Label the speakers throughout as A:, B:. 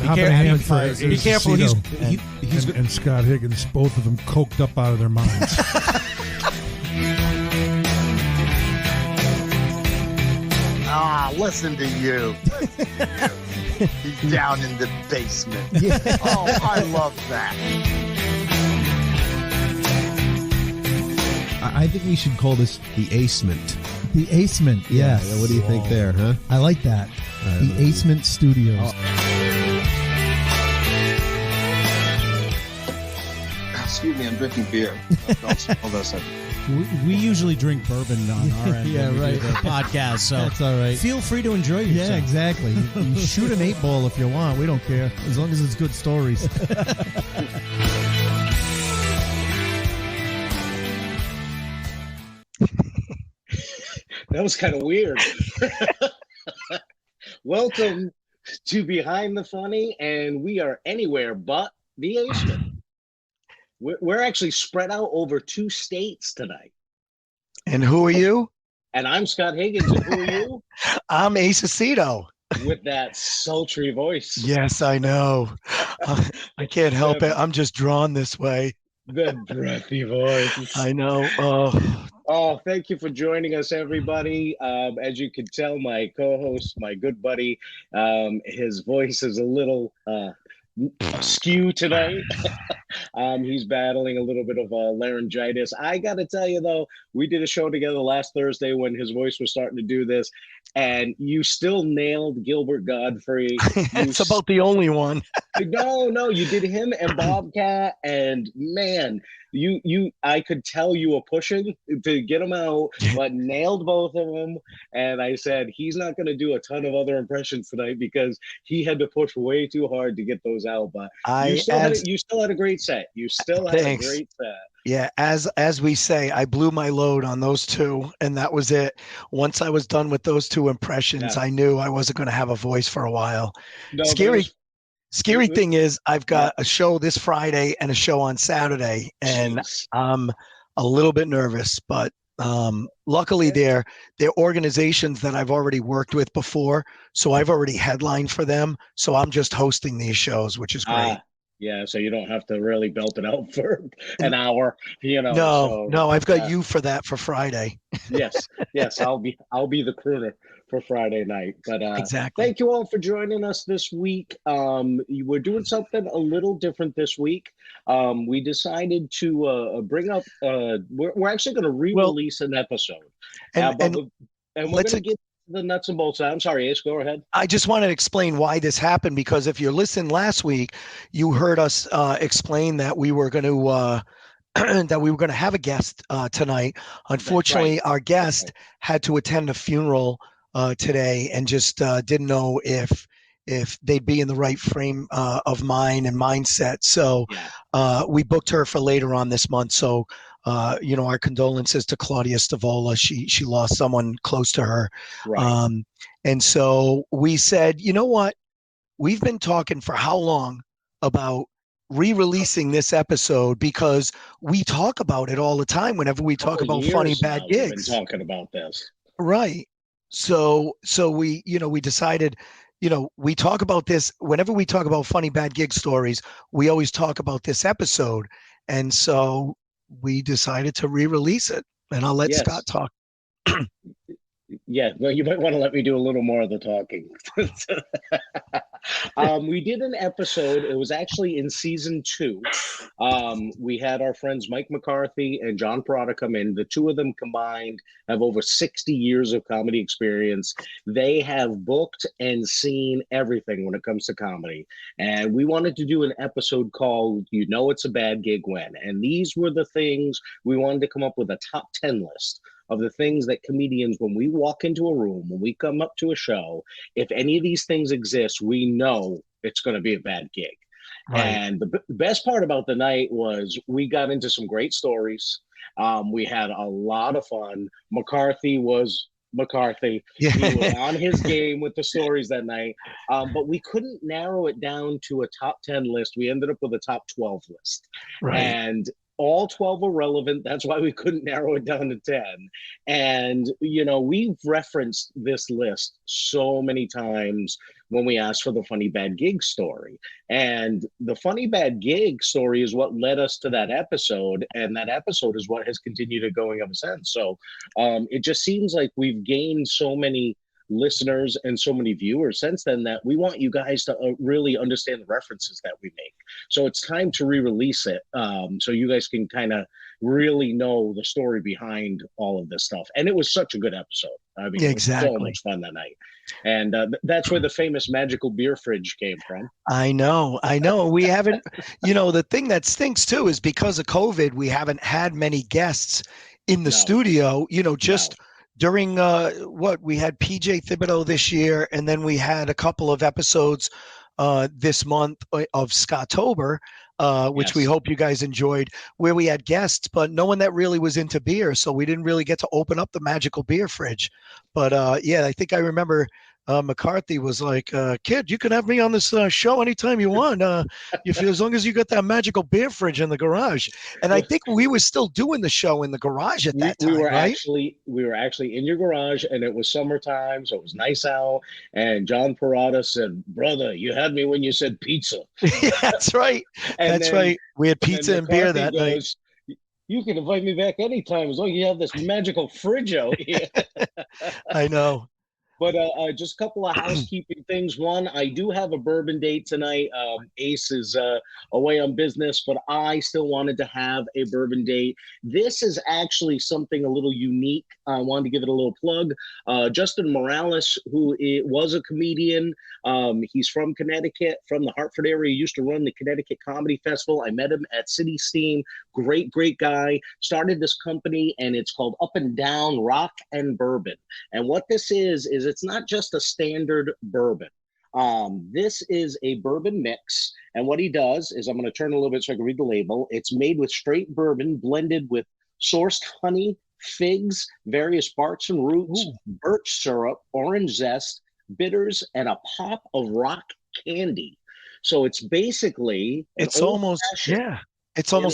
A: Be careful. He's
B: and Scott Higgins, both of them coked up out of their minds.
C: Listen to you. He's down in the basement.
D: Yeah.
C: Oh, I love that.
D: I think we should call this the Acement.
E: The Acement, yes.
D: Yeah, what do you think there, huh?
E: I like that. The Acement Studios.
C: Excuse me, I'm drinking beer. Don't smell this.
A: We usually drink bourbon on our end.
E: Yeah,
A: when we
E: right.
A: do the podcast, so
E: That's all right.
A: feel free to enjoy yourself.
E: Yeah, exactly. You shoot an 8-ball if you want. We don't care, as long as it's good stories.
F: That was kind of weird. Welcome to Behind the Funny, and we are anywhere but the Acement. We're actually spread out over 2 states tonight.
G: And who are you?
F: And I'm Scott Higgins, and who are you?
G: I'm Ace Aceto.
F: With that sultry voice.
G: Yes, I know. I can't help it. I'm just drawn this way.
F: The breathy voice.
G: I know.
F: Oh, thank you for joining us, everybody. As you can tell, my co-host, my good buddy, his voice is a little askew tonight. He's battling a little bit of laryngitis. I got to tell you, though, we did a show together last Thursday when his voice was starting to do this, and you still nailed Gilbert Godfrey.
G: It's about the only one.
F: No, you did him and Bobcat, and man, I could tell you were pushing to get him out, but nailed both of them. And I said he's not going to do a ton of other impressions tonight because he had to push way too hard to get those out. But you still had a great set. You still had a great set.
G: Yeah, as we say, I blew my load on those 2, and that was it. Once I was done with those 2 impressions, I knew I wasn't going to have a voice for a while. No, Scary thing is I've got a show this Friday and a show on Saturday, and I'm a little bit nervous, but luckily they're organizations that I've already worked with before, so I've already headlined for them, so I'm just hosting these shows, which is great.
F: Yeah, so you don't have to really belt it out for an hour,
G: No, I've got you for that for Friday.
F: yes, I'll be the crooner for Friday night. But
G: exactly.
F: Thank you all for joining us this week. We're doing something a little different this week. We decided to bring up. We're actually going to re-release an episode, and we're going to get the nuts and bolts. I'm sorry, Ace, go ahead.
G: I just wanted to explain why this happened, because if you listened last week, you heard us explain that we were going to have a guest tonight. Unfortunately, our guest had to attend a funeral today and just didn't know if they'd be in the right frame of mind and mindset. So we booked her for later on this month. So our condolences to Claudia Stavola. She lost someone close to her. Right. And so we said, you know what? We've been talking for how long about re-releasing this episode, because we talk about it all the time whenever we talk about funny bad gigs.
F: We've been talking about this.
G: Right. So we decided, we talk about this whenever we talk about funny bad gig stories, we always talk about this episode. And so we decided to re-release it, and I'll let Scott talk.
F: Yeah, well, you might want to let me do a little more of the talking. We did an episode. It was actually in season 2. We had our friends Mike McCarthy and John Perotta come in. The 2 of them combined have over 60 years of comedy experience. They have booked and seen everything when it comes to comedy. And we wanted to do an episode called You Know It's a Bad Gig When. And these were the things we wanted to come up with, a top 10 list of the things that comedians, when we walk into a room, when we come up to a show, if any of these things exist, we know it's going to be a bad gig. Right. And the best part about the night was we got into some great stories. We had a lot of fun. McCarthy was McCarthy. Yeah. He was on his game with the stories that night. But we couldn't narrow it down to a top 10 list. We ended up with a top 12 list. Right. And all 12 were relevant. That's why we couldn't narrow it down to 10. And, we've referenced this list so many times when we asked for the funny bad gig story. And the funny bad gig story is what led us to that episode. And that episode is what has continued going ever since. So it just seems like we've gained so many listeners and so many viewers since then that we want you guys to really understand the references that we make. So it's time to re-release it, so you guys can kind of really know the story behind all of this stuff. And it was such a good episode. I mean,
G: exactly.
F: It was so much fun that night. And that's where the famous magical beer fridge came from.
G: I know. We haven't, the thing that stinks too is because of COVID, we haven't had many guests in the studio, during we had PJ Thibodeau this year, and then we had a couple of episodes this month of Scottober, which we hope you guys enjoyed, where we had guests, but no one that really was into beer, so we didn't really get to open up the magical beer fridge. But I think I remember McCarthy was like, kid, you can have me on this show anytime you want, as long as you got that magical beer fridge in the garage. And I think we were still doing the show in the garage at that time,
F: we were
G: right?
F: We were actually in your garage, and it was summertime, so it was nice out. And John Perotta said, "Brother, you had me when you said pizza."
G: Yeah, that's right. Right. We had pizza and beer that night.
F: You can invite me back anytime as long as you have this magical fridge out here.
G: I know.
F: But just a couple of housekeeping things. One, I do have a bourbon date tonight. Ace is away on business, but I still wanted to have a bourbon date. This is actually something a little unique. I wanted to give it a little plug. Justin Morales, who was a comedian, he's from Connecticut, from the Hartford area. He used to run the Connecticut Comedy Festival. I met him at City Steam. Great guy. Started this company, and it's called Up and Down Rock and Bourbon. And what this is it's not just a standard bourbon. This is a bourbon mix. And what he does is, I'm going to turn a little bit so I can read the label. It's made with straight bourbon blended with sourced honey, figs, various barks and roots, birch syrup, orange zest, bitters, and a pop of rock candy. So it's basically
G: it's almost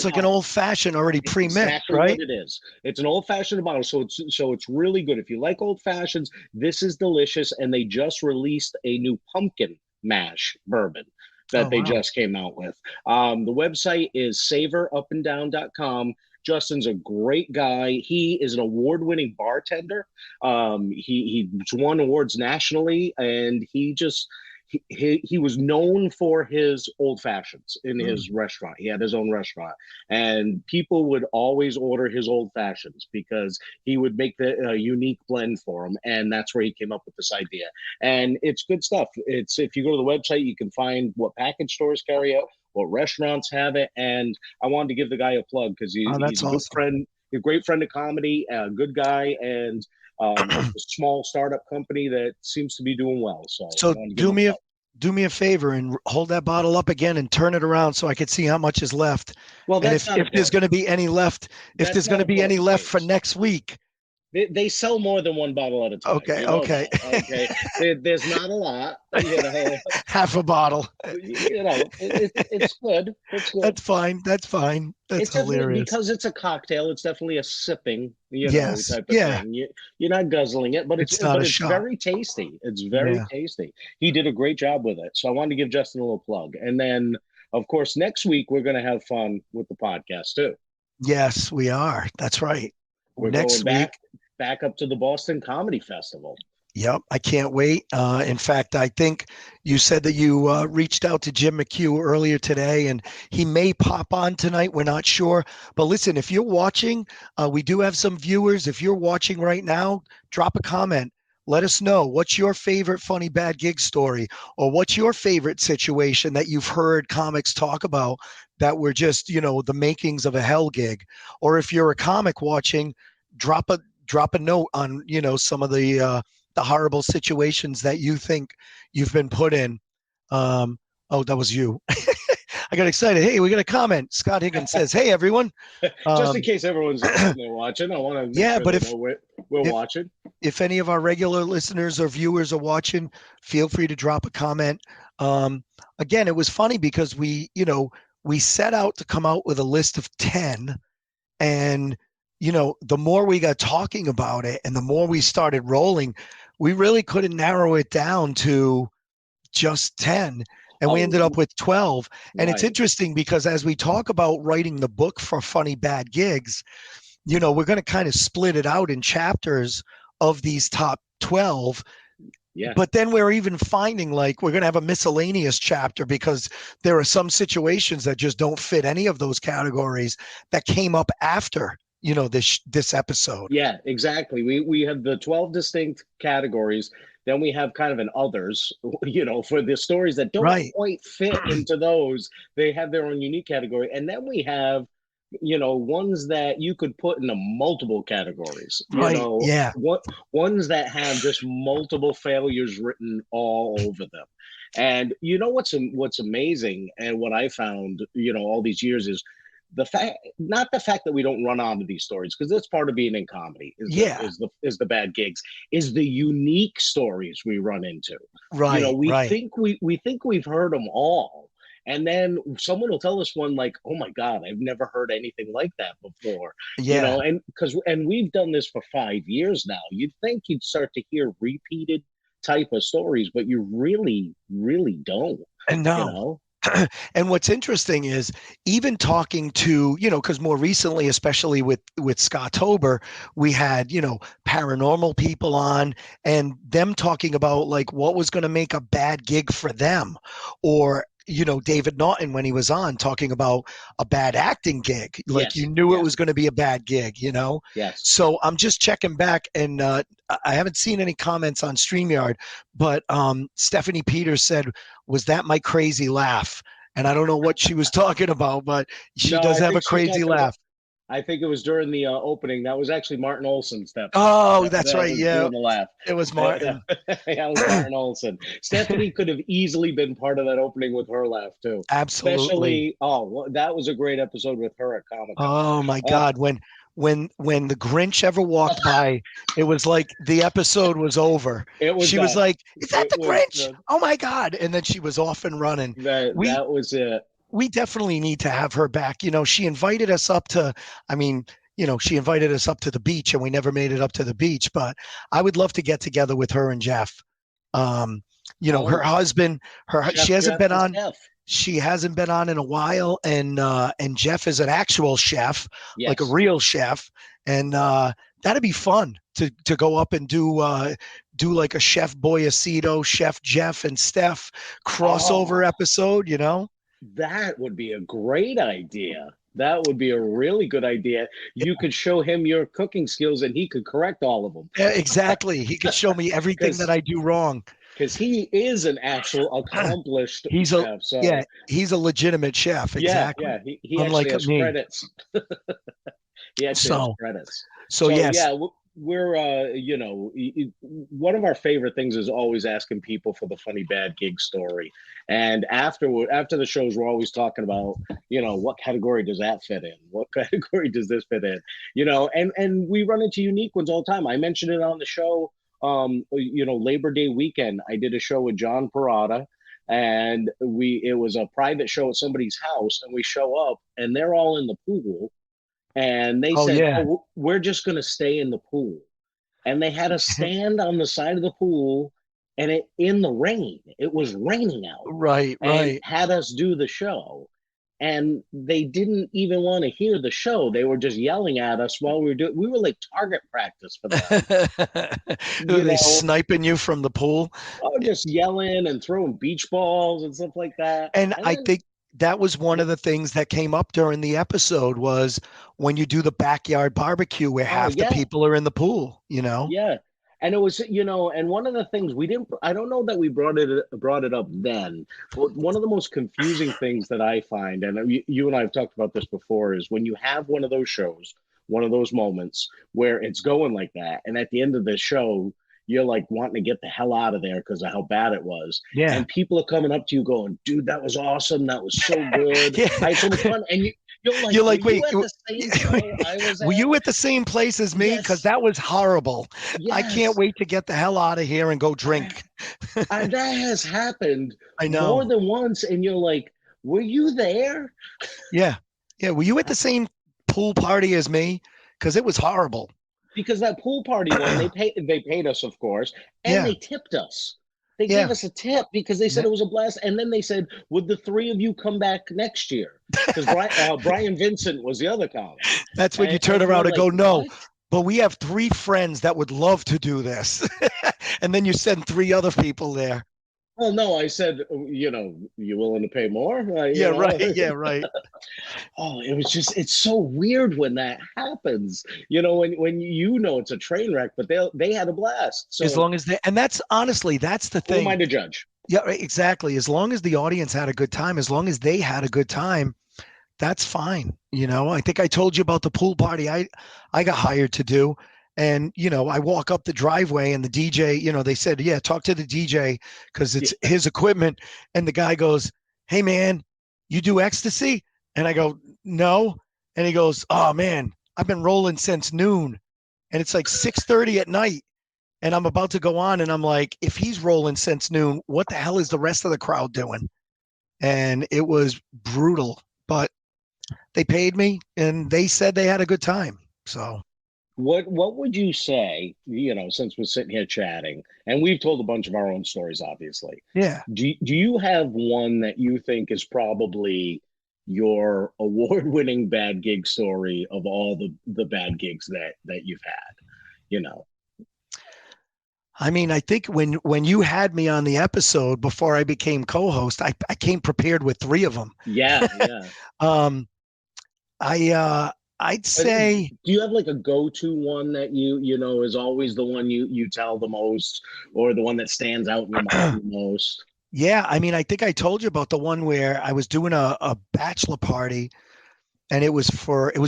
G: like an old fashioned already pre-mixed, exactly, right?
F: What it is. It's an old fashioned bottle, so it's really good. If you like old fashions, this is delicious. And they just released a new pumpkin mash bourbon that they just came out with. The website is savorupanddown.com. Justin's a great guy. He is an award-winning bartender. He won awards nationally, and he was known for his old fashions in his restaurant. He had his own restaurant, and people would always order his old fashions because he would make the unique blend for them. And that's where he came up with this idea. And it's good stuff. If you go to the website, you can find what package stores carry out, what restaurants have it. And I wanted to give the guy a plug because he's a good friend, a great friend of comedy, a good guy, and a small startup company that seems to be doing well. So do me a favor and hold that bottle up again and turn it around so I could see how much is left. Well, and if there's going to be any left, for next week. They sell more than one bottle at a time. Okay. There's not a lot.
G: Half a bottle.
F: It's good. It's good.
G: That's fine. That's hilarious.
F: Because it's a cocktail. It's definitely a sipping, type of thing. You're not guzzling it, but it's very tasty. It's very tasty. He did a great job with it. So I wanted to give Justin a little plug. And then, of course, next week we're going to have fun with the podcast too.
G: Yes, we are. That's right.
F: We're next week. Back up to the Boston Comedy Festival.
G: Yep, I can't wait. In fact, I think you said that you reached out to Jim McHugh earlier today, and he may pop on tonight. We're not sure. But listen, if you're watching, we do have some viewers. If you're watching right now, drop a comment. Let us know what's your favorite funny bad gig story, or what's your favorite situation that you've heard comics talk about that were just, the makings of a hell gig. Or if you're a comic watching, drop a note on, some of the horrible situations that you think you've been put in. Oh, that was you. I got excited. Hey, we got a comment. Scott Higgins says, "Hey, everyone."
F: Just in case everyone's watching, I want to know we're watching.
G: If any of our regular listeners or viewers are watching, feel free to drop a comment. Again, it was funny because we we set out to come out with a list of 10, and the more we got talking about it and the more we started rolling, we really couldn't narrow it down to just 10, and we ended up with 12. And it's interesting because as we talk about writing the book for Funny Bad Gigs, we're going to kind of split it out in chapters of these top 12.
F: Yeah.
G: But then we're even finding like we're going to have a miscellaneous chapter because there are some situations that just don't fit any of those categories that came up after, this episode.
F: Yeah, exactly. We have the 12 distinct categories. Then we have kind of an others, for the stories that don't quite fit into those. They have their own unique category. And then we have, ones that you could put into multiple categories. Ones that have just multiple failures written all over them. And what's amazing and what I found, all these years is not the fact that we don't run onto these stories, because that's part of being in comedy is the bad gigs, is the unique stories we run into. Think we've heard them all, and then someone will tell us one like, oh my God, I've never heard anything like that before. And we've done this for 5 years now. You'd think you'd start to hear repeated type of stories, but you really don't.
G: And no. And what's interesting is even talking to, because more recently, especially with Scottober, we had, paranormal people on and them talking about like what was going to make a bad gig for them, or David Naughton when he was on talking about a bad acting gig, like it was going to be a bad gig,
F: Yes.
G: So I'm just checking back, and I haven't seen any comments on StreamYard, but Stephanie Peters said, was that my crazy laugh? And I don't know what she was talking about, but she does have a crazy laugh.
F: I think it was during the opening. That was actually Martin Olson, Stephanie.
G: Oh, that's right. Yeah.
F: Doing the laugh.
G: It was Martin.
F: Yeah, it was Martin Olson. Stephanie could have easily been part of that opening with her laugh, too.
G: Absolutely.
F: Especially, that was a great episode with her at Comic-Con.
G: Oh, my God. When the Grinch ever walked by, it was like the episode was over. She was like, is that the Grinch? Oh, my God. And then she was off and running.
F: That was it.
G: We definitely need to have her back. She invited us up to, she invited us up to the beach, and we never made it up to the beach, but I would love to get together with her and Jeff. Her husband, she hasn't been on. She hasn't been on in a while, and Jeff is an actual chef, like a real chef, and that'd be fun to go up and do like a Chef Boyacito, Chef Jeff and Steph crossover episode,
F: That would be a great idea. That would be a really good idea. You could show him your cooking skills and he could correct all of them.
G: Yeah, exactly. He could show me everything that I do wrong.
F: Because he is an actual accomplished chef.
G: He's a legitimate chef. Exactly.
F: Yeah. He actually has credits. He actually has credits.
G: So yes.
F: Yeah, we're one of our favorite things is always asking people for the funny bad gig story, and after the shows we're always talking about what category does that fit in, what category does this fit in, and we run into unique ones all the time. I mentioned it on the show, Labor Day weekend I did a show with John Perotta, and it was a private show at somebody's house, and we show up and they're all in the pool. And they said, we're just going to stay in the pool. And they had a stand on the side of the pool, and in the rain. It was raining out.
G: Right.
F: Had us do the show. And they didn't even want to hear the show. They were just yelling at us while we were like target practice for that.
G: Were they sniping you from the pool?
F: Oh, just yelling and throwing beach balls and stuff like that.
G: And I think that was one of the things that came up during the episode was when you do the backyard barbecue where half the people are in the pool,
F: Yeah. And it was, and one of the things I don't know that we brought it up then, but one of the most confusing things that I find, and you and I have talked about this before, is when you have one of those shows, one of those moments where it's going like that. And at the end of the show, you're like wanting to get the hell out of there because of how bad it was.
G: Yeah.
F: And people are coming up to you going, dude, that was awesome. That was so good. I had so much fun. And you're like, wait,
G: were you at the same place as me? Because that was horrible. Yes. I can't wait to get the hell out of here and go drink.
F: And that has happened
G: I know.
F: more than once. And you're like, were you there?
G: Yeah. Yeah. Were you at the same pool party as me? Because it was horrible.
F: Because that pool party one, they paid us, of course, and
G: Yeah.
F: they tipped us. They
G: Yeah.
F: gave us a tip because they said
G: Yeah.
F: it was a blast, and then they said, "Would the three of you come back next year?" Because Brian Vincent was the other comic.
G: That's when you turn
F: we're
G: around and go,
F: like,
G: no,
F: "What?"
G: but we have 3 friends that would love to do this. And then you send 3 other people there.
F: Well, no, I said, you willing to pay more?
G: Yeah, right. Yeah, right.
F: Oh, it's so weird when that happens. When it's a train wreck, but they had a blast. So
G: As long as and that's honestly, that's the
F: who am I
G: thing.
F: to judge?
G: Yeah, exactly. As long as the audience had a good time, as long as they had a good time, that's fine. I think I told you about the pool party I got hired to do. And, I walk up the driveway and the DJ, they said, yeah, talk to the DJ because it's his equipment. And the guy goes, hey, man, you do ecstasy? And I go, no. And he goes, oh, man, I've been rolling since noon. And it's like 6:30 at night. And I'm about to go on. And I'm like, if he's rolling since noon, what the hell is the rest of the crowd doing? And it was brutal. But they paid me and they said they had a good time. So
F: what would you say, since we're sitting here chatting, and we've told a bunch of our own stories, obviously.
G: yeah.
F: Do you have one that you think is probably your award-winning bad gig story of all the bad gigs that you've had?
G: I mean, I think when you had me on the episode before I became co-host, I came prepared with 3 of them.
F: Yeah.
G: I'd say.
F: Do you have like a go-to one that you is always the one you tell the most, or the one that stands out in your mind the most?
G: Yeah, I mean, I think I told you about the one where I was doing a bachelor party, and it was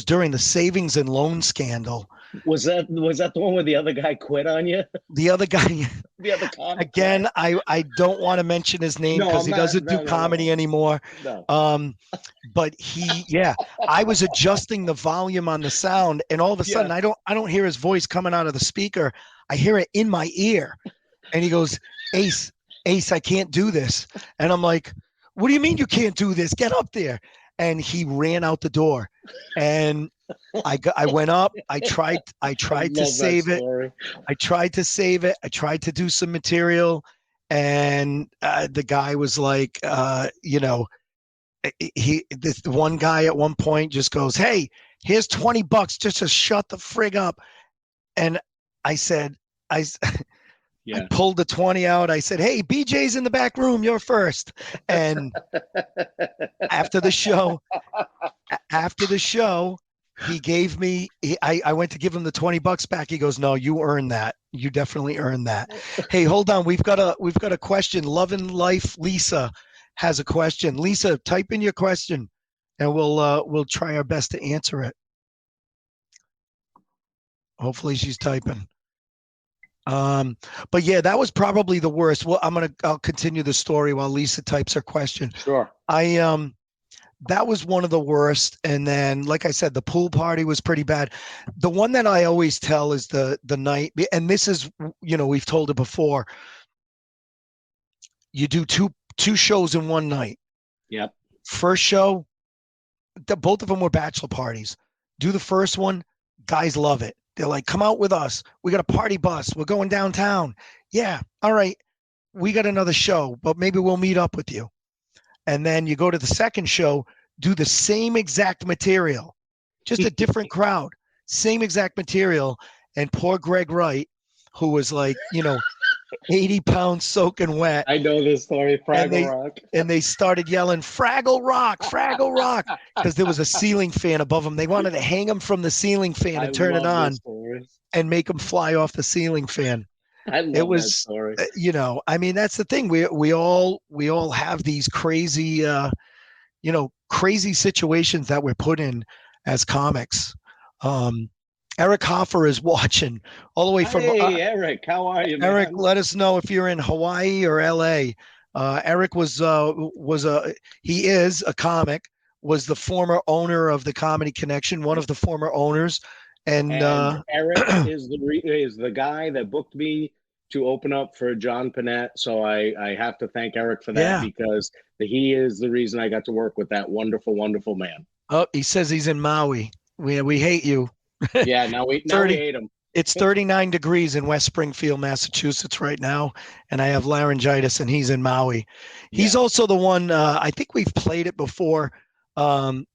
G: during the savings and loan scandal.
F: Was that the one where the other guy quit on you?
G: The other guy,
F: the other comic.
G: Again, I don't want to mention his name because he doesn't do comedy anymore.
F: No.
G: But I was adjusting the volume on the sound, and all of a sudden I don't hear his voice coming out of the speaker. I hear it in my ear, and he goes, Ace, I can't do this. And I'm like, what do you mean you can't do this? Get up there. And he ran out the door, and I went up. I tried to save it. I tried to save it. I tried to do some material, and the guy was like, this one guy at one point just goes, "Hey, here's $20 just to shut the frig up." And I said, I pulled the 20 out. I said, "Hey, BJ's in the back room. You're first." And after the show, he gave me. I went to give him the $20 back. He goes, "No, you earned that. You definitely earned that." Hey, hold on. We've got a question. Love and Life Lisa has a question. Lisa, type in your question, and we'll try our best to answer it. Hopefully, she's typing. But yeah, that was probably the worst. Well, I'll continue the story while Lisa types her question.
F: Sure.
G: That was one of the worst. And then, like I said, the pool party was pretty bad. The one that I always tell is the night, and this is, we've told it before. You do two shows in one night.
F: Yep.
G: First show, both of them were bachelor parties. Do the first one, guys love it. They're like, "Come out with us. We got a party bus. We're going downtown." Yeah. All right. We got another show, but maybe we'll meet up with you. And then you go to the second show, do the same exact material, just a different crowd, same exact material. And poor Greg Wright, who was like, 80 pounds soaking wet.
F: I know this story, Rock.
G: And they started yelling, Fraggle Rock, because there was a ceiling fan above them. They wanted to hang him from the ceiling fan and turn it on and make him fly off the ceiling fan.
F: I love that story.
G: I mean, that's the thing. We all have these crazy, crazy situations that we're put in as comics. Eric Hoffer is watching all the way from.
F: Hey, Eric, how are you, man?
G: Eric, let us know if you're in Hawaii or LA. Eric is a comic, was the former owner of the Comedy Connection, one of the former owners. And
F: Eric is the guy that booked me to open up for John Panette. So I have to thank Eric for that because he is the reason I got to work with that wonderful, wonderful man.
G: Oh, he says he's in Maui. We hate you.
F: Yeah, now we hate him.
G: It's 39 degrees in West Springfield, Massachusetts right now, and I have laryngitis, and he's in Maui. He's also the one. I think we've played it before. But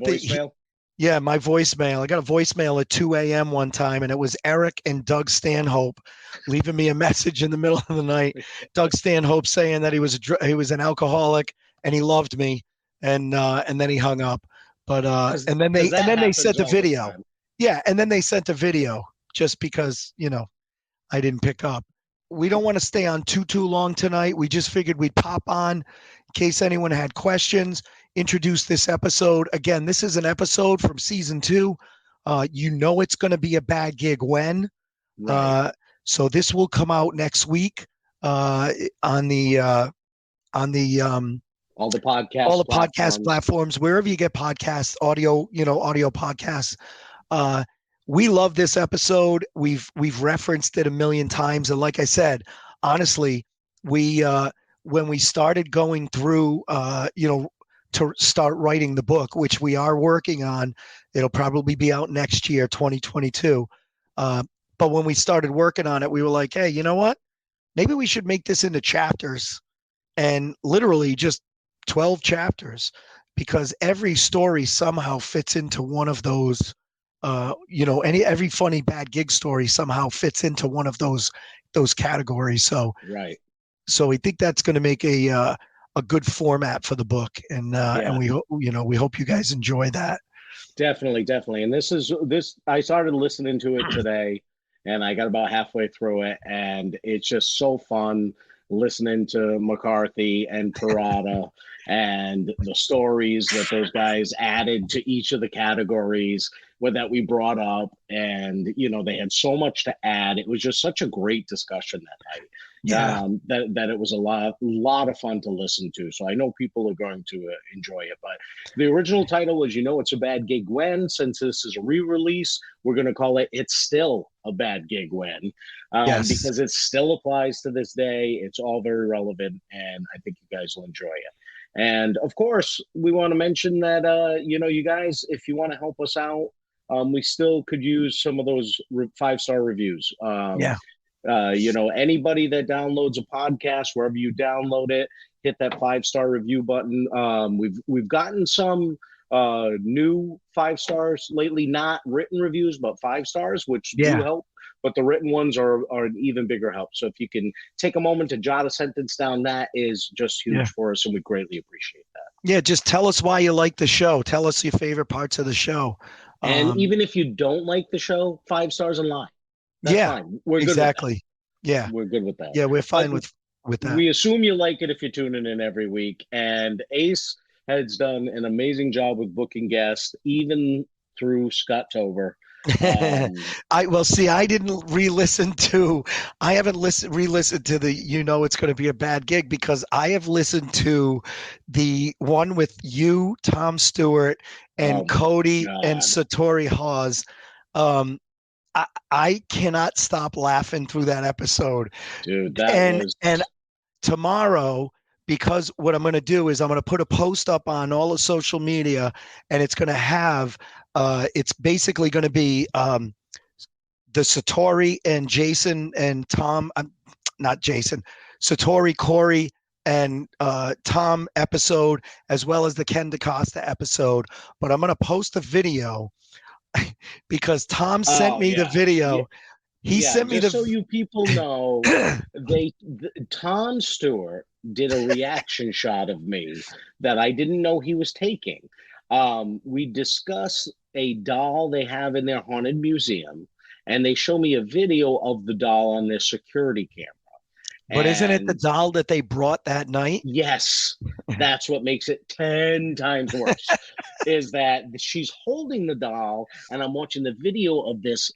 F: voicemail?
G: My voicemail. I got a voicemail at 2 a.m. one time, and it was Eric and Doug Stanhope leaving me a message in the middle of the night. Doug Stanhope saying that he was an alcoholic and he loved me, and then he hung up. But and then they sent the video. Yeah, and then they sent a video just because I didn't pick up. We don't want to stay on too long tonight. We just figured we'd pop on in case anyone had questions. Introduce this episode. Again, this is an episode from season 2. It's going to be a bad gig when. Right. So this will come out next week on the all the podcast platforms, wherever you get podcasts, audio podcasts. We love this episode. We've referenced it a million times, and like I said, honestly, when we started going through, to start writing the book, which we are working on, it'll probably be out next year, 2022. But when we started working on it, we were like, hey, you know what? Maybe we should make this into chapters, and literally just 12 chapters, because every story somehow fits into one of those. Every funny bad gig story somehow fits into one of those categories. So right. So we think that's going to make a good format for the book, and we hope you guys enjoy that. Definitely. And this. I started listening to it today, and I got about halfway through it, and it's just so fun listening to McCarthy and Perotta and the stories that those guys added to each of the categories that we brought up. And, they had so much to add. It was just such a great discussion that night. Yeah. That it was a lot of fun to listen to. So I know people are going to enjoy it. But the original title was, It's a Bad Gig When. Since this is a re-release, we're going to call it It's Still a Bad Gig When. Because it still applies to this day. It's all very relevant, and I think you guys will enjoy it. And of course, we want to mention that, you guys, if you want to help us out, we still could use some of those 5-star reviews. Anybody that downloads a podcast, wherever you download it, hit that 5-star review button. We've gotten some new 5 stars lately, not written reviews, but 5 stars, which do help. But the written ones are an even bigger help. So if you can take a moment to jot a sentence down, that is just huge for us, and we greatly appreciate that. Yeah, just tell us why you like the show. Tell us your favorite parts of the show. And even if you don't like the show, 5 stars and lie. That's fine. We're good with that. Yeah. We're good with that. Yeah, we're fine with that. We assume you like it if you're tuning in every week. And Ace has done an amazing job with booking guests, even through Scott-tober. I didn't re-listen to. I haven't re-listened to the. It's going to be a bad gig, because I have listened to the one with you, Tom Stewart, and Cody and Satori Hawes. I cannot stop laughing through that episode, dude. And tomorrow, because what I'm going to do is I'm going to put a post up on all of social media, and it's going to have. It's basically going to be the Satori and Jason and Tom. Not Jason, Satori, Corey, and Tom episode, as well as the Ken DaCosta episode. But I'm going to post a video because Tom sent me the video. He sent me so you people know, Tom Stewart did a reaction shot of me that I didn't know he was taking. We discuss a doll they have in their haunted museum, and they show me a video of the doll on their security camera. But isn't it the doll that they brought that night? Yes. That's what makes it 10 times worse, is that she's holding the doll, and I'm watching the video of this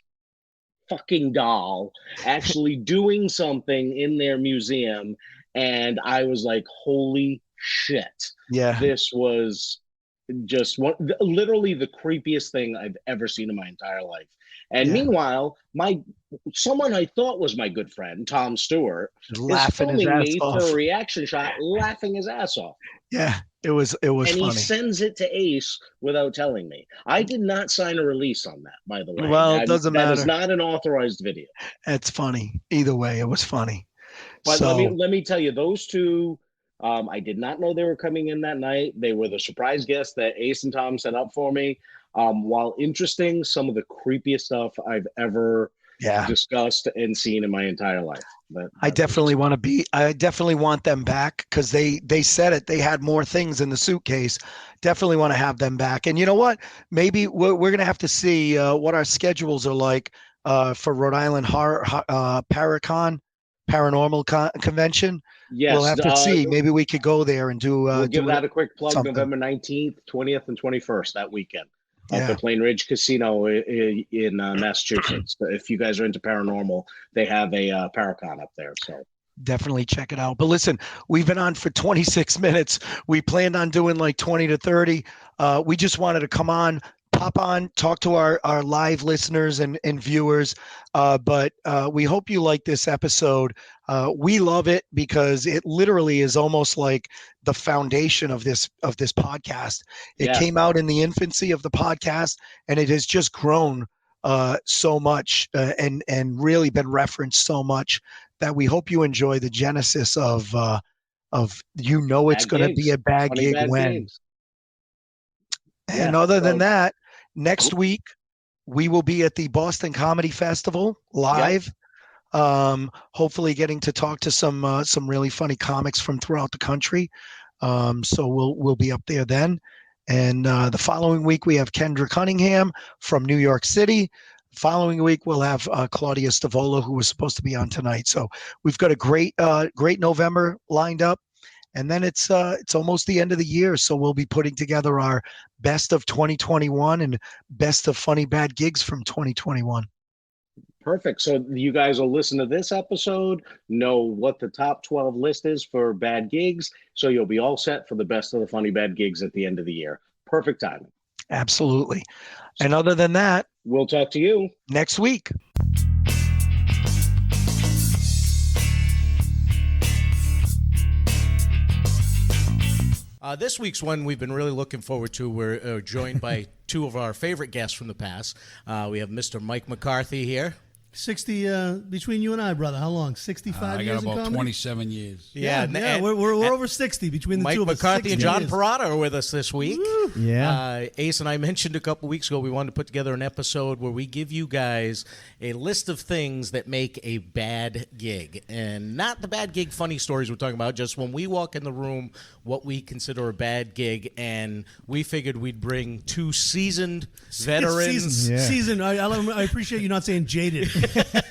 G: fucking doll actually doing something in their museum, and I was like, holy shit. Yeah. This was
F: just literally the creepiest thing I've ever seen in my entire life. And meanwhile, someone I thought was my good friend, Tom Stewart, is
G: laughing his
F: filming
G: ass
F: me
G: off.
F: for a reaction shot, laughing his ass off.
G: Yeah, it was
F: And
G: funny.
F: he sends it to Ace without telling me. I did not sign a release on that, by the way.
G: Well, it doesn't matter.
F: That is not an authorized video.
G: It's funny. Either way, it was funny.
F: But
G: So
F: let me tell you, those two, I did not know they were coming in that night. They were the surprise guests that Ace and Tom set up for me. While interesting, some of the creepiest stuff I've ever discussed and seen in my entire life. But
G: I definitely want them back because they said it. They had more things in the suitcase. Definitely want to have them back. And you know what? Maybe we're going to have to see what our schedules are like for Rhode Island Paracon, Paranormal Convention.
F: Yes,
G: we'll have to see. Maybe we could go there and do.
F: We'll give that a quick plug.
G: something.
F: November 19th, 20th, and 21st that weekend. At the Plain Ridge Casino in Massachusetts. If you guys are into paranormal, they have a Paracon up there. So
G: definitely check it out. But listen, we've been on for 26 minutes. We planned on doing like 20 to 30. We just wanted to come on, pop on, talk to our live listeners and viewers. But we hope you like this episode. We love it because it literally is almost like the foundation of this podcast. It came out in the infancy of the podcast, and it has just grown so much and really been referenced so much that we hope you enjoy the genesis of it's going to be a bad gig when.
F: Games.
G: And other than that, next week we will be at the Boston Comedy Festival live. Hopefully getting to talk to some really funny comics from throughout the country. So we'll be up there then. And the following week we have Kendra Cunningham from New York City. The following week we'll have Claudia Stavola, who was supposed to be on tonight. So we've got a great November lined up. And then it's almost the end of the year, so we'll be putting together our best of 2021 and best of funny bad gigs from 2021.
F: Perfect. So you guys will listen to this episode, know what the top 12 list is for bad gigs, so you'll be all set for the best of the funny bad gigs at the end of the year. Perfect timing.
G: Absolutely. And other than that,
F: we'll talk to you
G: next week.
A: This week's one we've been really looking forward to. We're joined by two of our favorite guests from the past. We have Mr. Mike McCarthy here.
H: 60 between you and I, brother. How long? 65 years.
I: I got
H: in
I: about
H: comedy?
I: 27 years.
H: Yeah. We're over 60 between the
A: Mike
H: two of us.
A: McCarthy and John
H: years.
A: Perotta are with us this week.
H: Woo.
E: Yeah.
A: Ace and I mentioned a couple weeks ago we wanted to put together an episode where we give you guys a list of things that make a bad gig. And not the bad gig funny stories we're talking about, just when we walk in the room, what we consider a bad gig. And we figured we'd bring two seasoned veterans.
H: Seasoned. I appreciate you not saying jaded.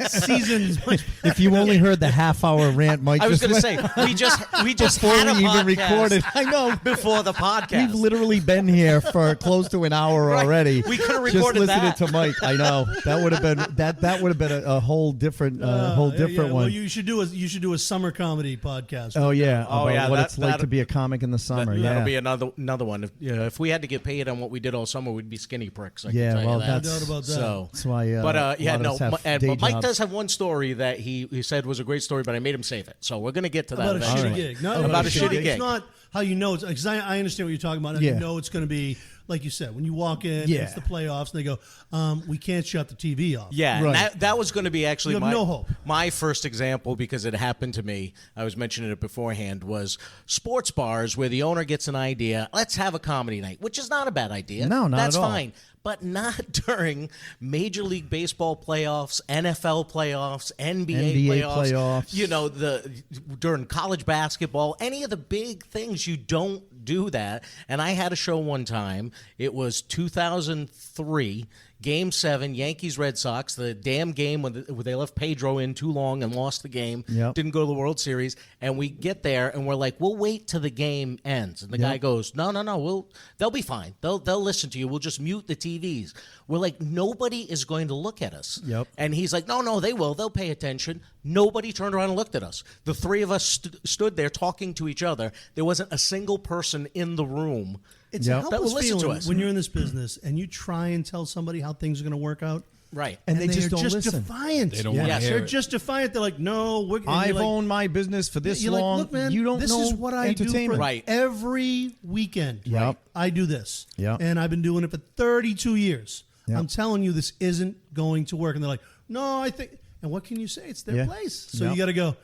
H: Seasons.
E: If you only heard the half-hour rant, Mike.
A: I was going to say we just
E: before
A: had a
E: we even
A: podcast
E: recorded. I know
A: before the podcast.
E: We've literally been here for close to an hour already.
A: We could have recorded
E: just listening to Mike. I know that would have been that would have been a whole different one.
H: Well, you should do a summer comedy podcast.
E: Oh yeah. About what it's like
A: that-
E: to be a comic in the summer.
A: That'll be another one. If we had to get paid on what we did all summer, we'd be skinny pricks. I can tell you that.
H: no doubt about that.
A: So
E: that's why.
A: But Mike does have one story that he said was a great story, but I made him save it. So we're going to get to that.
H: About a shitty
A: eventually.
H: gig. No,
A: about a shitty gig.
H: It's not how you know. Because I understand what you're talking about. You know it's going to be, like you said, when you walk in, it's the playoffs, and they go, we can't shut the TV off.
A: Yeah,
E: right.
A: and that was going to be actually
H: no hope.
A: My first example, because it happened to me, I was mentioning it beforehand, was sports bars where the owner gets an idea, let's have a comedy night, which is not a bad idea.
E: No, not
A: That's
E: at all.
A: fine. But not during Major League Baseball playoffs, NFL playoffs, NBA playoffs. You know, during college basketball, any of the big things, you don't do that. And I had a show one time. It was 2003. Game 7, Yankees-Red Sox, the damn game where they left Pedro in too long and lost the game, didn't go to the World Series, and we get there, and we're like, we'll wait till the game ends. And the guy goes, no, they'll be fine. They'll listen to you. We'll just mute the TVs. We're like, nobody is going to look at us. And he's like, no, they will. They'll pay attention. Nobody turned around and looked at us. The three of us stood there talking to each other. There wasn't a single person in the room
H: It's
D: Yep.
H: a
A: That will
H: helpless
A: listen to
H: feeling
A: us.
H: when you're in this business and you try and tell somebody how things are going to work out.
A: Right.
D: And they just
H: are
D: don't listen.
H: defiant.
I: They don't want to
A: Yes.
I: hear
H: They're
I: it.
H: just defiant. They're like, no, we're. and you're
D: I've
H: like,
D: owned my business for this
H: you're
D: long.
H: Like, look, man,
D: you don't
H: this
D: know
H: is what I do
D: entertainment.
H: for
A: Right.
H: every weekend.
D: Yep.
H: I do this.
D: Yep.
H: And I've been doing it for 32 years.
D: Yep.
H: I'm telling you, this isn't going to work. And they're like, no, I think. And what can you say? It's their
D: Yeah.
H: place. So
D: Yep.
H: you got to go.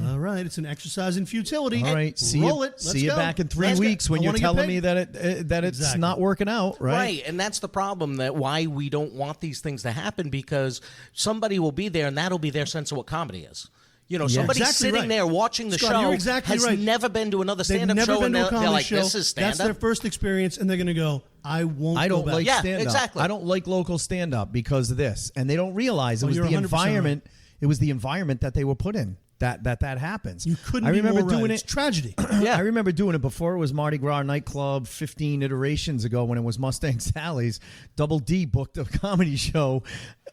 H: All right, it's an exercise in futility.
D: All right, see
H: roll
D: you,
H: it. Let's
D: see you
H: go.
D: back in 3
H: Let's go.
D: weeks when
H: I
D: you're
H: wanna get
D: telling
H: paid.
D: me that it's
H: Exactly.
D: not working out, right?
A: Right, and that's the problem, that why we don't want these things to happen, because somebody will be there and that'll be their sense of what comedy is. You know, somebody
H: Exactly
A: sitting
H: right.
A: there watching the
H: Scott,
A: show
H: you're exactly
A: has
H: right.
A: never been to another
H: They've
A: stand-up
H: never
A: show,
H: been
A: and
H: to a
A: they're
H: comedy
A: like,
H: show.
A: this is
H: That's their
A: stand-up.
H: first experience, and they're going to go, I won't
D: I
H: go
D: don't
H: back.
D: like
A: Yeah,
D: stand up.
A: exactly.
D: I don't like local stand up because of this, and they don't realize it
H: Well,
D: was
H: you're
D: the
H: 100%
D: environment. It was the environment that they were put in that happens.
H: You couldn't
D: I remember
H: be more
D: doing
H: right.
D: it.
H: It's tragedy.
A: Yeah.
D: I remember doing it before it was Mardi Gras nightclub 15 iterations ago when it was Mustang Sally's. Double D booked a comedy show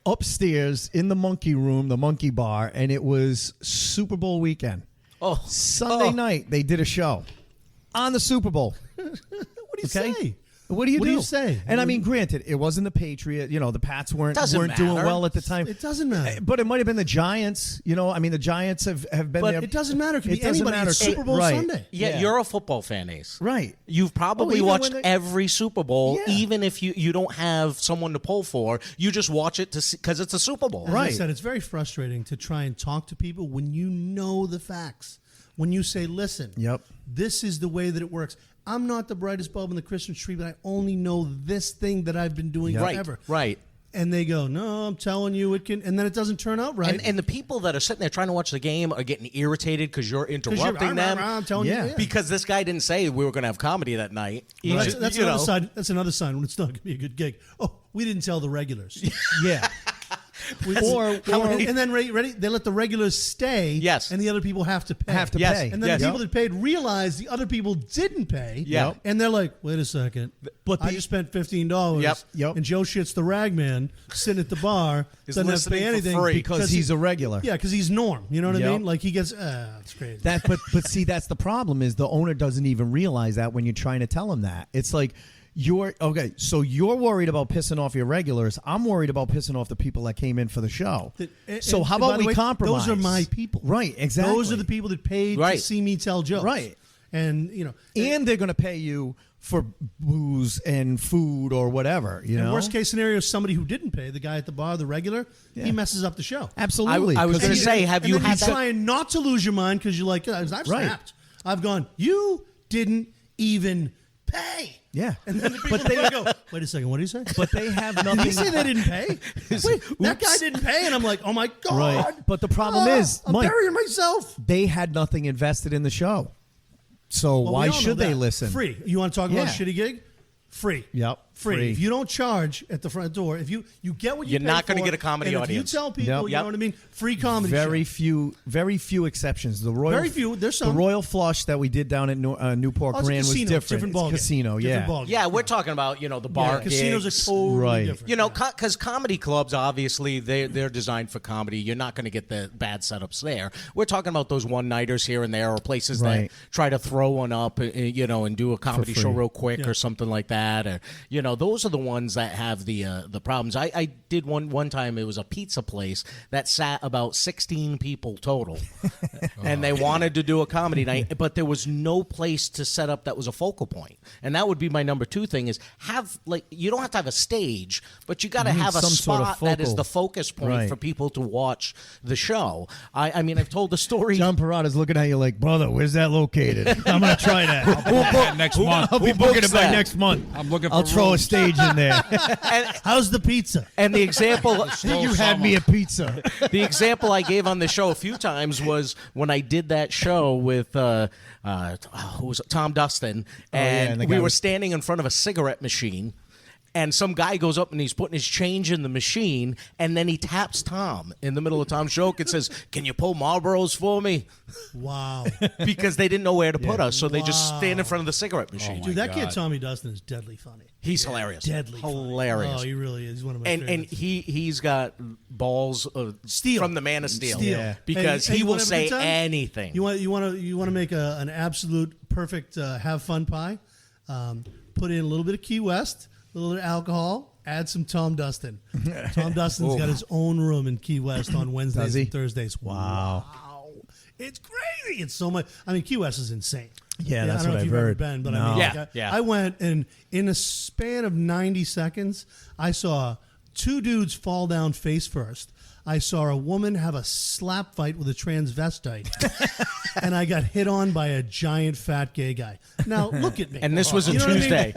D: upstairs in the Monkey Room, the Monkey Bar, and it was Super Bowl weekend.
A: Oh,
D: Sunday night they did a show on the Super Bowl.
H: What do you
D: Okay.
H: say?
D: What do you
H: What
D: do?
H: do you say?
D: And I mean, granted, it wasn't the Patriot. You know, the Pats weren't
A: Doesn't
D: doing
A: matter.
D: well at the time.
H: It doesn't matter.
D: But it might have been the Giants. You know, I mean, the Giants have been
A: But
D: there.
H: It doesn't matter. It could
D: It
H: be
D: doesn't
H: anybody.
D: matter.
H: It's Super Bowl
D: Right.
H: Sunday.
A: yeah, you're a football fan, Ace.
D: Right.
A: You've probably
D: even
A: watched
D: when they-
A: every Super Bowl,
D: Yeah.
A: even if you don't have someone to pull for. You just watch it to because it's a Super Bowl.
H: As I
D: Right.
H: said, it's very frustrating to try and talk to people when you know the facts. When you say, listen,
D: Yep.
H: this is the way that it works. I'm not the brightest bulb in the Christmas tree, but I only know this thing that I've been doing
A: Right,
H: forever.
A: right.
H: And they go, no, I'm telling you it can, and then it doesn't turn out right.
A: And the people that are sitting there trying to watch the game are getting irritated because you're
H: 'Cause
A: interrupting them.
H: I'm telling
D: Yeah.
H: you.
A: Because this guy didn't say we were going to have comedy that night. He
H: That's,
A: just-
H: that's
A: you
H: another
A: know.
H: sign. That's another sign when it's not going to be a good gig. Oh, we didn't tell the regulars.
D: Yeah. or
H: and then ready? They let the regulars stay.
A: Yes.
H: And the other people have to pay.
D: have to
A: Yes.
D: pay.
H: And then
A: Yes.
H: the people that paid realize the other people didn't pay.
A: Yeah.
H: And they're like, wait a second.
A: But
H: I
A: the-
H: just spent $15.
A: Yep.
D: Yep.
H: And Joe Shit's the ragman sitting at the bar.
A: Is
H: doesn't have to pay
A: listening for
H: anything
A: free.
D: because he's a regular.
H: Yeah, because he's Norm. You know what I
D: Yep.
H: mean? Like he gets, it's crazy.
D: But see, that's the problem is the owner doesn't even realize that when you're trying to tell him that. It's like so you're worried about pissing off your regulars. I'm worried about pissing off the people that came in for the show. So how
H: by
D: about
H: the
D: we
H: way,
D: compromise?
H: Those are my people.
D: Right, exactly.
H: Those are the people that paid
A: Right.
H: to see me tell jokes.
D: Right.
H: And, you know.
D: And they're going to pay you for booze and food or whatever, you
H: And
D: know?
H: worst case scenario, somebody who didn't pay, the guy at the bar, the regular, he messes up the show.
D: Absolutely.
A: I was
D: 'cause
A: going to
D: he's-
A: say, have
H: And
A: you
H: then
A: had
H: you're
A: that?
H: trying not to lose your mind because you're like, I've snapped. I've gone, you didn't even pay.
D: Yeah.
H: And then the people go, wait a second, what did he say?
D: But they have nothing.
H: Did he say they didn't pay? Wait, that guy didn't pay. And I'm like, oh my God.
D: Right. But the problem is,
H: I'm
D: Mike,
H: burying myself.
D: they had nothing invested in the show. So
H: Well,
D: why
H: we all know
D: should they
H: that.
D: listen?
H: Free. You want to talk about a
D: Yeah.
H: shitty gig? Free.
D: Yep.
H: Free. If you don't charge at the front door, if you get what you
A: You're
H: pay
A: not gonna
H: for,
A: get a comedy
H: and
A: audience.
H: If you tell people,
D: Yep.
H: you know what I mean? Free comedy
D: Very
H: show.
D: few exceptions. The Royal,
H: Very few. There's
D: The
H: some.
D: Royal Flush that we did down at Newport
H: Oh, it's a
D: Grand was
H: casino.
D: different.
H: Different ballgame.
D: It's casino,
H: Different
D: yeah.
H: ballgame.
A: Yeah, we're talking about the bar
H: casinos
A: gigs.
H: are totally
D: Right.
H: different.
A: You know, because comedy clubs, obviously, they're designed for comedy. You're not going to get the bad setups there. We're talking about those one-nighters here and there, or places
D: Right.
A: that try to throw one up, and do a comedy show
D: free.
A: real quick
H: Yeah.
A: or something like that. Or those are the ones that have the problems. I did one time. It was a pizza place that sat about 16 people total, and they wanted to do a comedy night, but there was no place to set up that was a focal point. And that would be my number 2 thing: is you don't have to have a stage, but you got to
D: You need
A: have a
D: some sort of
A: spot that is
D: focal.
A: the focus point
D: Right.
A: for people to watch the show. I mean, I've told the story.
D: John Perotta's looking at you like, brother, where's that located? I'm going to try that.
I: Next month.
D: I'll be booking it by
A: that?
D: next month.
I: I'm looking for
D: I'll throw a
I: rooms.
D: stage in there.
H: How's the pizza?
A: And the example,
D: You had me a pizza.
A: the example I gave on the show a few times was when I did that show with who was it? Tom Dustin,
D: and the
A: we
D: guy
A: were
D: was-
A: standing in front of a cigarette machine. And some guy goes up and he's putting his change in the machine, and then he taps Tom in the middle of Tom's joke and says, "Can you pull Marlboros for me?"
H: Wow.
A: Because they didn't know where to put us, so they just stand in front of the cigarette machine.
H: Dude, that kid
I: God.
H: Tommy Dustin is deadly funny.
A: He's hilarious.
H: Deadly funny.
A: hilarious.
H: Oh, he really is. He's one of my
A: and
H: favorites.
A: he's got balls of
H: Steel.
A: from the Man of Steel.
H: Steel.
D: Yeah.
A: Because
H: Hey,
A: he
H: you
A: will
H: wanna have a
A: say
H: good time?
A: anything.
H: You want to make an absolute perfect have fun pie. put in a little bit of Key West, a little bit of alcohol, add some Tom Dustin. Tom Dustin's got his own room in Key West on Wednesdays and Thursdays.
D: Wow.
H: It's crazy. It's so much. I mean, Key West is insane.
D: Yeah, that's
H: I don't know
D: what
H: if
D: I've
H: you've
D: heard.
H: ever been, but
D: No.
H: I mean, I went, and in a span of 90 seconds, I saw 2 dudes fall down face first. I saw a woman have a slap fight with a transvestite, and I got hit on by a giant fat gay guy. Now look at me.
A: And this was a
H: You know what I mean?
A: Tuesday.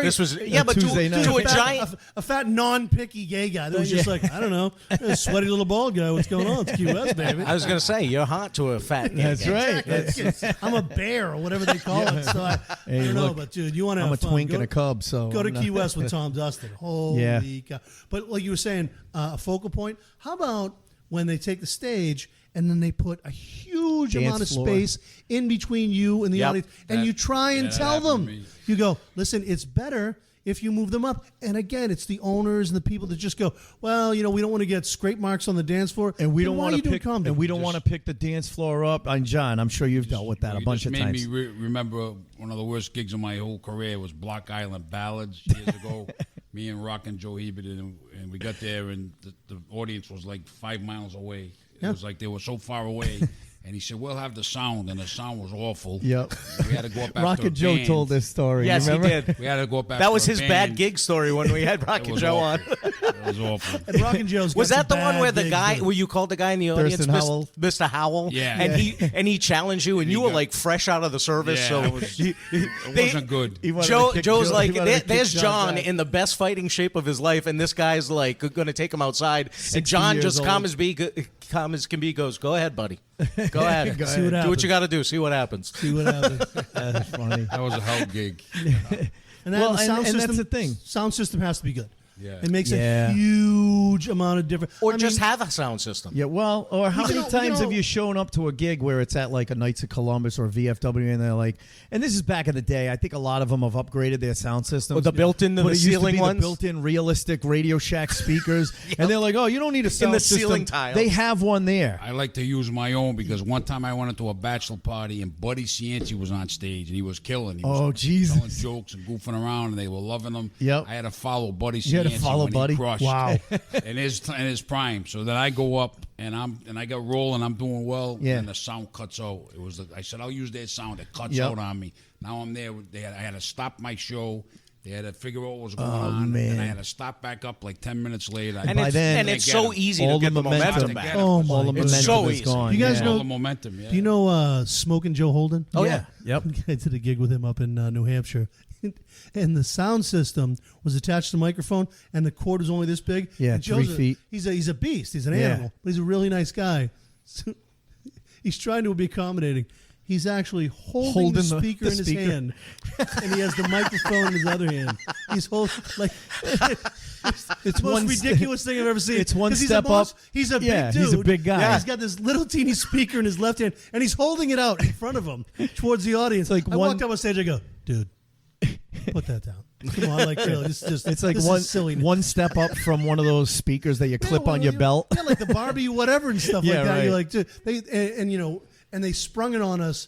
H: This
A: was but
D: Tuesday night.
A: to a giant.
H: a fat non-picky gay guy. That was just like, I don't know, a sweaty little bald guy. What's going on? It's Key West, baby.
A: I was gonna say you're hot to a fat.
D: That's right.
H: I'm a bear or whatever they call it. So I don't know, but dude, you want to
D: I'm
H: have
D: a
H: fun.
D: twink and a cub, so
H: Go to
D: I'm not-
H: Key West with Tom Dustin. Holy cow. But like you were saying, a focal point. How about when they take the stage and then they put a huge
D: Dance
H: amount of
D: floor.
H: space in between you and the
A: Yep.
H: audience, and you try and tell them, you go, listen, it's better if you move them up. And again, it's the owners and the people that just go, well, you know, we don't want to get scrape marks on the dance floor,
D: And we
H: Then
D: don't
H: why
D: want
H: are you
D: to
H: doing
D: pick.
H: comedy?
D: And we don't want to pick the dance floor up. And John, I'm sure you've dealt with that a bunch of times.
I: Made me remember one of the worst gigs of my whole career was Block Island Ballads years ago. Me and Rock and Joe Hebert, and we got there, and the audience was like 5 miles away. It was like they were so far away. And he said, we'll have the sound, and the sound was awful.
D: Yep.
I: We had to go up after
D: Rock
I: a
D: and Joe
I: band.
D: told this story.
A: Yes, he
D: remember?
A: did.
I: We had to go up after
A: That was
I: a
A: his
I: band.
A: bad gig story when we had Rock
I: It
A: and
I: was
A: Joe on.
I: awful. It was awful.
H: And Rock and Joe's got
A: Was that the
H: some
A: one
H: bad
A: where the
H: gigs,
A: guy,
H: dude.
A: where you called the guy in the audience,
D: Thurston Howell?
A: Mr. Howell?
I: Yeah.
A: And he challenged you, and you were
I: got-
A: like fresh out of the service.
I: Yeah,
A: so
I: it was-
A: he-
I: It
A: they-
I: wasn't good.
D: He wanted to kick
A: Joe's
D: Joe-
A: like,
D: he wanted to kick
A: there's John
D: back.
A: in the best fighting shape of his life, and this guy's like going to take him outside. And
D: 60
A: John
D: years
A: just
D: old.
A: calm as can be goes, go ahead, buddy. Go ahead.
H: See what
A: Do
H: happens.
A: what you got to do. See what happens.
H: See what happens.
D: That's funny.
I: That was a hell gig.
H: And, that,
D: Well,
H: the sound
D: and
H: system,
D: that's the thing.
H: Sound system has to be good.
I: Yeah.
H: It makes
D: Yeah.
H: a huge amount of difference.
A: Or
H: I
A: just
H: mean,
A: have a sound system.
D: Yeah, well, or how
H: You
D: many
H: know-
D: times
H: you know-
D: have you shown up to a gig where it's at like a Knights of Columbus or VFW, and they're like, and this is back in the day. I think a lot of them have upgraded their sound systems.
A: Or the built-in to
D: But
A: the
D: it used to
A: ceiling
D: be
A: ones?
D: the built-in realistic Radio Shack speakers, and they're like, oh, you don't need a sound
A: the
D: system.
A: ceiling tiles.
D: They have one there.
I: I like to use my own because one time I went into a bachelor party and Buddy Cianci was on stage and he was killing. He was
D: Oh, Jesus.
I: telling jokes and goofing around and they were loving him.
D: Yep.
I: I had to follow Buddy Cianci
D: You had to follow
I: when
D: Buddy?
I: he crushed.
D: Wow.
I: in his prime. So that I go up and I got rolling. I'm doing well.
D: Yeah.
I: And the sound cuts out. It was I said I'll use their sound. It cuts
D: Yep.
I: out on me. Now I'm there. I had to stop my show. They had to figure out what was going
D: Oh,
I: on,
D: man.
I: and I had to stop back up like 10 minutes later.
A: And
D: by
A: it's,
D: then-
A: and it's so easy to
D: all
A: get
D: the
A: the momentum
D: momentum.
A: back.
H: Oh, my
D: All the
H: God.
A: It's
D: momentum
A: so
D: is
A: easy.
D: gone.
H: You guys
D: yeah.
H: know-
I: all the momentum. Yeah.
H: Do you know Smoking Joe Holden?
A: Oh, yeah.
D: Yep.
H: I did a gig with him up in New Hampshire. And the sound system was attached to the microphone, and the cord was only this big.
D: Yeah,
H: And
D: 3
H: Joe's
D: feet.
H: He's a beast. He's an
D: Yeah.
H: animal, but he's a really nice guy. So he's trying to be accommodating. He's actually holding the speaker in his
D: speaker.
H: hand, and he has the microphone in his other hand. He's holding like it's the most
D: one
H: ridiculous thing I've ever seen.
D: it's one
H: 'Cause
D: step
H: he's a boss.
D: up.
H: He's a
D: Yeah,
H: big dude.
D: he's a big guy.
H: Yeah, he's got this little teeny speaker in his left hand, and he's holding it out in front of him towards the audience.
D: It's like
H: I
D: one-
H: walked up on stage. I go, dude, put that down. Come on, like really, this is just
D: It's like
H: this
D: one
H: is silliness.
D: one step up from one of those speakers that you clip
H: well,
D: on your
H: you-
D: belt.
H: Yeah, like the Barbie whatever and stuff
D: Yeah,
H: like that.
D: right.
H: You're like, dude, and you know, and they sprung it on us.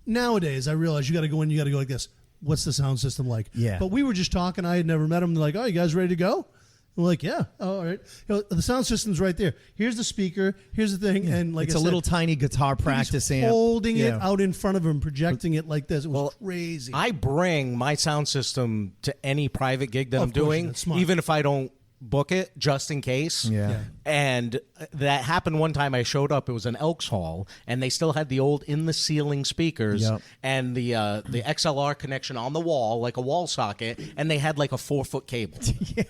H: Nowadays, I realize you got to go in. You got to go like this. What's the sound system like?
D: Yeah.
H: But we were just talking. I had never met them. They're like, oh, you guys ready to go? We're like, yeah. Oh, all right. You know, the sound system's right there. Here's the speaker. Here's the thing. And like
D: it's
H: I
D: a
H: said,
D: little tiny guitar practice
H: he's
D: amp.
H: holding it
D: Yeah.
H: out in front of him, projecting it like this. It was crazy.
A: I bring my sound system to any private gig that
H: Of
A: I'm
H: course you
A: doing,
H: do. That's smart.
A: even if I don't book it, just in case.
D: Yeah.
A: And that happened one time. I showed up. It was an Elks Hall, and they still had the old in the ceiling speakers
D: Yep.
A: and the XLR connection on the wall, like a wall socket, and they had like a 4-foot cable.
I: That's a
D: Yeah,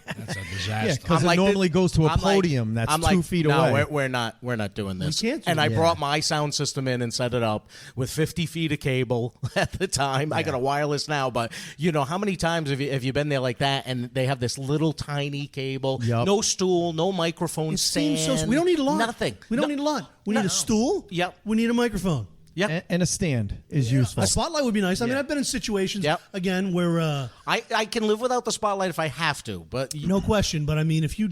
I: disaster.
D: because
A: I'm
D: it
A: like,
D: normally goes to a
A: I'm like-
D: podium that's
A: I'm
D: 2
A: like,
D: feet
A: no,
D: away.
A: we're not doing this.
H: can't do
A: and I
H: that.
A: brought my sound system in and set it up with 50 feet of cable at the time. I got a wireless now, but you know how many times have you been there like that? And they have this little tiny cable,
D: Yup.
A: no stool, no microphone
H: It seems so.
A: stand.
H: We don't need a lot.
A: Nothing.
H: We don't
A: No.
H: need a lot. We
A: No.
H: need a stool.
A: Yep.
H: We need a microphone.
A: Yeah.
D: and a stand is useful.
H: A spotlight would be nice. I mean, I've been in situations again where
A: I can live without the spotlight if I have to, but
H: no question. But I mean, if you're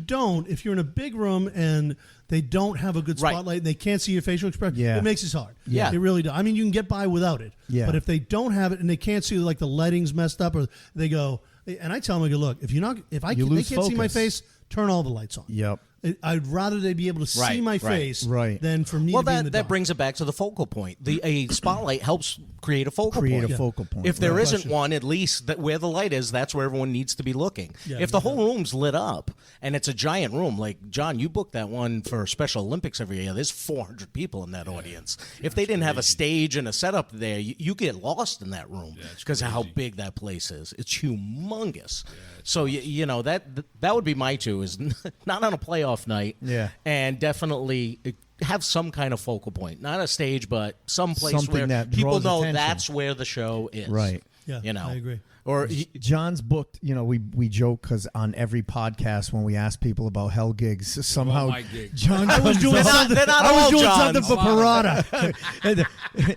H: in a big room and they don't have a good spotlight and they can't see your facial expression, it makes it hard.
A: Yeah.
H: It really does. I mean, you can get by without it.
D: Yeah.
H: But if they don't have it and they can't see, like the lighting's messed up, or they go, and I tell them, I go, look, if they can't see my face, turn all the lights on.
D: Yep.
H: I'd rather they be able to see my face than for me to be in the dark.
A: That brings it back to the focal point. A spotlight helps create a focal point.
D: Focal point.
A: If there isn't one, at least where the light is, that's where everyone needs to be looking.
H: Yeah,
A: if the whole room's lit up and it's a giant room, like John, you booked that one for Special Olympics every year. There's 400 people in that audience. If they didn't have a stage and a setup there, you get lost in that room because of how big that place is. It's humongous. So you know that would be my two, is not on a playoff night.
D: Yeah.
A: And definitely have some kind of focal point, not a stage, but some place
D: Something
A: where
D: that
A: people
D: draws
A: know
D: attention.
A: that's where the show is.
D: Right.
H: Yeah,
A: You know,
H: I agree.
A: Or
D: John's booked, you know, we joke because on every podcast when we ask people about hell gigs, somehow
I: my gigs.
D: John
H: I was
D: comes
H: doing
D: up-
H: something.
A: they're not
H: I was
A: all
H: doing
A: Johns.
H: something for Perotta.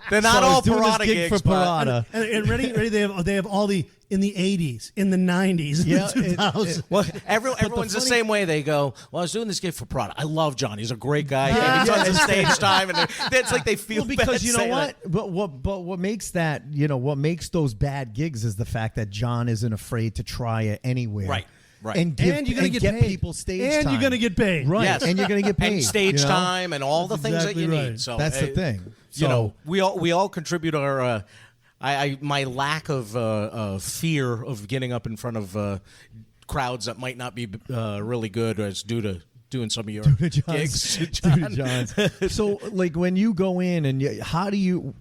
A: they're not
D: So I was
A: all
D: doing this
A: Perotta
D: gig
A: gigs,
D: for
A: but-
D: Perotta.
H: and ready. They have all the in the 80s, in the 90s,
D: Yeah,
H: in the 2000s.
A: Well, everyone's the
D: funny-
A: same way. They go, well, I was doing this gig for Perotta. I love John. He's a great guy. He gave me tons of stage time, and it's like they feel
D: Well, because
A: bad
D: you know
A: saying
D: what?
A: that.
D: But what makes that, you know, what makes those bad gigs is the fact that John isn't afraid to try it anywhere.
A: Right.
D: And give,
H: And you're gonna
D: and
H: get paid.
D: people stage
H: And
D: time.
H: you're gonna get paid.
D: Right.
A: Yes.
D: And you're going to get paid.
A: And stage
D: you know?
A: time and all the things
H: exactly
A: that you
H: right.
A: need. So
D: That's the thing.
A: You know,
D: So-
A: we all contribute our. My lack of fear of getting up in front of crowds that might not be really good is due to doing some of your gigs.
D: Dude, John's. So, like, when you go in how do you?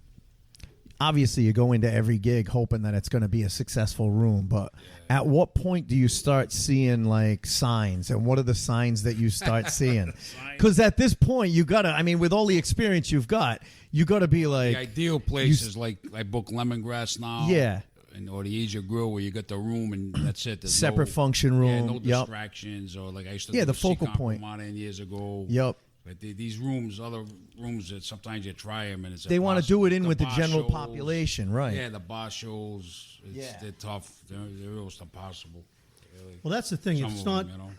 D: Obviously, you go into every gig hoping that it's going to be a successful room, but at what point do you start seeing like signs, and what are the signs that you start seeing? Because at this point, you gotta. I mean, with all the experience you've got, you gotta be like
I: The ideal place is like I book Lemongrass now.
D: Yeah.
I: Or the Asia Grill where you got the room and that's it. There's
D: Separate function
I: Yeah,
D: room.
I: no
D: Yep.
I: distractions. Or like I used to do
D: the focal
I: Seacon
D: point.
I: Pomona years ago.
D: Yep.
I: But these rooms, other rooms that sometimes you try them and it's
D: They want to do it in with the
I: bar
D: general
I: shows.
D: population, right?
I: Yeah, the bar shows. They're tough. They're almost impossible. Really.
H: Well, that's the thing.
I: Some
H: It's
I: of
H: not.
I: them, you know.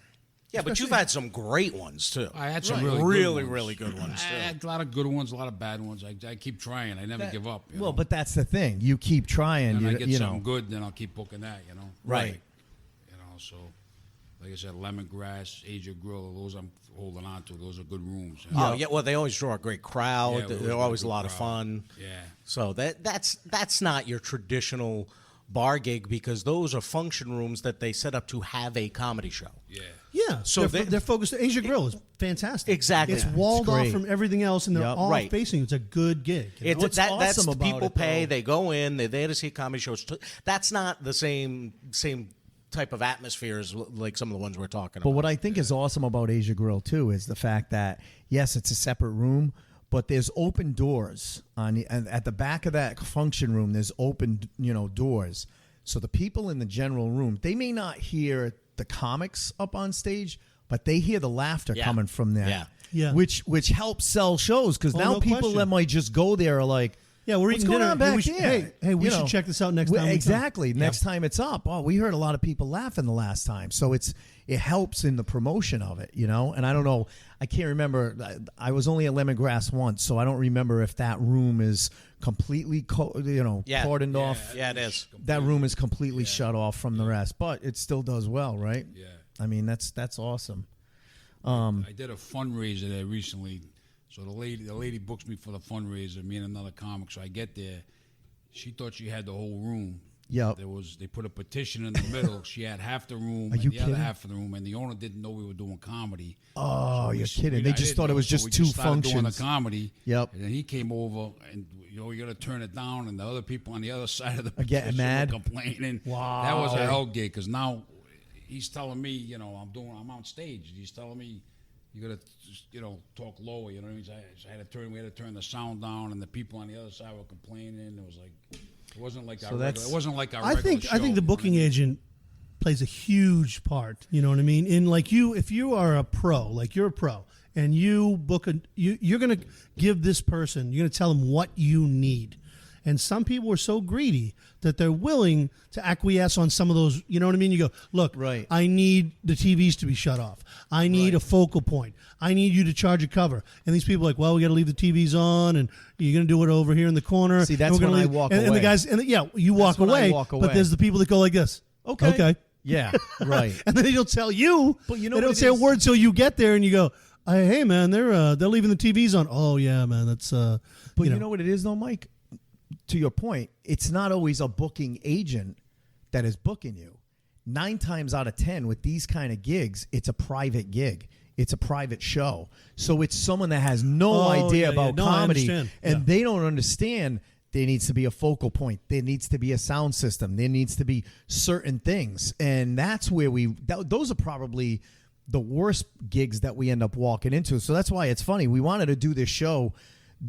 A: Yeah, but you've had some great ones too.
I: I had some
A: really good ones
I: I
A: too.
I: had a lot of good ones, a lot of bad ones. I keep trying. I never give up. You know?
D: But that's the thing. You keep trying.
I: and I
D: You,
I: get
D: you
I: something
D: know.
I: good, then I'll keep booking that. You know.
A: Right.
I: You know, so like I said, Lemongrass, Asia Grill, those I'm holding on to. Those are good rooms. You know?
A: Oh yeah, well they always draw a great crowd.
I: Yeah,
A: They're always a lot of fun.
I: Yeah.
A: So that's not your traditional bar gig, because those are function rooms that they set up to have a comedy show.
I: Yeah.
H: Yeah,
A: So
H: they're focused. Asia Grill is fantastic.
A: Exactly.
H: It's walled
D: It's
H: off
D: great.
H: from everything else, and they're
D: Yep.
H: all
A: Right.
H: facing. It's a good gig. You know?
A: It's that's
D: awesome about
A: people
D: it,
A: pay.
D: though.
A: They go in. They're there to see comedy shows. That's not the same type of atmosphere as like some of the ones we're talking
D: But
A: about.
D: what I think is awesome about Asia Grill too is the fact that yes, it's a separate room, but there's open doors and at the back of that function room. There's open, doors, so the people in the general room, they may not hear the comics up on stage, but they hear the laughter
A: Yeah.
D: coming from there.
A: Yeah.
H: Yeah.
D: Which helps sell shows, because
H: Oh,
D: now
H: no
D: people
H: question.
D: that might just go there are like,
H: Yeah, we're
D: what's
H: eating
D: going
H: dinner.
D: on back
H: Hey, we should-
D: there?
H: hey, we
D: You
H: should
D: know,
H: check this out next time we come.
D: Exactly. Next time it's up. Oh, we heard a lot of people laughing the last time, so it helps in the promotion of it, And I don't know. I can't remember. I was only at Lemongrass once, so I don't remember if that room is completely, cordoned off.
A: Yeah, it is.
D: That room is completely shut off from the rest, but it still does well, right?
I: Yeah.
D: I mean, that's awesome.
I: I did a fundraiser there recently. So the lady books me for the fundraiser, me and another comic. So I get there. She thought she had the whole room.
D: Yep.
I: They put a petition in the middle. She had half the room
D: Are
I: and
D: you
I: the other
D: kidding?
I: half of the room, and the owner didn't know we were doing comedy.
D: Oh, you're kidding.
I: I
D: They just
I: didn't
D: thought it
I: know,
D: was
I: so
D: just
I: we
D: two
I: started doing
D: functions.
I: the comedy.
D: Yep.
I: And then he came over, and we got to turn it down, and the other people on the other side of the
D: Are getting
I: petition
D: mad?
I: were complaining.
D: Wow.
I: That was a hell gig, because now he's telling me, I'm on stage. He's telling me, you gotta just, talk lower. You know what I mean? So we had to turn the sound down, and the people on the other side were complaining. It was like, it wasn't like our regular. It wasn't like our
H: I
I: regular
H: think the
I: show, you know
H: booking
I: what I mean?
H: agent plays a huge part. You know what I mean? In like if you are a pro, like you're a pro, and you book you're going to give this person, you're going to tell them what you need. And some people are so greedy that they're willing to acquiesce on some of those. You know what I mean? You go, look,
D: Right.
H: I need the TVs to be shut off. I need a focal point. I need you to charge a cover. And these people are like, well, we got to leave the TVs on, and you're going to do it over here in the corner.
D: See, that's
H: and we're
D: when
H: gonna
D: I
H: leave.
D: walk
H: And the
D: away.
H: guys, you walk
D: when I
H: away,
D: walk
H: but
D: away.
H: there's the people that go like this. Okay.
D: Yeah, right.
H: And then they'll tell you,
D: But you know
H: they
D: what
H: don't
D: it
H: say a
D: is?
H: word till you get there, and you go, hey, man, they're leaving the TVs on. Oh, yeah, man, that's
D: But you know what it is, though, Mike? To your point, it's not always a booking agent that is booking you. 9 times out of 10 with these kind of gigs, it's a private gig. It's a private show. So it's someone that has no idea about
H: No, I
D: comedy,
H: understand.
D: and they don't understand there needs to be a focal point. There needs to be a sound system. There needs to be certain things. And that's where those are probably the worst gigs that we end up walking into. So that's why it's funny. We wanted to do this show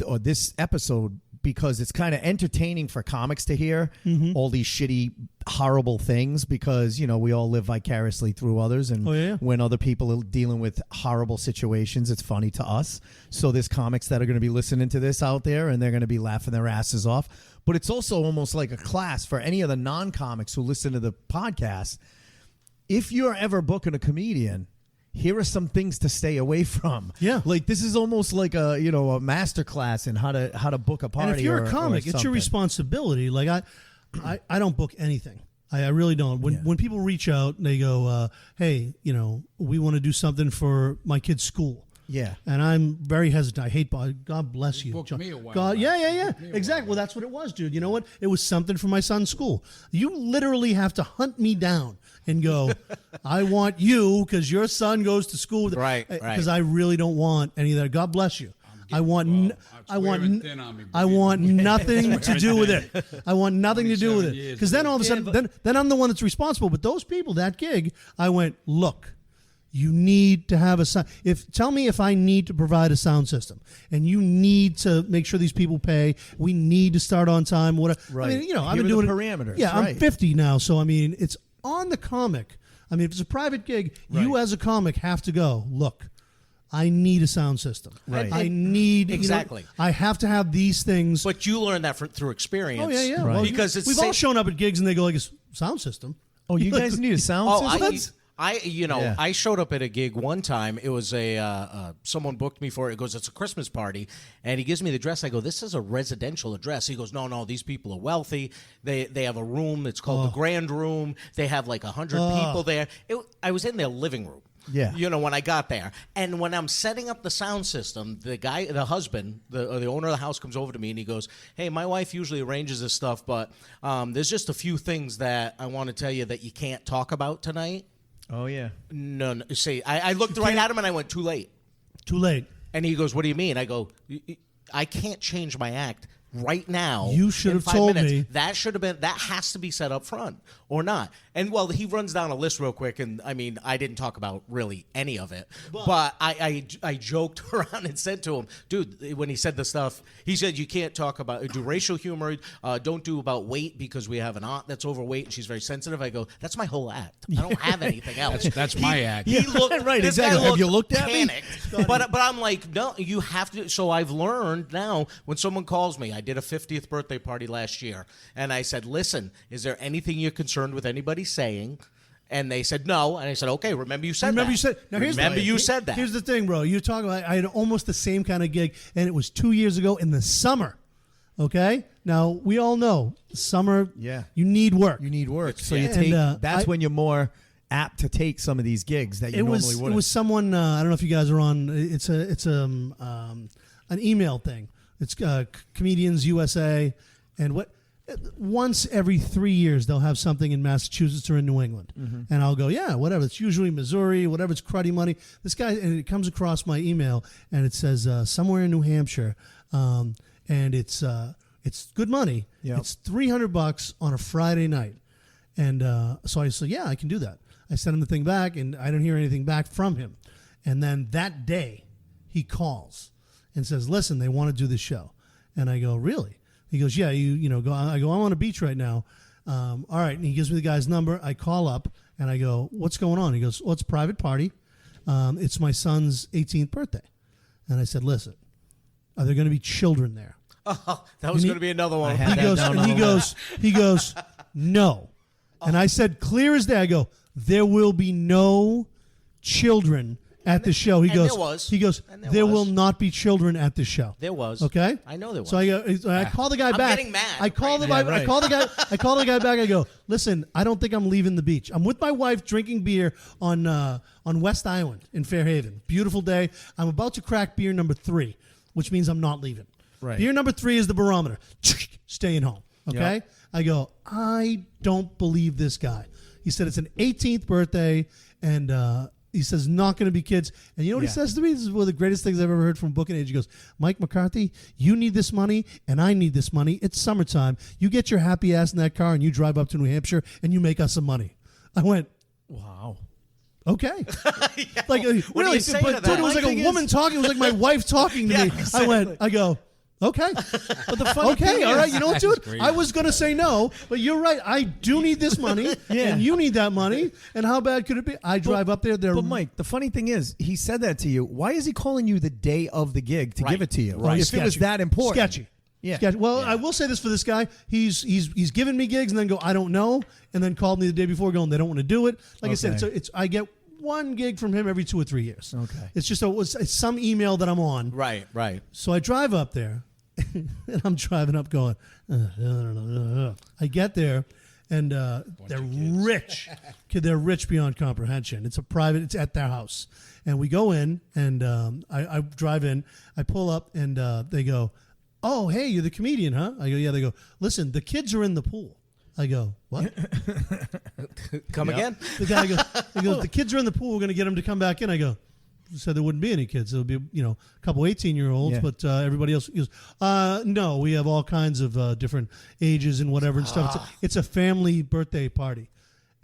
D: or this episode because it's kind of entertaining for comics to hear all these shitty, horrible things because, we all live vicariously through others. And when other people are dealing with horrible situations, it's funny to us. So there's comics that are going to be listening to this out there and they're going to be laughing their asses off. But it's also almost like a class for any of the non-comics who listen to the podcast. If you're ever booking a comedian, here are some things to stay away from.
H: Yeah.
D: Like this is almost like a master class in how to book a party.
H: And if you're
D: or
H: a comic, it's
D: something.
H: your responsibility. Like I don't book anything. I really don't. When people reach out and they go, hey, we want to do something for my kid's school.
D: Yeah.
H: And I'm very hesitant. I hate God bless you.
I: booked
H: John.
I: me a while
H: God,
I: back.
H: yeah.
I: Booked me a
H: Exactly. Well, that's what it was, dude. You know what? It was something for my son's school. You literally have to hunt me down and go, I want you because your son goes to school.
A: Right.
H: Because I really don't want any of that. God bless you. I want nothing to do with it. I want nothing to do with it. Because then all of a sudden, then I'm the one that's responsible. But those people, that gig, I went, look, you need to have a sound. Tell me if I need to provide a sound system, and you need to make sure these people pay. We need to start on time. Whatever.
D: Right.
H: I mean, I've
D: Here
H: been
D: are the
H: doing
D: parameters.
H: Yeah,
D: Right.
H: I'm 50 now, so I mean, it's on the comic. I mean, if it's a private gig, you as a comic have to go, look, I need a sound system.
D: Right.
H: I need
A: Exactly.
H: I have to have these things.
A: But you learn that through experience.
H: Oh yeah.
D: Right.
H: Well,
A: Because it's
H: we've all shown up at gigs and they go like a sound system.
D: Oh, you guys need a sound system?
A: I
D: Yeah.
A: showed up at a gig one time. It was someone booked me for it. He goes, it's a Christmas party, and he gives me the address. I go, this is a residential address. He goes, no, these people are wealthy. They have a room. It's called the Grand Room. They have like 100 people there. I was in their living room.
D: Yeah.
A: When I got there. And when I'm setting up the sound system, the husband, the owner of the house comes over to me and he goes, hey, my wife usually arranges this stuff, but there's just a few things that I want to tell you that you can't talk about tonight.
D: Oh, yeah.
A: No. See, I looked right at him and I went, too late.
H: Too late.
A: And he goes, what do you mean? I go, I can't change my act right now.
H: You should
A: in
H: have
A: 5
H: told
A: minutes.
H: me.
A: That has to be set up front or not. And well, he runs down a list real quick, and I mean, I didn't talk about really any of it, but I joked around and said to him, dude, when he said the stuff, he said you can't talk about do racial humor, don't do about weight because we have an aunt that's overweight and she's very sensitive. I go, that's my whole act. I don't have anything else.
I: That's my act.
A: He looked
D: Right,
A: this guy
D: exactly. Have you looked at me?
A: panicked. But I'm like, no, you have to. So I've learned now when someone calls me, I did a 50th birthday party last year, and I said, listen, is there anything you're concerned with anybody saying? And they said no, and I said, okay, remember you said that.
H: You said. Now
A: You said that.
H: Here's the thing, bro. You're talking about. I had almost the same kind of gig, and it was 2 years ago in the summer. Okay. Now we all know summer.
D: Yeah.
H: You need work.
D: You need work. So
H: Yeah.
D: you take.
H: And,
D: That's when you're more apt to take some of these gigs that you normally wouldn't.
H: It was someone. I don't know if you guys are on. It's an email thing. It's Comedians USA, and once every 3 years they'll have something in Massachusetts or in New England, and I'll go, yeah, whatever. It's usually Missouri, whatever. It's cruddy money. This guy, and it comes across my email, and it says somewhere in New Hampshire, and it's good money.
D: Yep.
H: It's $300 on a Friday night, and so I said, yeah, I can do that. I sent him the thing back, and I don't hear anything back from him, and then that day he calls and says, listen, they want to do this show, and I go, really? He goes, yeah, go. I go, I'm on a beach right now. All right. And he gives me the guy's number. I call up and I go, what's going on? He goes, well, it's a private party. It's my son's 18th birthday. And I said, listen, are there going to be children there?
A: Oh, that was going to be another one.
H: He goes, no. And I said, clear as day, I go, there will be no children at the show. He goes, there will not be children at the show.
A: There was.
H: Okay?
A: I know there was.
H: So I call the guy back.
A: I'm getting mad.
H: I call the guy back. I go, listen, I don't think I'm leaving the beach. I'm with my wife drinking beer on West Island in Fairhaven. Beautiful day. I'm about to crack beer number 3, which means I'm not leaving.
D: Right.
H: Beer number 3 is the barometer. Staying home. Okay?
D: Yep.
H: I go, I don't believe this guy. He said it's an 18th birthday, and he says not going to be kids. And you know what he says to me? This is one of the greatest things I've ever heard from booking agent. He goes, Mike McCarthy, you need this money, and I need this money. It's summertime. You get your happy ass in that car, and you drive up to New Hampshire, and you make us some money. I went,
D: wow.
H: Okay.
A: What do you say to that?
H: Dude, it was like a woman talking. It was like my wife talking to me.
A: Exactly.
H: I go, okay. But the funny
D: thing
H: all
D: is-
H: right. You know what, dude? I was going to say no, but you're right. I do need this money, and you need that money. And how bad could it be? I drive up there.
D: But Mike, the funny thing is, he said that to you. Why is he calling you the day of the gig to give it to you?
H: Right.
D: If it was that important.
H: Sketchy.
D: Yeah.
H: Sketchy. Well, I will say this for this guy. He's given me gigs and then go, I don't know, and then called me the day before going, they don't want to do it. Like I said, it's I get one gig from him every 2 or 3 years.
D: Okay.
H: It's just it's some email that I'm on.
A: Right.
H: So I drive up there, and I'm driving up going, I get there, and they're rich. They're rich beyond comprehension. It's it's at their house. And we go in, and I drive in. I pull up, and they go, oh, hey, you're the comedian, huh? I go, yeah. They go, listen, the kids are in the pool. I go, what?
A: Come again?
H: The guy goes, the kids are in the pool. We're going to get them to come back in. I go, said there wouldn't be any kids. It'll be, a couple 18-year-olds, but everybody else. He goes, no, we have all kinds of different ages and whatever and stuff. It's a family birthday party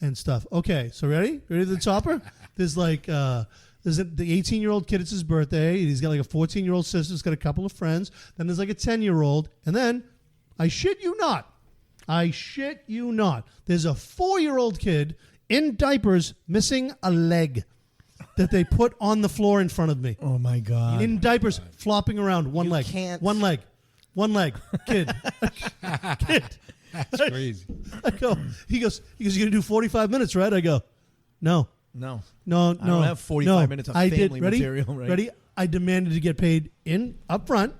H: and stuff. Okay, so ready? Ready to the topper? There's like, the 18-year-old kid, it's his birthday. He's got like a 14-year-old sister. He's got a couple of friends. Then there's like a 10-year-old. And then, I shit you not, there's a 4-year-old kid in diapers missing a leg that they put on the floor in front of me.
D: Oh, my God.
H: In diapers, flopping around. One leg. One leg. Kid. Kid.
I: That's crazy.
H: I go, he goes, you're going to do 45 minutes, right? I go, no.
D: I don't have 45 minutes of family material, right?
H: Ready? I demanded to get paid up front.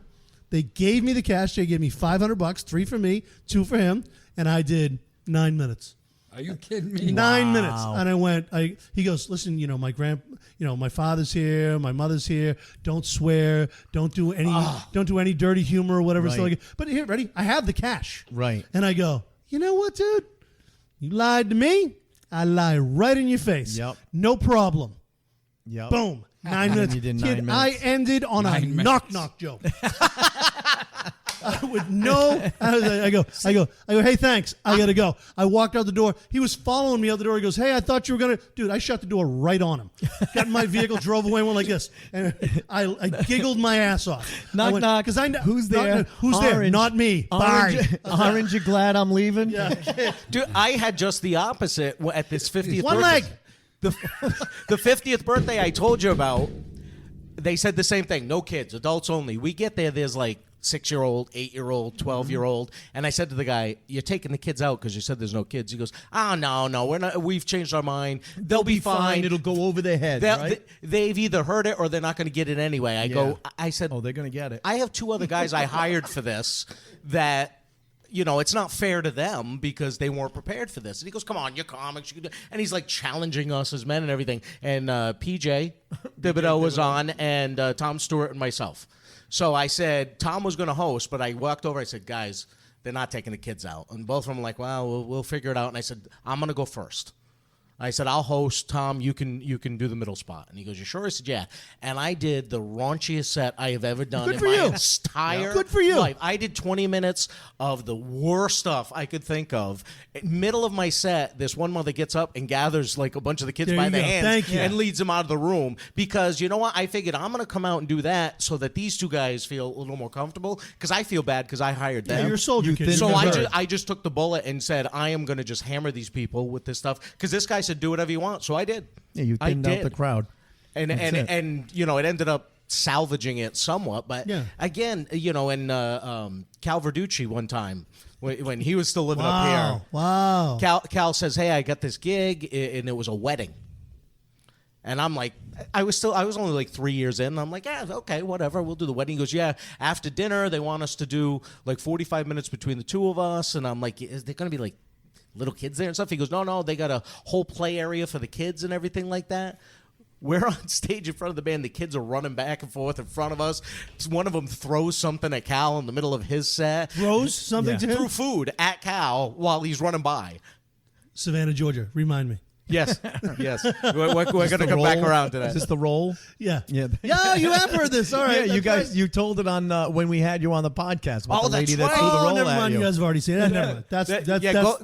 H: They gave me the cash. They gave me $500, 3 for me, 2 for him, and I did 9 minutes.
I: Are you kidding me?
H: 9 minutes, and I went. He goes, listen, my father's here, my mother's here. Don't swear. Don't do any dirty humor or whatever.
D: Right.
H: So but here, ready? I have the cash.
D: Right.
H: And I go, you know what, dude? You lied to me. I lie right in your face.
D: Yep.
H: No problem.
D: Yep.
H: Boom. 9 minutes.
D: You did 9
H: Kid,
D: minutes.
H: I ended on a
I: 9 minutes.
H: knock joke. With no, I go, hey, thanks. I got to go. I walked out the door. He was following me out the door. He goes, hey, I thought you were going to, dude, I shut the door right on him. Got in my vehicle, drove away, went like this. And I giggled my ass off.
D: Knock, knock.
H: Who's there? Who's there? Not me. Bye.
D: Aren't you glad I'm leaving?
H: Yeah.
A: Dude, I had just the opposite at this 50th
H: One
A: birthday.
H: leg.
A: The 50th birthday I told you about, they said the same thing. No kids, adults only. We get there's like 6-year-old, 8-year-old, 12-year-old, and I said to the guy, "You're taking the kids out because you said there's no kids." He goes, "Oh no, we're not. We've changed our mind. They'll be fine.
D: It'll go over their head, right?
A: They've either heard it or they're not going to get it anyway." I said,
D: "Oh, they're going to get it."
A: I have 2 other guys I hired for this that. It's not fair to them because they weren't prepared for this. And he goes, come on, you're comics. You can do. And he's like challenging us as men and everything. And PJ Thibodeau was on, and Tom Stewart and myself. So I said, Tom was going to host, but I walked over. I said, guys, they're not taking the kids out. And both of them were like, well, we'll figure it out. And I said, I'm going to go first. I said, I'll host. Tom, you can do the middle spot. And he goes, you sure? I said, yeah. And I did the raunchiest set I have ever done in my entire
H: Good for you.
A: life. I did 20 minutes of the worst stuff I could think of. Middle of my set, this one mother gets up and gathers like a bunch of the kids
H: There
A: by
H: you
A: the
H: go.
A: hands
H: Thank you.
A: and leads them out of the room. Because you know what? I figured I'm going to come out and do that so that these 2 guys feel a little more comfortable. Because I feel bad because I hired them.
H: Yeah, you're a soldier kid.
A: So
H: You're
A: I just took the bullet and said, I am going to just hammer these people with this stuff. Because this guy said, do whatever you want. So I did.
D: Yeah, you thinned out the crowd.
A: And it ended up salvaging it somewhat. But again, you know, and Cal Verducci one time when he was still living up here.
H: Wow.
A: Cal says, "Hey, I got this gig, and it was a wedding." And I'm like, I was only like 3 years in. And I'm like, yeah, okay, whatever. We'll do the wedding. He goes, yeah, after dinner, they want us to do like 45 minutes between the two of us. And I'm like, is there going to be like little kids there and stuff? He goes, no, they got a whole play area for the kids and everything like that. We're on stage in front of the band. The kids are running back and forth in front of us. One of them throws something at Cal in the middle of his set.
H: Throws something to him?
A: Threw food at Cal while he's running by.
H: Savannah, Georgia. Remind me.
A: Yes. We're going to come back around to that.
D: Is this the role?
H: Yeah.
D: Yeah.
H: Yeah, you have heard this. All right.
D: Yeah, you guys, you told it on when we had you on the podcast.
A: Oh,
D: the lady
A: that's
D: that threw the
A: right.
D: roll
H: never
D: at
H: mind. You guys have already seen it. Never mind. That's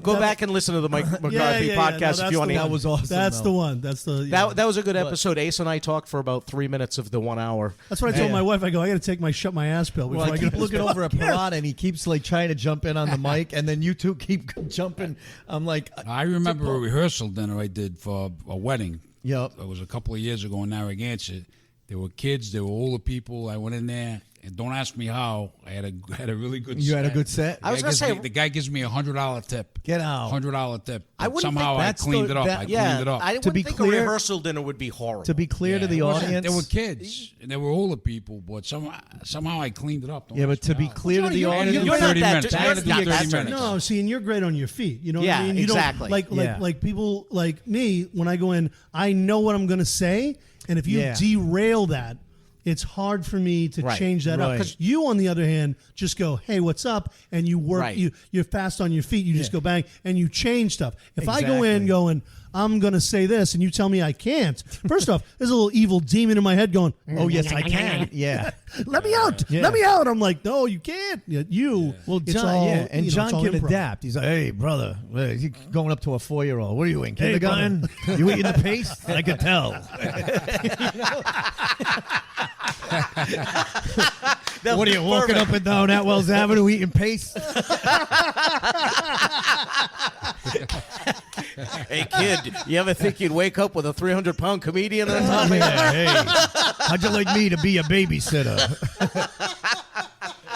A: go back and listen to the Mike McCarthy podcast if you want to.
D: That was awesome.
H: That's the one. That's the
A: that was a good episode. Ace and I talked for about 3 minutes of the 1 hour.
H: That's what I told my wife. I go, I got to take my shut my ass pill before
D: Well, I
H: I
D: keep
H: get
D: looking over at Perotta, and he keeps like trying to jump in on the mic, and then you two keep jumping. I'm like,
I: I remember a rehearsal dinner I did for a wedding.
D: Yep.
I: It was a couple of years ago in Narragansett. There were kids. There were older people. I went in there, and don't ask me how. I had a really good.
D: You
I: set.
D: had a good set.
A: I was going to say
I: the guy gives me $100 tip.
D: Get out.
I: $100 tip.
A: I wouldn't
I: Somehow
A: think
I: I
D: that's
I: cleaned
D: the-
I: it up.
D: that-
I: I
A: Yeah,
I: cleaned it up.
A: I wouldn't
D: To be
A: think
D: clear-
A: a rehearsal dinner would be horrible.
D: To be clear to
I: Yeah,
D: the
I: it wasn't-
D: audience,
I: there were kids and there were older people, but somehow I cleaned it up. Don't
D: yeah, but
I: ask
D: to
I: me
D: be
I: how.
D: clear to the
H: you're-
D: audience,
A: you're not
I: 30
A: that-
I: minutes. I
A: you're
I: had to do
A: not
I: 30
A: that-
I: minutes.
H: No, see, and you're great on your feet. You know what
A: Yeah,
H: I mean? You
A: exactly.
H: Don't,
D: Yeah.
H: like people like me, when I go in, I know what I'm going to say. And if you
D: Yeah.
H: derail that, it's hard for me to
A: Right.
H: change that up.
D: Right.
H: Because you, on the other hand, just go, hey, what's up? And you work,
A: Right.
H: you're fast on your feet. You just go bang and you change stuff. If I go
D: Exactly.
H: in going, I'm going to say this, and you tell me I can't, first off, there's a little evil demon in my head going,
D: oh yes, I can. Yeah.
H: let me out.
D: Yeah.
H: Let me out. I'm like, no, you can't. You.
D: Well,
H: it's
D: John,
H: all,
D: yeah, and
H: you know,
D: John
H: it's all
D: can
H: improv.
D: adapt. He's like, hey, brother, he's going up to a 4-year-old. What are you in, kindergarten? You eating the paste? I could tell. What are you walking up and down Atwells Avenue eating paste?
A: Hey, kid, you ever think you'd wake up with a 300-pound comedian on top of you?
D: Yeah, hey, how'd you like me to be a babysitter?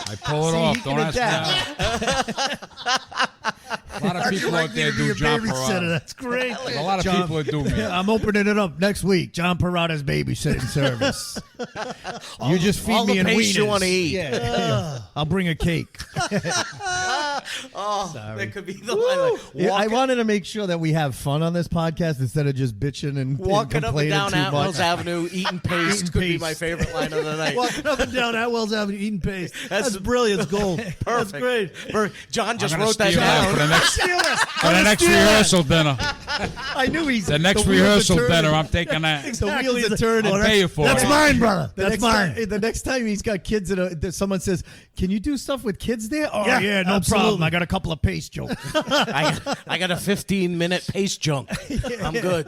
I: I pull it
D: See,
I: off.
D: he
I: Don't
D: can
I: ask me how. A lot of people out there do John Perotta.
H: That's great.
I: A lot of people that do me.
D: I'm opening it up next week. John Perotta's babysitting service. You just feed
A: all
D: me
A: the
D: and
A: paste you
D: wieners.
A: wanna eat.
D: Yeah. I'll bring a cake.
A: That could be the line. Like,
D: Yeah, I wanted to make sure that we have fun on this podcast instead of just bitching and
A: walking up and
D: complaining
A: down
D: too
A: Atwells
D: much.
A: Avenue eating paste
D: Eating
A: could be
D: paste.
A: my favorite line of the night.
H: Walking up and down Atwells Avenue eating paste. That's brilliant. It's gold.
A: Perfect.
H: That's great.
A: John just
I: I'm gonna
A: wrote that
I: steal
A: down.
I: for the next rehearsal dinner.
D: I knew he's
I: The next
D: wheels are
I: rehearsal
D: turning.
I: dinner, I'm taking that.
D: The wheels are turning.
I: I'll pay you for
H: That's
I: it.
H: mine, brother.
D: The
H: That's
D: next
H: mine.
D: time, the next time he's got kids that someone says, "Can you do stuff with kids there?" Oh
H: Yeah,
D: yeah, no
H: absolutely.
D: problem. I got a couple of paste jokes.
A: I got a 15-minute paste junk. I'm good.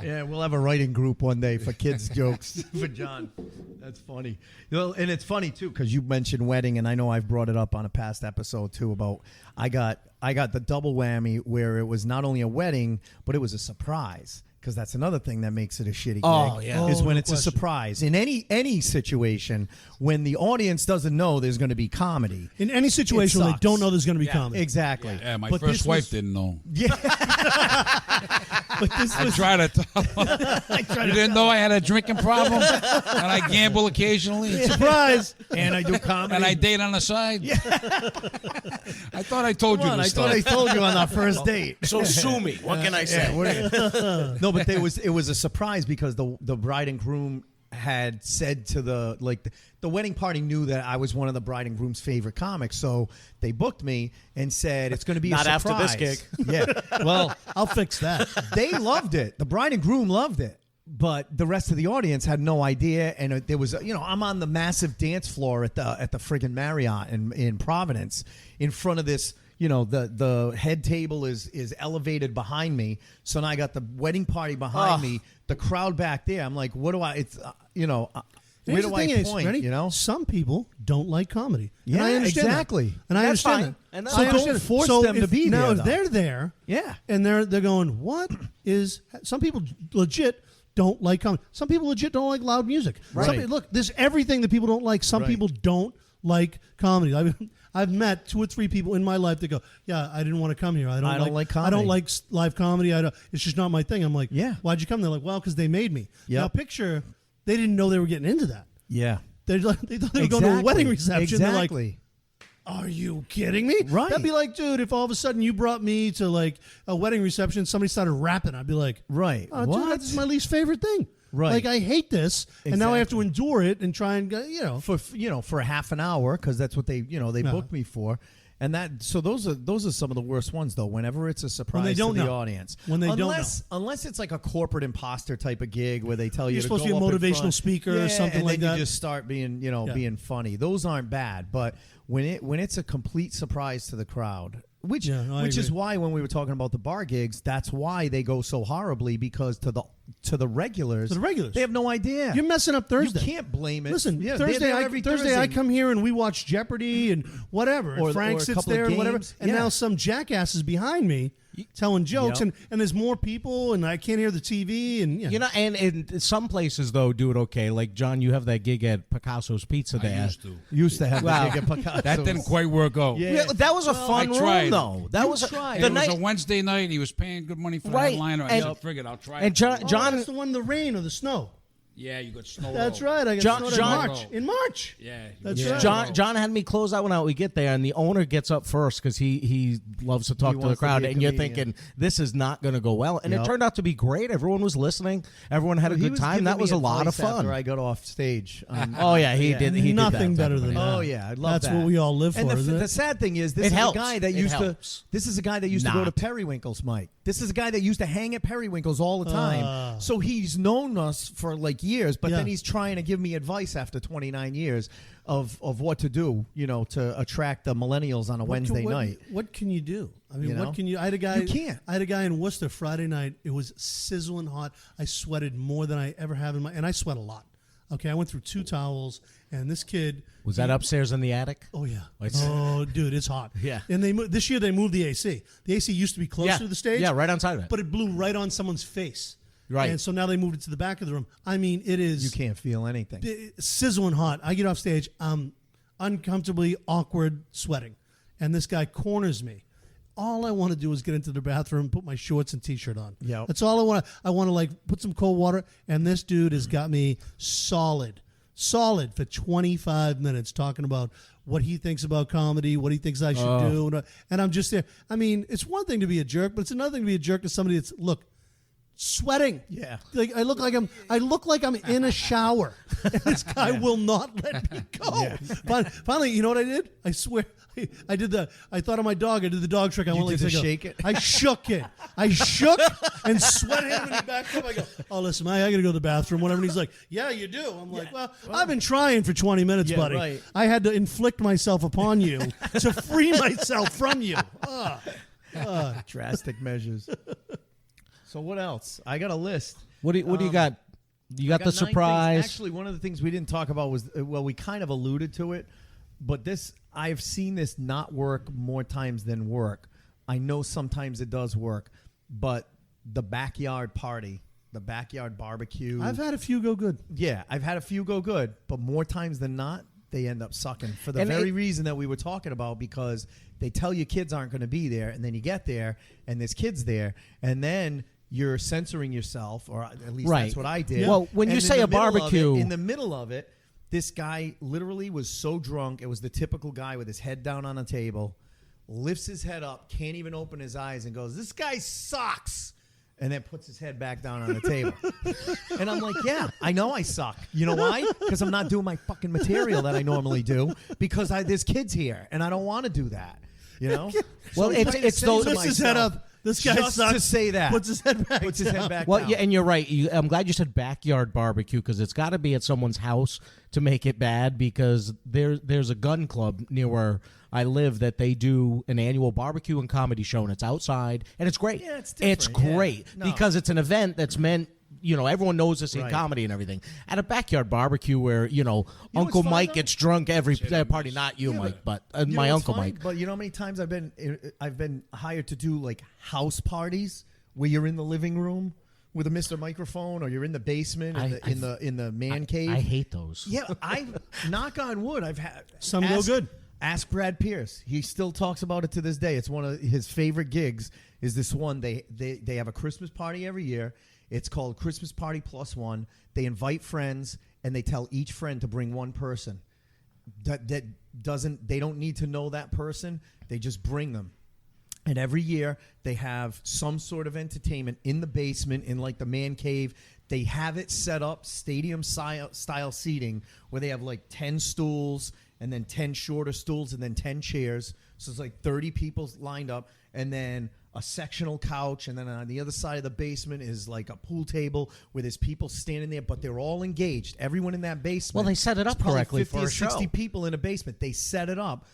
D: Yeah, we'll have a writing group one day for kids jokes for John. That's funny. You know, and it's funny too because you mentioned wedding, and I know I've brought it up on a past episode too about I got the double whammy where it was not only a wedding but it was a surprise. Because that's another thing that makes it a shitty gig.
A: Oh, yeah.
D: Is
H: Oh,
D: when
H: no
D: it's a
H: question.
D: surprise. In any situation, when the audience doesn't know there's going to be comedy.
H: In any situation where they
D: sucks.
H: don't know there's going to be comedy.
D: Exactly.
I: Yeah, my
D: But
I: first
D: this
I: wife
D: was-
I: didn't know.
D: But this
I: I
D: was
I: tried to tell her. You didn't know I had a drinking problem? And I gamble occasionally?
H: Surprise.
D: and I do comedy.
I: And I date on the side? I thought I told you
D: Come on, I
I: this
D: thought
I: stuff.
D: I told you on our first date.
A: So sue me. What can I say?
D: No, but it was a surprise because the bride and groom had said to the wedding party knew that I was one of the bride and groom's favorite comics, so they booked me and said it's going to be
A: Not
D: a
A: after
D: surprise.
A: this
D: Yeah, well,
H: I'll fix that.
D: they loved it. The bride and groom loved it. But the rest of the audience had no idea, and there was, I'm on the massive dance floor at the friggin' Marriott in Providence, in front of this. The head table is elevated behind me, so now I got the wedding party behind me, the crowd back there. I'm like, what do I? It's where
H: Here's
D: do
H: the
D: I
H: thing is,
D: point?
H: ready? Some people don't like comedy. And
D: Yeah,
H: I understand
D: exactly.
H: That. And I
A: That's
H: understand
A: fine.
H: that.
A: And that's
H: So I
A: fine.
H: understand
D: Don't
H: that.
D: force
H: So
D: them to
H: if-
D: be
H: now,
D: there,
H: if
D: though.
H: they're there,
D: Yeah.
H: and they're going, what is? Some people legit don't like comedy. Some people legit don't like loud music.
D: Right.
H: Look, there's everything that people don't like. Some people don't like comedy. I've met 2 or 3 people in my life that go, yeah, I didn't want to come here. I don't like comedy. I don't like live comedy. It's just not my thing. I'm like,
D: yeah.
H: Why'd you come? They're like, well, because they made me.
D: Yep.
H: Now picture, they didn't know they were getting into that.
D: Yeah.
H: They thought they were going to a wedding reception.
D: Exactly.
H: They're like, are you kidding me?
D: Right.
H: That'd be like, dude, if all of a sudden you brought me to like a wedding reception, somebody started rapping, I'd be like,
D: right.
H: Oh,
D: what?
H: dude, that's my least favorite thing.
D: Right.
H: Like, I hate this, and now I have to endure it and try and,
D: for a half an hour, because that's what they booked me for. And so those are some of the worst ones, though. Whenever it's a surprise to the audience, unless it's like a corporate imposter type of gig where they tell you
H: you're supposed to be a motivational speaker or something
D: and
H: like
D: then
H: that.
D: You just start being being funny. Those aren't bad, but when it's a complete surprise to the crowd, which is why when we were talking about the bar gigs, that's why they go so horribly, because to the regulars, they have no idea.
H: You're messing up Thursday.
D: You can't blame it.
H: Listen,
D: Thursday
H: Thursday I come here and we watch Jeopardy and whatever.
D: Or
H: and Frank sits there and whatever. And now some jackass is behind me telling jokes, and there's more people, and I can't hear the TV, and
A: and in some places though do it okay. Like John, you have that gig at Picasso's Pizza there.
D: Used to have the gig at Picasso's.
I: That didn't quite work out.
A: Yeah, that was a fun room though. That was
I: it was a Wednesday night. He was paying good money for the headliner. I figured I'll try.
A: And John,
H: that's the one, the rain or the snow.
I: Yeah, you got snow.
H: That's right. I got snowed in March.
I: Yeah,
H: that's right.
A: John had me close that one out. We get there, and the owner gets up first because he loves to talk to the crowd, and you're thinking this is not going to go well, and it turned out to be great. Everyone was listening. Everyone had a good time. That was a lot of fun.
D: After I got off stage.
A: He did. He
H: nothing
A: did that,
H: better than that.
D: Oh yeah, I love
H: that. That's what we all live for.
D: And
H: isn't
D: the sad thing is, this is a guy that used to go to Periwinkle's, Mike. This is a guy that used to hang at Periwinkle's all the time. So he's known us for like years, but then he's trying to give me advice after 29 years of what to do, to attract the millennials on a Wednesday night.
H: What can you do? I mean, what can you? I had a guy.
D: You can't.
H: I had a guy in Worcester Friday night. It was sizzling hot. I sweated more than I ever have and I sweat a lot. Okay, I went through 2 towels, and this kid
A: was that upstairs in the attic.
H: Oh yeah. Oh, dude, it's hot.
A: Yeah.
H: And this year they moved the AC. The AC used to be closer to the stage.
A: Yeah, right on side of it.
H: But it blew right on someone's face.
A: Right.
H: And so now they moved it to the back of the room. I mean, it is.
D: You can't feel anything.
H: Sizzling hot. I get off stage. I'm uncomfortably awkward sweating. And this guy corners me. All I want to do is get into the bathroom, put my shorts and T-shirt on.
D: Yeah.
H: That's all I want. I want to like put some cold water. And this dude has got me solid for 25 minutes talking about what he thinks about comedy, what he thinks I should do. And I'm just there. I mean, it's one thing to be a jerk, but it's another thing to be a jerk to somebody that's, sweating.
D: Yeah.
H: Like I look like I'm in a shower. And this guy will not let me go. Yeah. But finally, you know what I did? I swear I thought of my dog. I did the dog trick.
D: Shake it?
H: I shook it. I shook and sweated him and he backed up. I go, oh, listen, I got to go to the bathroom, whatever. And he's like, yeah, you do. I'm like, well, I've been trying for 20 minutes, buddy.
D: Right.
H: I had to inflict myself upon you to free myself from you.
D: Drastic measures. So what else? I got a list.
A: What do you got? You got the surprise.
D: Actually, one of the things we didn't talk about was, we kind of alluded to it, but I've seen this not work more times than work. I know sometimes it does work, but the backyard party, the backyard barbecue.
H: I've had a few go good.
D: Yeah, I've had a few go good, but more times than not, they end up sucking for the reason that we were talking about, because they tell you kids aren't going to be there, and then you get there, and there's kids there, and then you're censoring yourself, or at least that's what I did.
A: Yeah. Well, when you say a barbecue,
D: in the middle of it, this guy literally was so drunk. It was the typical guy with his head down on a table, lifts his head up, can't even open his eyes, and goes, "This guy sucks," and then puts his head back down on the table. And I'm like, yeah, I know I suck. You know why? Because I'm not doing my fucking material that I normally do, because there's kids here, and I don't want to do that. You know?
A: Well, it's those.
H: Lifts his head up. This guy
D: just
H: sucks.
D: To say that.
H: Puts his head back
D: down.
A: Well, yeah, and you're right. I'm glad you said backyard barbecue, because it's got to be at someone's house to make it bad, because there's a gun club near where I live that they do an annual barbecue and comedy show, and it's outside, and it's great.
D: Yeah, it's different.
A: It's great because it's an event that's meant, everyone knows this in
D: Right.
A: comedy and everything. At a backyard barbecue where, Uncle Mike gets drunk every party, not you, Mike, but my Uncle Mike.
D: But you know how many times I've been hired to do like house parties where you're in the living room with a Mr. Microphone, or you're in the basement in the man cave.
A: I hate those.
D: Yeah, I knock on wood. I've had
H: Some go good.
D: Ask Brad Pierce. He still talks about it to this day. It's one of his favorite gigs. Is this one? They have a Christmas party every year. It's called Christmas Party Plus One. They invite friends, and they tell each friend to bring one person. They don't need to know that person. They just bring them. And every year they have some sort of entertainment in the basement, in like the man cave. They have it set up stadium style seating where they have like 10 stools and then 10 shorter stools and then 10 chairs. So it's like 30 people lined up, and then a sectional couch, and then on the other side of the basement is like a pool table where there's people standing there, but they're all engaged. Everyone in that basement.
A: Well, they set it up
D: There's probably
A: correctly
D: 50
A: for
D: or
A: a
D: 60
A: show.
D: people in a basement. They set it up.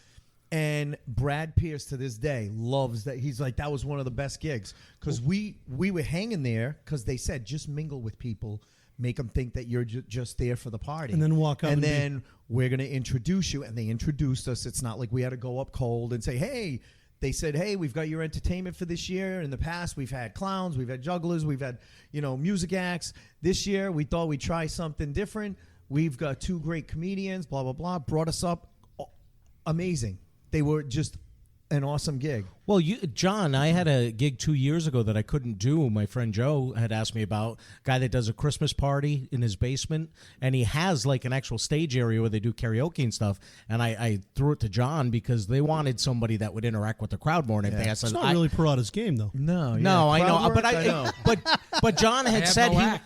D: And Brad Pierce to this day loves that. He's like, that was one of the best gigs, because we were hanging there because they said just mingle with people, make them think that you're just there for the party,
H: And then walk up
D: and
H: and
D: then we're going to introduce you. And they introduced us. It's not like we had to go up cold and say, hey. They said, hey, we've got your entertainment for this year. In the past, we've had clowns, we've had jugglers, we've had, music acts. This year, we thought we'd try something different. We've got 2 great comedians, blah, blah, blah. Brought us up. Amazing. They were just an awesome gig.
A: Well, John, I had a gig 2 years ago that I couldn't do. My friend Joe had asked me about a guy that does a Christmas party in his basement, and he has like an actual stage area where they do karaoke and stuff. And I threw it to John because they wanted somebody that would interact with the crowd more than anything. I said,
H: It's not really Perotta's game, though.
D: No,
A: No, I know,
D: Crowd
A: but
D: work, I know.
A: but John had said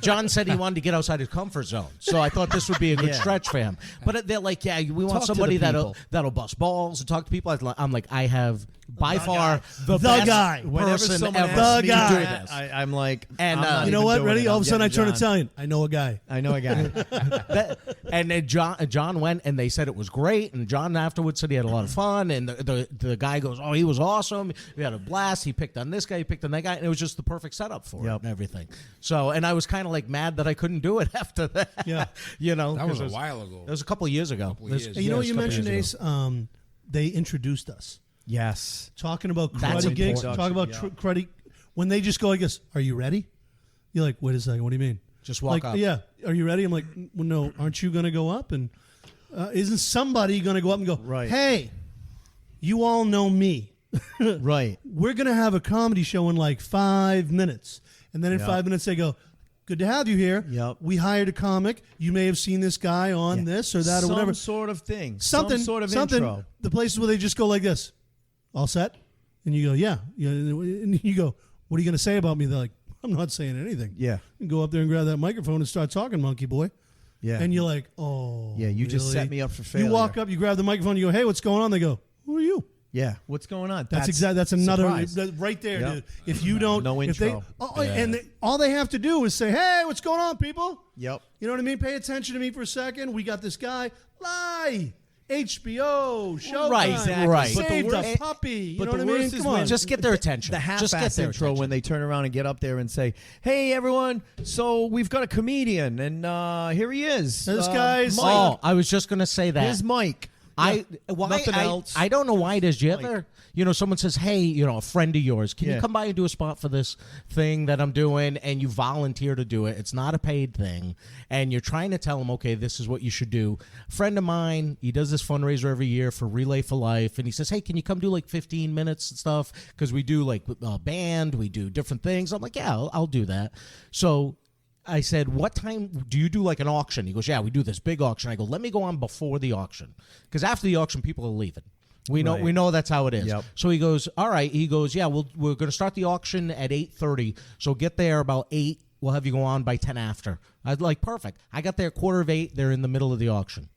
A: John said he wanted to get outside his comfort zone, so I thought this would be a good stretch for him. But they're like, yeah, we want
D: Talk to the
A: somebody
D: people.
A: that'll bust balls and talk to people. I'm like, I have by far the
H: guy.
A: best
D: Whenever
A: person
D: someone
A: ever
D: asks
H: The
D: me to
H: guy.
D: do that, I'm like,
A: And,
D: I'm not
H: You know
D: even
H: what?
D: doing
H: Ready?
D: it.
H: All
D: I'm
H: of a sudden, I
D: getting
H: turn
D: John.
H: Italian. I know a guy.
D: I know a guy.
A: And then John went, and they said it was great. And John afterwards said he had a lot of fun. And the guy goes, oh, he was awesome. We had a blast. He picked on this guy. He picked on that guy. And it was just the perfect setup for it and everything. So, and I was kind of like mad that I couldn't do it after that.
H: Yeah.
I: That was
A: 'cause
I: a while ago.
A: It was a couple of years ago.
I: Couple of years.
H: Hey, you know what
A: Yes,
H: you
A: a couple
H: mentioned,
A: years
H: Ace?
A: ago.
H: They introduced us.
D: Yes.
H: Talking about
A: That's
H: cruddy gigs.
A: important.
H: Talking about cruddy. When they just go like this, are you ready? You're like, wait a second. What do you mean?
A: Just walk
H: like,
A: up.
H: Yeah. Are you ready? I'm like, well, no. Aren't you going to go up? And isn't somebody going to go up and go,
D: Right.
H: hey, you all know me.
D: Right.
H: We're going to have a comedy show in like 5 minutes. And then in 5 minutes they go, good to have you here.
D: Yep.
H: We hired a comic. You may have seen this guy on this or that or whatever.
D: Some sort of thing.
H: Something,
D: Some sort of
H: something.
D: intro.
H: The places where they just go like this, all set? And you go, yeah. And you go, what are you going to say about me? They're like, I'm not saying anything.
D: Yeah.
H: You go up there and grab that microphone and start talking, monkey boy.
D: Yeah.
H: And you're like, oh.
D: Yeah, you just
H: really?
D: set me up for failure.
H: You walk up, you grab the microphone, you go, hey, what's going on? They go, who are you?
D: Yeah. What's going on?
H: That's another
D: surprise.
H: right there,
D: Yep.
H: dude. If you don't,
D: No
H: if they,
D: intro.
H: and all they have to do is say, "Hey, what's going on, people?"
D: Yep.
H: You know what I mean? Pay attention to me for a second. We got this guy, Lie, HBO, Showtime,
A: Right, exactly. Right.
D: But the
H: Saved
D: worst-
H: a puppy. You
D: but
H: know
D: the
H: what I mean?
D: worst is
H: Come
D: when-
H: on.
A: Just get their attention.
D: The
A: Just get
D: half-ass
A: their
D: intro
A: attention.
D: when they turn around and get up there and say, "Hey, everyone! So we've got a comedian, and here he is.
H: This guy's-
D: Mike.
A: Oh, I was just gonna say that.
D: Here's Mike. Nothing else.
A: I don't know why it is. Do you ever, someone says, hey, a friend of yours, can
D: Yeah.
A: you come by and do a spot for this thing that I'm doing? And you volunteer to do it. It's not a paid thing. And you're trying to tell them, okay, this is what you should do. A friend of mine, he does this fundraiser every year for Relay for Life. And he says, hey, can you come do like 15 minutes and stuff? Because we do like a band, we do different things. I'm like, yeah, I'll do that. So I said, what time do you do like an auction? He goes, yeah, we do this big auction. I go, let me go on before the auction. Because after the auction, people are leaving. We know that's how it is.
D: Yep.
A: So he goes, all right. He goes, yeah, we're going to start the auction at 8:30. So get there about 8. We'll have you go on by 10 after. I was like, perfect. I got there 7:45. They're in the middle of the auction.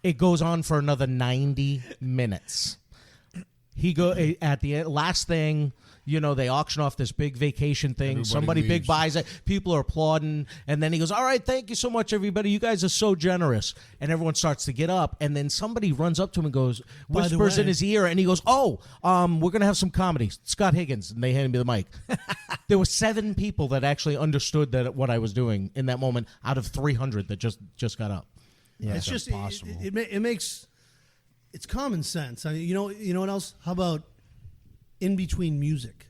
A: It goes on for another 90 minutes. At the last thing, they auction off this big vacation thing.
I: Everybody
A: Somebody big
I: leaves.
A: buys it. People are applauding. And then he goes, all right, thank you so much, everybody. You guys are so generous. And everyone starts to get up. And then somebody runs up to him and goes,
H: By the
A: whispers in
H: way-
A: his ear. And he goes, we're going to have some comedy. Scott Higgins. And they handed me the mic. There were 7 people that actually understood what I was doing in that moment out of 300 that just got up.
D: Yeah.
H: It's just
A: impossible.
H: it makes it's common sense. I mean, you know what else? How about in between music?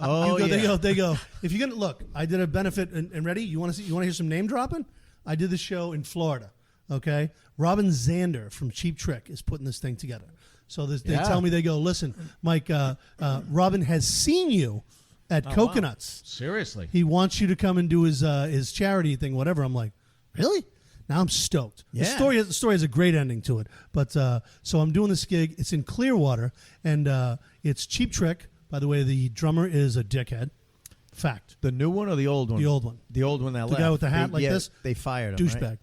D: Oh,
H: They go. If you're gonna look, I did a benefit and ready. You want to hear some name dropping? I did the show in Florida. Okay, Robin Zander from Cheap Trick is putting this thing together. So they tell me, they go, listen, Mike, Robin has seen you at Coconuts.
A: Wow. Seriously,
H: he wants you to come and do his charity thing, whatever. I'm like, really? Now I'm stoked.
D: Yeah.
H: The story has a great ending to it. But so I'm doing this gig. It's in Clearwater, and it's Cheap Trick. By the way, the drummer is a dickhead. Fact.
D: The new one or the old one?
H: The old one.
D: The old one that left.
H: The guy with the hat this?
D: They fired him,
H: Douchebag.
D: right?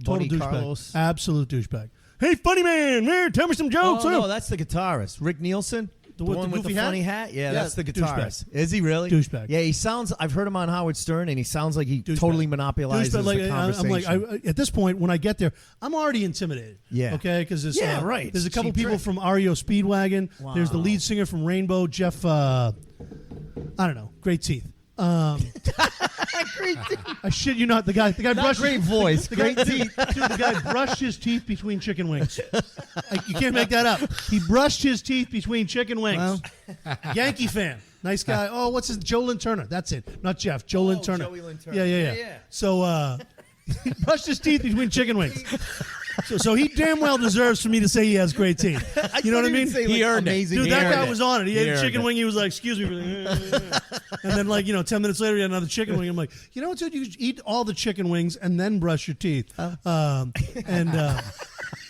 H: Total
D: Buddy
H: douchebag.
D: Carlos.
H: Absolute douchebag. Hey, funny man, here, tell me some jokes.
D: Oh, no, that's the guitarist. Rick Nielsen? The one with the
H: goofy
D: funny hat? Yeah, that's the guitarist. Is he really?
H: Douchebag.
D: Yeah, he sounds, I've heard him on Howard Stern, and he sounds like he totally monopolizes the conversation.
H: I'm like, at this point, when I get there, I'm already intimidated.
D: Yeah.
H: Okay? Because
D: right.
H: There's a couple
D: Cheap
H: people
D: Trick.
H: from REO Speedwagon.
D: Wow.
H: There's the lead singer from Rainbow, Jeff, I don't know, great teeth.
D: Great teeth.
H: I shit you not. The guy
D: Not
H: brushed
D: great voice. Great teeth.
H: Dude, the guy brushed his teeth between chicken wings. You can't make that up. He brushed his teeth between chicken wings. Yankee fan. Nice guy. Oh, what's his? Joe Lynn Turner. That's it. Not Jeff. Joe Lynn Turner.
D: Joey Lynn Turner.
H: Yeah. So he brushed his teeth between chicken wings. So he damn well deserves for me to say he has great teeth. You know what I mean?
D: He earned it.
H: Dude, that guy was on it. He ate a
A: earned
H: chicken
A: it.
H: wing. He was like, excuse me. And then, 10 minutes later, he had another chicken wing. I'm like, you know what, dude? You eat all the chicken wings and then brush your teeth. And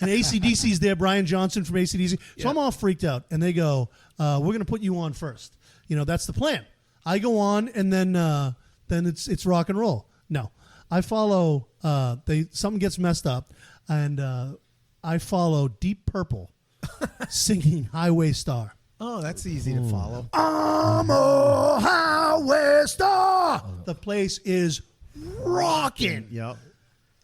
H: AC/DC's there, Brian Johnson from AC/DC. So I'm all freaked out. And they go, we're going to put you on first. That's the plan. I go on, and then it's rock and roll. No. I follow, something gets messed up, and I follow Deep Purple singing Highway Star.
D: Oh, that's easy to follow.
H: I'm a highway star. The place is rocking.
D: Yep.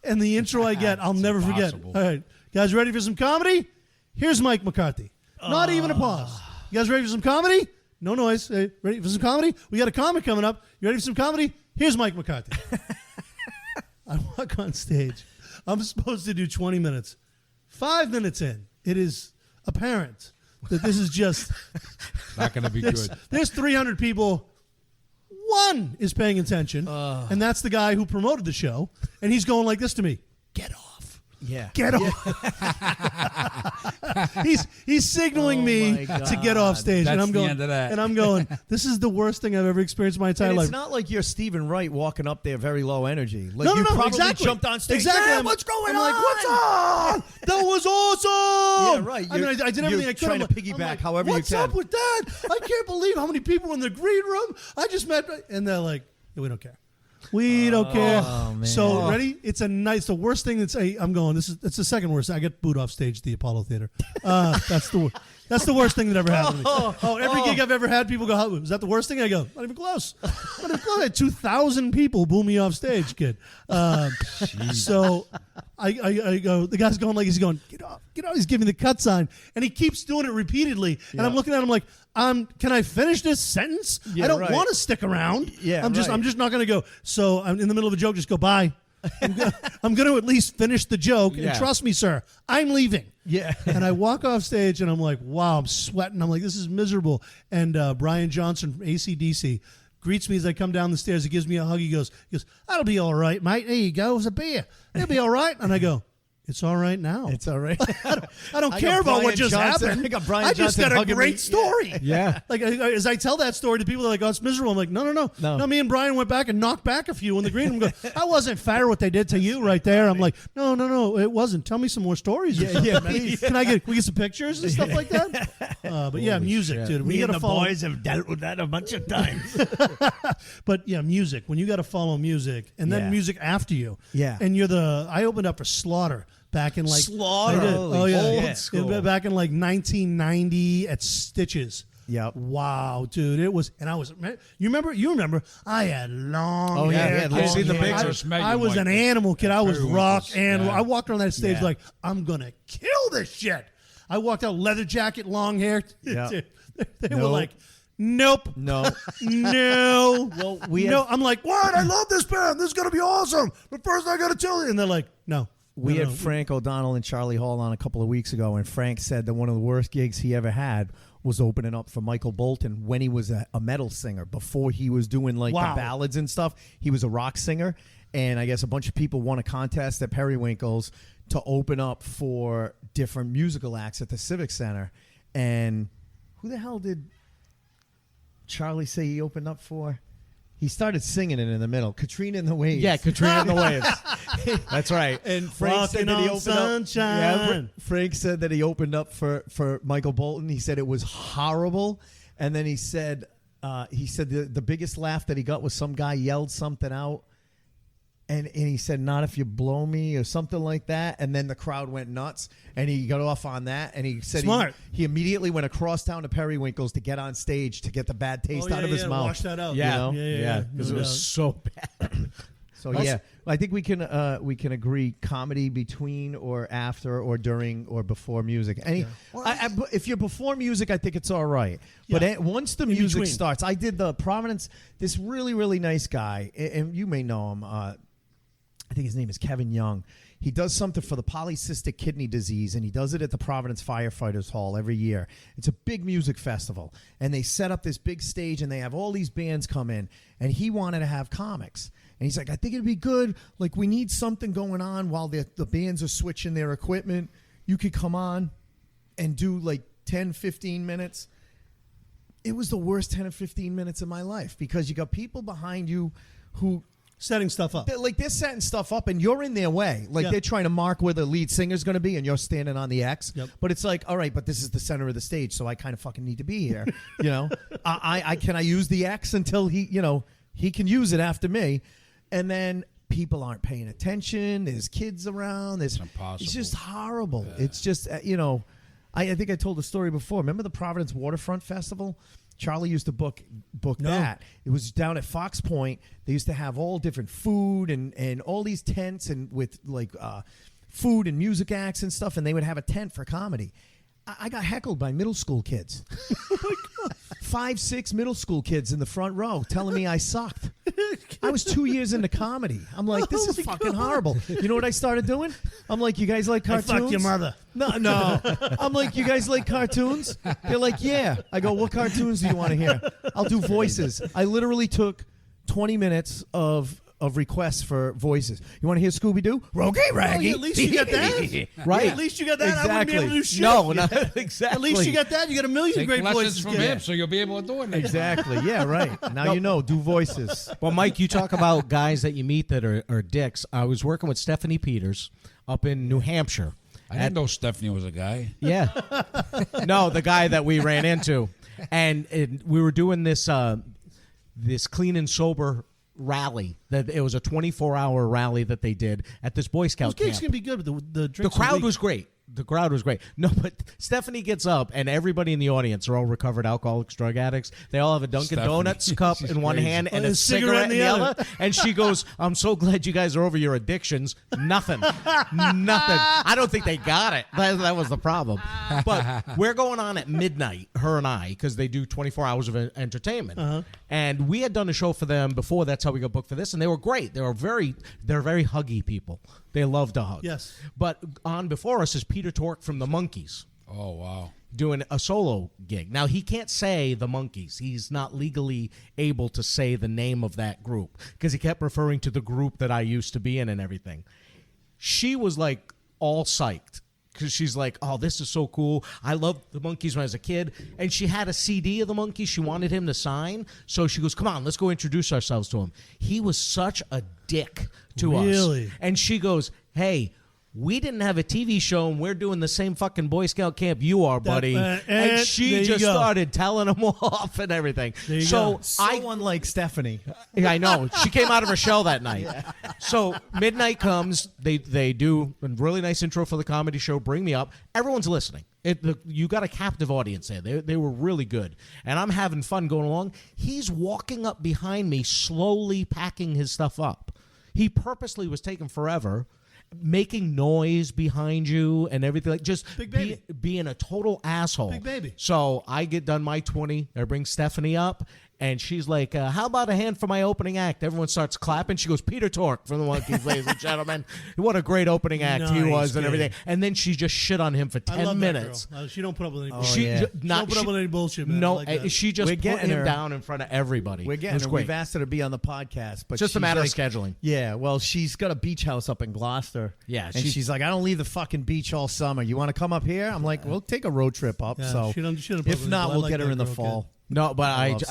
H: And the intro I get, I'll never forget.
I: impossible.
H: All right, guys, ready for some comedy? Here's Mike McCarthy. Not even a pause. You guys ready for some comedy? No noise. Hey, ready for some comedy? We got a comic coming up. You ready for some comedy? Here's Mike McCarthy. I walk on stage. I'm supposed to do 20 minutes. 5 minutes in, it is apparent that this is just
I: Not going to be good.
H: There's 300 people. One is paying attention, and that's the guy who promoted the show. And he's going like this to me: "Get off."
D: Yeah.
H: Get off. He's signaling me to get off stage, and
I: That's
H: I'm
I: the
H: going.
I: end of that.
H: And I'm going. This is the worst thing I've ever experienced in my entire
D: And
H: life.
D: it's not like you're Stephen Wright walking up there very low energy. Like
H: No,
D: you
H: no,
D: probably
H: exactly.
D: jumped on stage.
H: Exactly.
D: "Yeah, what's going
H: I'm
D: on?
H: like, what's on? That was awesome.
D: Yeah, right.
H: I mean, I did everything I could.
D: Trying
H: I'm
D: to
H: like-
D: piggyback
H: I'm like,
D: however
H: what's
D: you can.
H: up with that? I can't believe how many people were in the green room. I just met, and they're like, "Yeah, we don't care. We don't care."
D: man.
H: So ready? It's the worst thing that's I'm going. It's the second worst. I get booed off stage at the Apollo Theater. That's the worst thing that ever happened to me. Every gig I've ever had, people go, "Was that the worst thing?" I go, "Not even close. Not even close." I had 2,000 people boo me off stage, kid. So I go. The guy's going like he's going, "Get off, get off." He's giving the cut sign, and he keeps doing it repeatedly. And I'm looking at him like, can I finish this sentence?
D: Yeah,
H: I don't
D: right.
H: want to stick around.
D: Yeah,
H: I'm just not going to go. So I'm in the middle of a joke. Just go bye. I'm going to at least finish the joke.
D: Yeah.
H: And trust me, sir, I'm leaving.
D: Yeah.
H: And I walk off stage, and I'm like, wow, I'm sweating. I'm like, this is miserable. And Brian Johnson from AC/DC greets me as I come down the stairs. He gives me a hug. He goes, "That'll be all right, mate. There you go. It's a beer. It'll be all right." And I go, "It's all right now.
D: It's all right.
H: I don't
D: I
H: care
D: got
H: about what
D: Brian
H: just
D: Johnson.
H: happened.
D: I got Brian
H: I just
D: Johnson
H: got a
D: hugging
H: great
D: me.
H: story."
D: Yeah.
H: Like as I tell that story to people, they're like, "Oh, it's miserable." I'm like, No.
D: No.
H: Me and Brian went back and knocked back a few in the green room. Go, "That wasn't fair what they did to you right there." I'm like, No, it wasn't. Tell me some more stories. Or something, man.
D: please.
H: Can we get some pictures and stuff like that? But yeah, music, dude. We got to follow.
D: have dealt with that a bunch of times.
H: But yeah, music. When you got to follow music, and then
D: Yeah.
H: music after you.
D: Yeah.
H: And I opened up for Slaughter back in like
A: Slaughter.
H: I did.
A: Holy
H: Oh yeah,
A: shit.
H: yeah.
A: Old school.
H: Back in like 1990 at Stitches.
D: Yep.
H: Wow, dude, it was, and I was. You remember? I had long.
D: Oh, yeah,
H: hair,
D: yeah,
H: long
A: I've seen the
H: hair.
A: pictures.
H: I was an animal kid. I was rock animal.
I: yeah.
H: I walked on that stage
D: Yeah.
H: like I'm gonna kill this shit. I walked out, leather jacket, long hair.
D: Yeah.
H: They were
D: Nope.
H: like, "Nope,
D: No.
H: no."
D: Well, we
H: no,
D: had-
H: I'm like, "What? I love this band. This is gonna be awesome. But first, I gotta tell you." And they're like, "No,
D: We had Frank O'Donnell and Charlie Hall on a couple of weeks ago, and Frank said that one of the worst gigs he ever had was opening up for Michael Bolton when he was a metal singer. Before he was doing the ballads and stuff, he was a rock singer. And I guess a bunch of people won a contest at Periwinkle's to open up for different musical acts at the Civic Center. And who the hell did Charlie say he opened up for? He started singing it in the middle. Katrina and the Waves.
A: Yeah, Katrina and the Waves. That's right.
D: And Frank said that he opened up. Yeah, Frank said that he opened up for Michael Bolton. He said it was horrible. And then he said the biggest laugh that he got was some guy yelled something out. And he said, "Not if you blow me," or something like that. And then the crowd went nuts, and he got off on that. And he said he immediately went across town to Periwinkle's to get on stage to get the bad taste out of his mouth.
H: Wash that out.
A: Yeah,
D: yeah,
A: because it was so bad.
D: So I think we can agree comedy between or after or during or before music. If you're before music, I think it's all right. But once the music starts, I did the Providence. This really really nice guy, and you may know him. I think his name is Kevin Young. He does something for the polycystic kidney disease, and he does it at the Providence Firefighters Hall every year. It's a big music festival, and they set up this big stage, and they have all these bands come in, and he wanted to have comics. And he's like, I think it'd be good, like we need something going on while the bands are switching their equipment. You could come on and do like 10, 15 minutes. It was the worst 10 or 15 minutes of my life because you got people behind you who...
H: setting stuff up.
D: They're setting stuff up, and you're in their way. They're trying to mark where the lead singer's going to be, and you're standing on the X.
H: Yep.
D: But it's like, all right, but this is the center of the stage, so I kind of fucking need to be here. I can I use the X until he can use it after me, and then people aren't paying attention. There's kids around. It's impossible. It's just horrible. Yeah. It's just I think I told the story before. Remember the Providence Waterfront Festival? Charlie used to book that. It was down at Fox Point. They used to have all different food and all these tents and with food and music acts and stuff, and they would have a tent for comedy. I got heckled by middle school kids. Oh my God. 5, 6 middle school kids in the front row telling me I sucked. I was 2 years into comedy. I'm like, this is fucking horrible. You know what I started doing? I'm like, you guys like cartoons?
H: I fucked your mother.
D: No. I'm like, you guys like cartoons? They're like, yeah. I go, what cartoons do you want to hear? I'll do voices. I literally took 20 minutes of requests for voices. You want to hear Scooby-Doo? Rocky Raggy.
H: At least you got that.
D: Right.
H: Yeah, at least you got that.
D: Exactly.
H: I wouldn't be able to do shit.
A: No, not exactly.
H: At least you got that. You got a million
I: Take
H: great
I: lessons
H: voices
I: from him, so you'll be able to do it.
D: Exactly. Yeah, right. Now you know. Do voices.
A: Well, Mike, you talk about guys that you meet that are dicks. I was working with Stephanie Peters up in New Hampshire.
I: I didn't know Stephanie was a guy.
A: Yeah. No, the guy that we ran into. And we were doing this clean and sober rally. That it was a 24-hour rally that they did at this Boy Scout
H: Those gigs
A: camp.
H: can be good, but the drinks
A: The crowd
H: are
A: was great. The crowd was great. No, but Stephanie gets up, and everybody in the audience are all recovered alcoholics, drug addicts. They all have a Dunkin' Donuts cup in one hand and a cigarette in the other. And she goes, I'm so glad you guys are over your addictions. Nothing. I don't think they got it. That was the problem. But we're going on at midnight, her and I, because they do 24 hours of entertainment. Uh-huh. And we had done a show for them before. That's how we got booked for this. And they were great. They're very huggy people. They love to hug.
H: Yes.
A: But on before us is Peter Tork from the Monkees.
I: Oh, wow.
A: Doing a solo gig. Now, he can't say the Monkees. He's not legally able to say the name of that group because he kept referring to the group that I used to be in and everything. She was like all psyched because she's like, oh, this is so cool. I loved the Monkees when I was a kid. And she had a CD of the Monkees she wanted him to sign. So she goes, come on, let's go introduce ourselves to him. He was such a dick to us.
H: Really?
A: And she goes, hey, we didn't have a TV show, and we're doing the same fucking Boy Scout camp you are, buddy. And she just started telling them off and everything.
D: So unlike Stephanie.
A: I know. She came out of her shell that night. Yeah. So midnight comes. They do a really nice intro for the comedy show, Bring Me Up. Everyone's listening. You got a captive audience there. They were really good. And I'm having fun going along. He's walking up behind me, slowly packing his stuff up. He purposely was taking forever, making noise behind you and everything, like just being a total asshole.
H: Big baby.
A: So I get done my 20. I bring Stephanie up, And she's like, how about a hand for my opening act? Everyone starts clapping. She goes, Peter Tork from the Monkees, ladies and gentlemen. What a great opening act he was and everything. And then she just shit on him for 10 minutes.
H: That girl. She don't put up with any
D: Oh,
H: bullshit.
D: yeah.
H: She don't put up with any bullshit, man.
A: No,
H: I like that.
A: she just
D: We're
A: put
D: getting
A: him
D: her.
A: down in front of everybody.
D: We're
A: It
D: getting
A: was
D: her.
A: great.
D: We've asked her to be on the podcast, but
A: Just a
D: she's
A: matter
D: like,
A: of scheduling.
D: Yeah, well, she's got a beach house up in Gloucester.
A: Yeah,
D: and she's like, I don't leave the fucking beach all summer. You want to come up here? I'm like, we'll take a road trip up.
H: Yeah,
D: So
H: she don't put up
D: if
H: with
D: not,
H: it. I
D: we'll
H: like
D: get her
H: that
D: in the
H: girl,
D: fall.
A: No, but
D: I love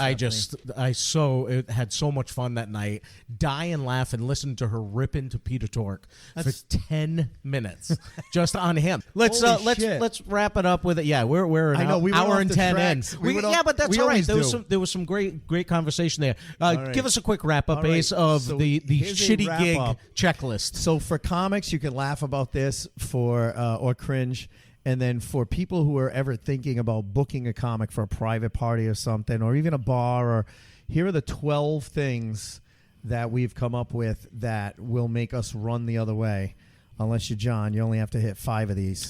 A: it had so much fun that night. Die and laugh and listen to her rip into Peter Tork for 10 minutes just on him. Let's
D: Holy shit.
A: let's wrap it up with it. Yeah, we're an
D: I know, we went
A: hour
D: off
A: and
D: the
A: 10
D: tracks.
A: in.
D: We went
A: Yeah,
D: off-
A: but that's
D: we
A: all right.
D: always
A: There was some great conversation there.
D: right.
A: Give us a quick wrap up,
D: All right,
A: Ace, of
D: so
A: the
D: here's a
A: shitty
D: wrap
A: gig
D: up.
A: checklist.
D: So for comics, you can laugh about this or cringe. And then for people who are ever thinking about booking a comic for a private party or something, or even a bar, or here are the 12 things that we've come up with that will make us run the other way. Unless you're John, you only have to hit 5 of these.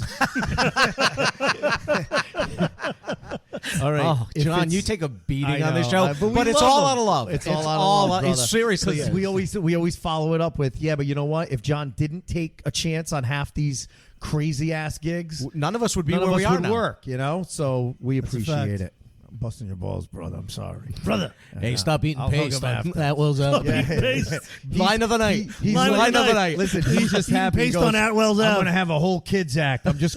D: All right.
A: Oh,
D: If
A: John,
D: it's-
A: you take a beating
D: I
A: on this
D: know,
A: show,
D: we
A: but it's
D: love
A: all
D: them.
A: out of love.
D: It's all out of love,
A: It
D: brother.
A: seriously
D: 'Cause
A: is.
D: we always follow it up with, yeah, but you know what? If John didn't take a chance on half these crazy ass gigs,
A: None of us would be
D: none
A: where
D: of
A: we
D: us
A: are
D: would
A: now.
D: work, you know? So we
H: a fact.
D: appreciate it. I'm busting your balls, brother. I'm sorry.
H: Brother.
A: Hey, stop eating
D: I'll hug
A: paste.
D: him after.
A: That was
H: Paste.
A: line of the night.
D: He's
A: line
H: like-
A: of the night.
D: Listen, he's just
H: Eating
D: happy. He
H: paste
D: goes,
H: on Atwell's
D: I'm
H: Ave.
D: going to have a whole kids act. I'm just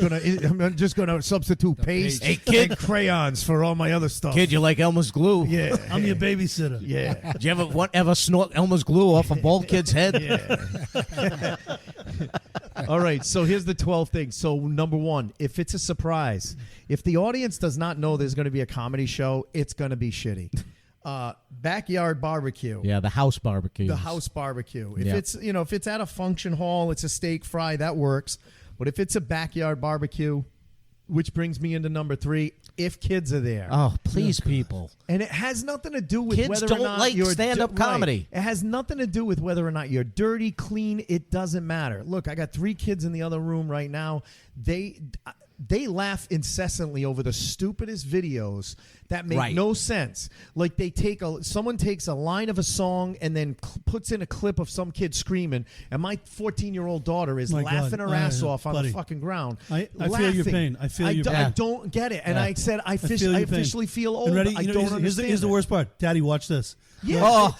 D: gonna substitute paste
A: Hey, kid.
D: and crayons for all my other stuff.
A: Kid, you like Elmer's glue?
D: Yeah.
H: I'm your babysitter.
D: Yeah.
A: Did you ever snort Elmer's glue off a bald kid's head?
D: Yeah. All right, so here's the 12 things. So number 1, if it's a surprise, if the audience does not know there's going to be a comedy show, it's going to be shitty. Backyard barbecue.
A: Yeah, the house barbecue.
D: The house barbecue. If
A: Yeah.
D: if it's at a function hall, it's a steak fry, that works. But if it's a backyard barbecue, which brings me into number 3, if kids are there.
A: Oh, please, people.
D: And it has nothing to do with
A: Kids
D: whether
A: don't
D: or not
A: like
D: you're
A: stand-up
D: right.
A: comedy.
D: It has nothing to do with whether or not you're dirty, clean. It doesn't matter. Look, I got 3 kids in the other room right now. They laugh incessantly over the stupidest videos that make
A: Right.
D: no sense. Like someone takes a line of a song and then puts in a clip of some kid screaming, and my 14-year-old daughter is
H: My
D: laughing
H: God.
D: her ass off on
H: Buddy.
D: the fucking ground.
H: I feel your pain. I feel your
D: I
H: pain.
D: don't get it, and
A: Yeah.
D: I said I
H: feel your pain.
D: officially feel old.
H: And ready?
D: I
H: You know,
D: don't
H: here's
D: understand.
H: the worst part. Daddy, watch this.
D: Yeah.
A: Oh.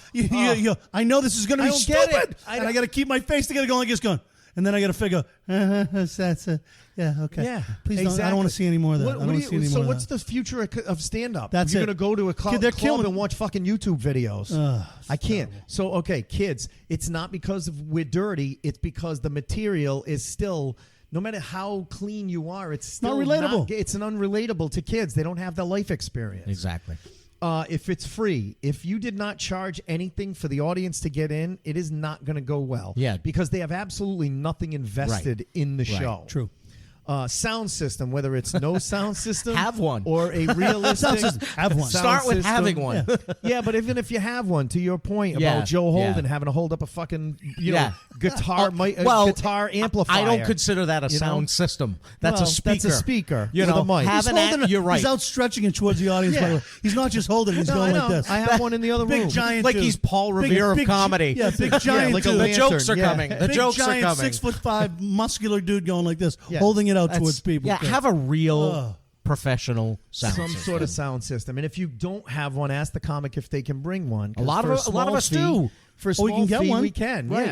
H: I know this is going to
D: I
H: be
D: don't get
H: stupid.
D: it.
H: And I got to keep my face together going like this going. And then I got to figure, yeah, okay.
D: Yeah,
H: Please don't. I don't want to see any more of that. I don't want to see any more
D: so
H: of
D: what's
H: that.
D: the future of stand-up?
H: That's
D: You're
H: it.
D: going to go to a
H: Kid, they're
D: club
H: killing-
D: and watch fucking YouTube videos. I can't. So, okay, kids, it's not because we're dirty. It's because the material is still, no matter how clean you are, it's still
H: Not relatable.
D: It's an unrelatable to kids. They don't have the life experience.
A: Exactly.
D: If it's free, if you did not charge anything for the audience to get in, it is not going to go well.
A: Yeah.
D: Because they have absolutely nothing invested in the show.
H: True.
D: Sound system, whether it's no sound system,
A: Have one.
D: or a realistic
H: Sound system. Have one.
D: sound
A: Start with
D: system.
A: having one.
D: Yeah, but even if you have one, to your point
A: Yeah,
D: about Joe Holden
A: yeah.
D: having to hold up a fucking
A: Yeah.
D: guitar
A: well,
D: guitar amplifier.
A: I don't consider that a
D: You know?
A: sound system. That's
D: Well,
A: a speaker.
D: That's a speaker.
A: You
D: with
A: know,
D: a mic.
A: have
H: He's
A: an
H: holding
A: you're right.
H: He's outstretching it towards the audience.
D: Yeah.
H: By the way. He's not just holding it. He's
D: No,
H: going
D: I
H: like
D: know.
H: this.
D: I have one in the other
H: Big
D: room.
H: giant
A: Like
H: dude.
A: he's Paul Revere of comedy.
H: Yeah, big giant
D: like a
H: dude.
A: The
D: lantern,
A: jokes are
D: yeah.
A: coming. The
H: Big
A: jokes
H: giant
A: are coming.
H: 6'5" muscular dude going like this,
D: Yeah.
H: holding it out
A: That's-
H: towards people.
A: Yeah, have a real professional sound
D: Some
A: system.
D: sort of sound system. And if you don't have one, ask the comic if they can bring one. 'Cause
A: A lot
D: for
A: of
D: small
A: us
D: fee-
A: do.
D: For a
H: Oh, we
D: small
H: can get
D: fee,
H: one.
D: we can.
H: Right.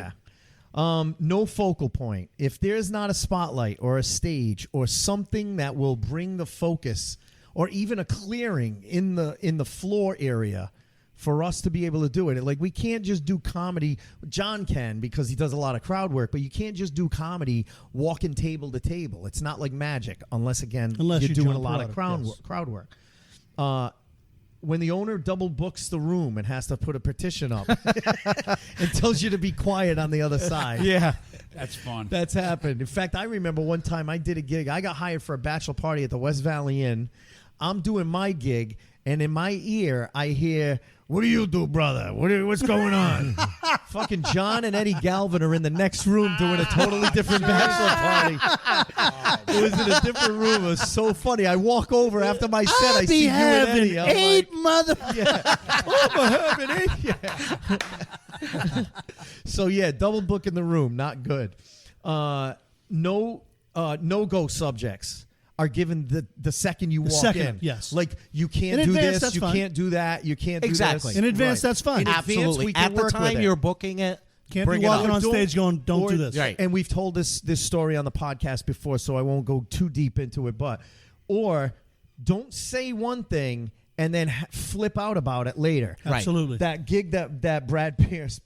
D: Yeah. No focal point. If there's not a spotlight or a stage or something that will bring the focus, or even a clearing in the floor area, for us to be able to do it. Like, we can't just do comedy. John can, because he does a lot of crowd work, but you can't just do comedy walking table to table. It's not like magic, unless you're
H: you're
D: doing
H: John
D: a lot
H: Perotta,
D: of
H: yes.
D: crowd work. When the owner double books the room and has to put a petition up and tells you to be quiet on the other side.
A: Yeah.
I: That's fun.
D: That's happened. In fact, I remember one time I did a gig. I got hired for a bachelor party at the West Valley Inn. I'm doing my gig, and in my ear, I hear, "What do you do, brother? What's going on?" Fucking John and Eddie Galvin are in the next room doing a totally different bachelor party. It was in a different room. It was so funny. I walk over after my set. I see you and Eddie. I'm
H: eight
D: like,
H: mother.
D: yeah. I'm having 8. Yeah. So yeah, double book in the room, not good. No go subjects are given the second you walk in.
H: Yes.
D: Like you can't
H: In
D: do
H: advance,
D: this,
H: that's
D: you
H: fine.
D: can't do that, you can't do
A: Exactly.
D: this.
H: In advance, that's fine.
D: In advance,
A: Absolutely.
D: we can
A: At the
D: work
A: time
D: with it.
A: you're booking it,
H: Can't
A: bring
H: be
A: it
H: walking
A: up.
H: on stage going, don't do this.
A: Right.
D: And we've told this story on the podcast before, so I won't go too deep into it. Or don't say one thing and then flip out about it later.
A: Right.
H: Absolutely.
D: That gig that Brad Pierce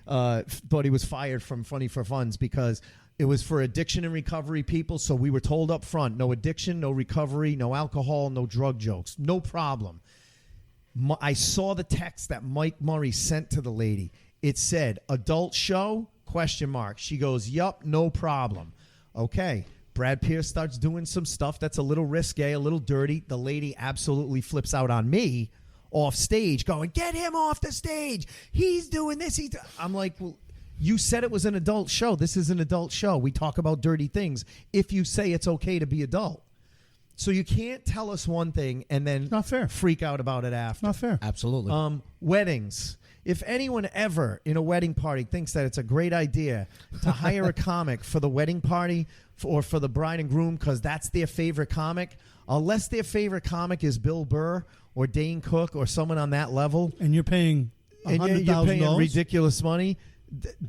D: thought he was fired from Funny for Funds because it was for addiction and recovery people. So we were told up front, no addiction, no recovery, no alcohol, no drug jokes, no problem. I saw the text that Mike Murray sent to the lady. It said, adult show, ? She goes, yup, no problem. Okay. Brad Pierce starts doing some stuff that's a little risque, a little dirty. The lady absolutely flips out on me off stage going, get him off the stage. He's doing this. I'm like, well, you said it was an adult show. This is an adult show. We talk about dirty things if you say it's okay to be adult. So you can't tell us one thing and then
H: Not fair.
D: freak out about it after.
H: Not fair.
A: Absolutely.
D: Weddings. If anyone ever in a wedding party thinks that it's a great idea to hire a comic for the wedding party or for the bride and groom because that's their favorite comic, unless their favorite comic is Bill Burr or Dane Cook or someone on that level,
H: And you're paying
D: and you're paying
H: $100,000.
D: ridiculous money,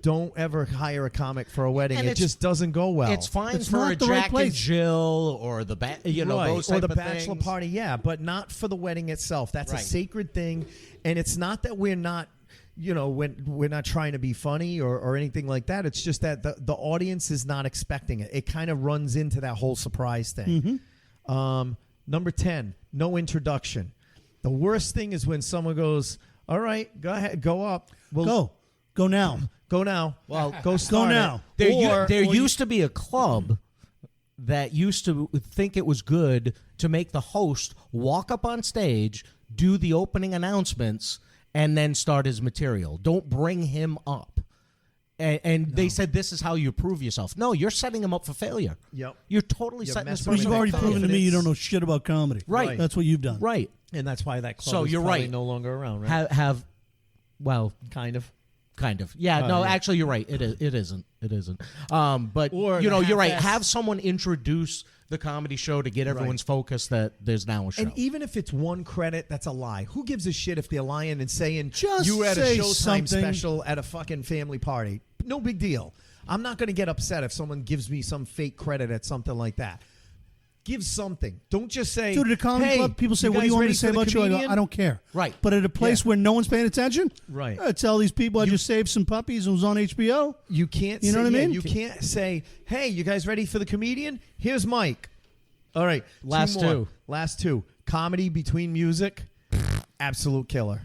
D: don't ever hire a comic for a wedding.
A: And
D: it just doesn't go well.
A: It's fine
H: It's
A: for
H: not
A: a
H: the right
A: Jack and
H: place.
A: Jill or the
D: right.
A: those
D: or
A: type
D: the
A: of
D: bachelor
A: things.
D: party, yeah, but not for the wedding itself. That's a
A: Right.
D: sacred thing, and it's not that we're not, when we're not trying to be funny or anything like that. It's just that the audience is not expecting it. It kind of runs into that whole surprise thing. Number 10, no introduction. The worst thing is when someone goes, "All right, go ahead, go up,
H: Go now.
D: go now." Well, go start
H: now.
D: it.
A: There used to be a club that used to think it was good to make the host walk up on stage, do the opening announcements, and then start his material. Don't bring him up. And they said this is how you prove yourself. No, you're setting him up for failure.
D: Yep.
A: You're totally
D: You're
A: setting this
D: messing with
A: person
H: You've
A: up
H: already
A: for
H: proven to
A: failure.
H: me you don't know shit about comedy.
A: Right.
H: That's what you've done.
A: Right.
D: And that's why that club
A: So
D: is
A: you're
D: probably
A: right.
D: no longer around, right?
A: Well,
D: Kind of.
A: Yeah, no,
D: yeah.
A: actually, you're right. It isn't. But
D: Or
A: you're right.
D: half-assed-
A: Have someone introduce the comedy show to get everyone's focus that there's now a show.
D: And even if it's one credit, that's a lie. Who gives a shit if they're lying and saying
H: Just
D: you were at a
H: say
D: Showtime
H: something.
D: special at a fucking family party? No big deal. I'm not going to get upset if someone gives me some fake credit at something like that. Give something. Don't just say,
H: Dude, at a comedy
D: hey,
H: club, people say, what do
D: guys
H: you want me
D: ready
H: to say
D: for the
H: about you? I go,
D: comedian?
H: I don't care.
A: Right.
H: But at a place where no one's paying attention,
D: Right.
H: I tell these people I just saved some puppies and was on HBO.
D: You can't
H: You know
D: say,
H: what I mean?
D: You can't say, hey, you guys ready for the comedian? Here's Mike. All right.
A: Last
D: more.
A: two.
D: Last two. Comedy between music, absolute killer.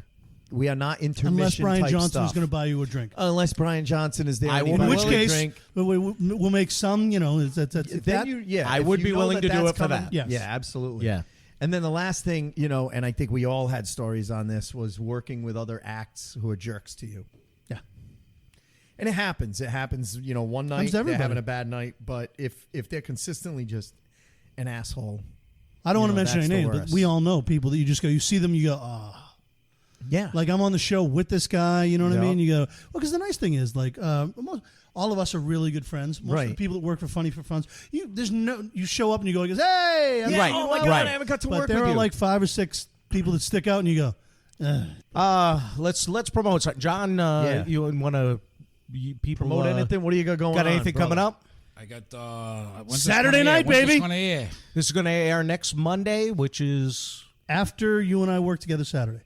D: We are not intermission
H: Unless Brian
D: type
H: Johnson
D: stuff.
H: is going to buy you a drink.
D: Unless Brian Johnson is there.
A: I
D: and he
A: will-
H: In
D: buys
H: which
D: you a
H: case,
D: drink.
H: we'll make some,
D: Then
A: I
D: if
A: would
D: you
A: be
D: know
A: willing to do
D: that's
A: it for that.
H: Yes.
D: Yeah, absolutely.
A: Yeah.
D: And then the last thing, and I think we all had stories on this, was working with other acts who are jerks to you.
H: Yeah.
D: And it happens. It happens, one night
H: to
D: they're
H: everybody.
D: having a bad night, but if they're consistently just an asshole.
H: I don't want to mention
D: that's
H: any
D: the
H: names, but
D: worst.
H: we all know people that you just go, you see them, you go,
D: Yeah.
H: Like I'm on the show with this guy, you know what I
D: Yep.
H: mean? You go, well, because the nice thing is, like, all of us are really good friends. Most of the
D: Right.
H: people that work for Funny for Funds, you show up and you go, hey, I'm
A: Right.
D: Oh my God,
A: Right.
D: I haven't got to
H: But
D: work
H: there
D: with
H: are
D: you.
H: like 5 or 6 people that stick out, and you go,
A: Let's promote something. John,
D: Yeah.
A: you want to people
D: Promote anything? What do you got going on?
A: Got anything coming
D: brother?
A: up?
I: I got when's
H: Saturday
I: this gonna
H: night,
I: air? When's
H: baby.
I: this gonna air?
A: This is going to air next Monday, which is
H: after you and I work together Saturday.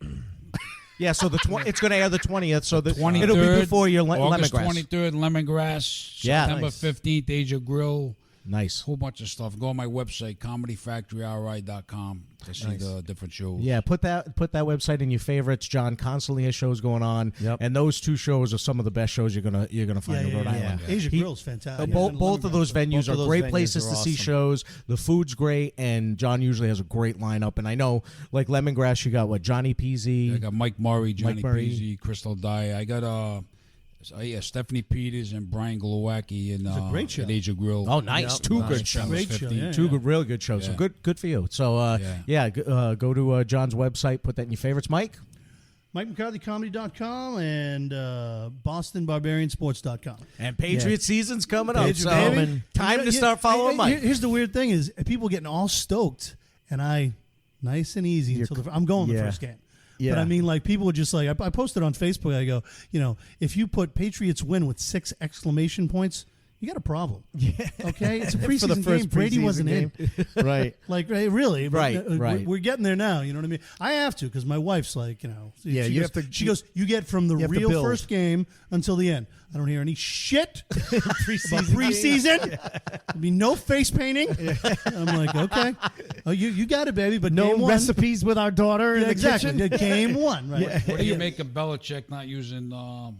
A: so it's going to air the 20th. So the
I: 23rd,
A: it'll be before your
I: August
A: lemongrass.
I: 23rd, Lemongrass.
A: Yeah.
I: September
D: Nice.
I: 15th, Asia Grill.
A: Nice.
I: Whole bunch of stuff. Go on my website, comedyfactoryri.com, to see the different shows.
A: Yeah, put that website in your favorites. John constantly has shows going on, and those two shows are some of the best shows you're gonna find in Rhode Island.
H: Asia Grill's fantastic.
A: Both of those venues are great places to see
D: awesome.
A: shows. The food's great, and John usually has a great lineup. And I know, like Lemongrass, you got Johnny Peasy.
I: I got Mike Murray, Johnny
A: Murray.
I: Peasy, Crystal Dye. I got Stephanie Peters and Brian Glowacki in
H: a great show.
I: at Asia Grill.
A: Oh, nice! Two good shows.
H: Great show, yeah.
A: Two good, really good shows. So good for you. So go to John's website. Put that in your favorites, Mike.
H: MikeMcCarthyComedy.com and BostonBarbarianSports.com.
A: And Patriot season's coming up.
H: Patriot,
A: So
H: baby.
A: time to start following Mike.
H: Here's the weird thing is people getting all stoked, and I nice and easy until I'm going the first game.
D: Yeah.
H: But I mean, like, people are just like, I posted on Facebook, I go, if you put Patriots win with 6 exclamation points, you got a problem. Yeah. Okay? It's a
D: For the
H: preseason
D: first
H: game. Brady
D: preseason
H: wasn't
D: game.
H: in.
D: Right.
H: Like, really.
A: Right.
H: We're getting there now. You know what I mean? I have to because my wife's like,
D: Yeah,
H: she
D: you
H: goes,
D: have to-
H: she goes, you get from the
D: you have to
H: real
D: build.
H: first game until the end. I don't hear any shit about preseason. There'll be no face painting. I'm like, okay. Oh, you got it, baby. But game
D: No
H: one,
D: recipes with our daughter in the
H: exactly.
D: kitchen.
H: Game one, right?
I: What do you make of Belichick not using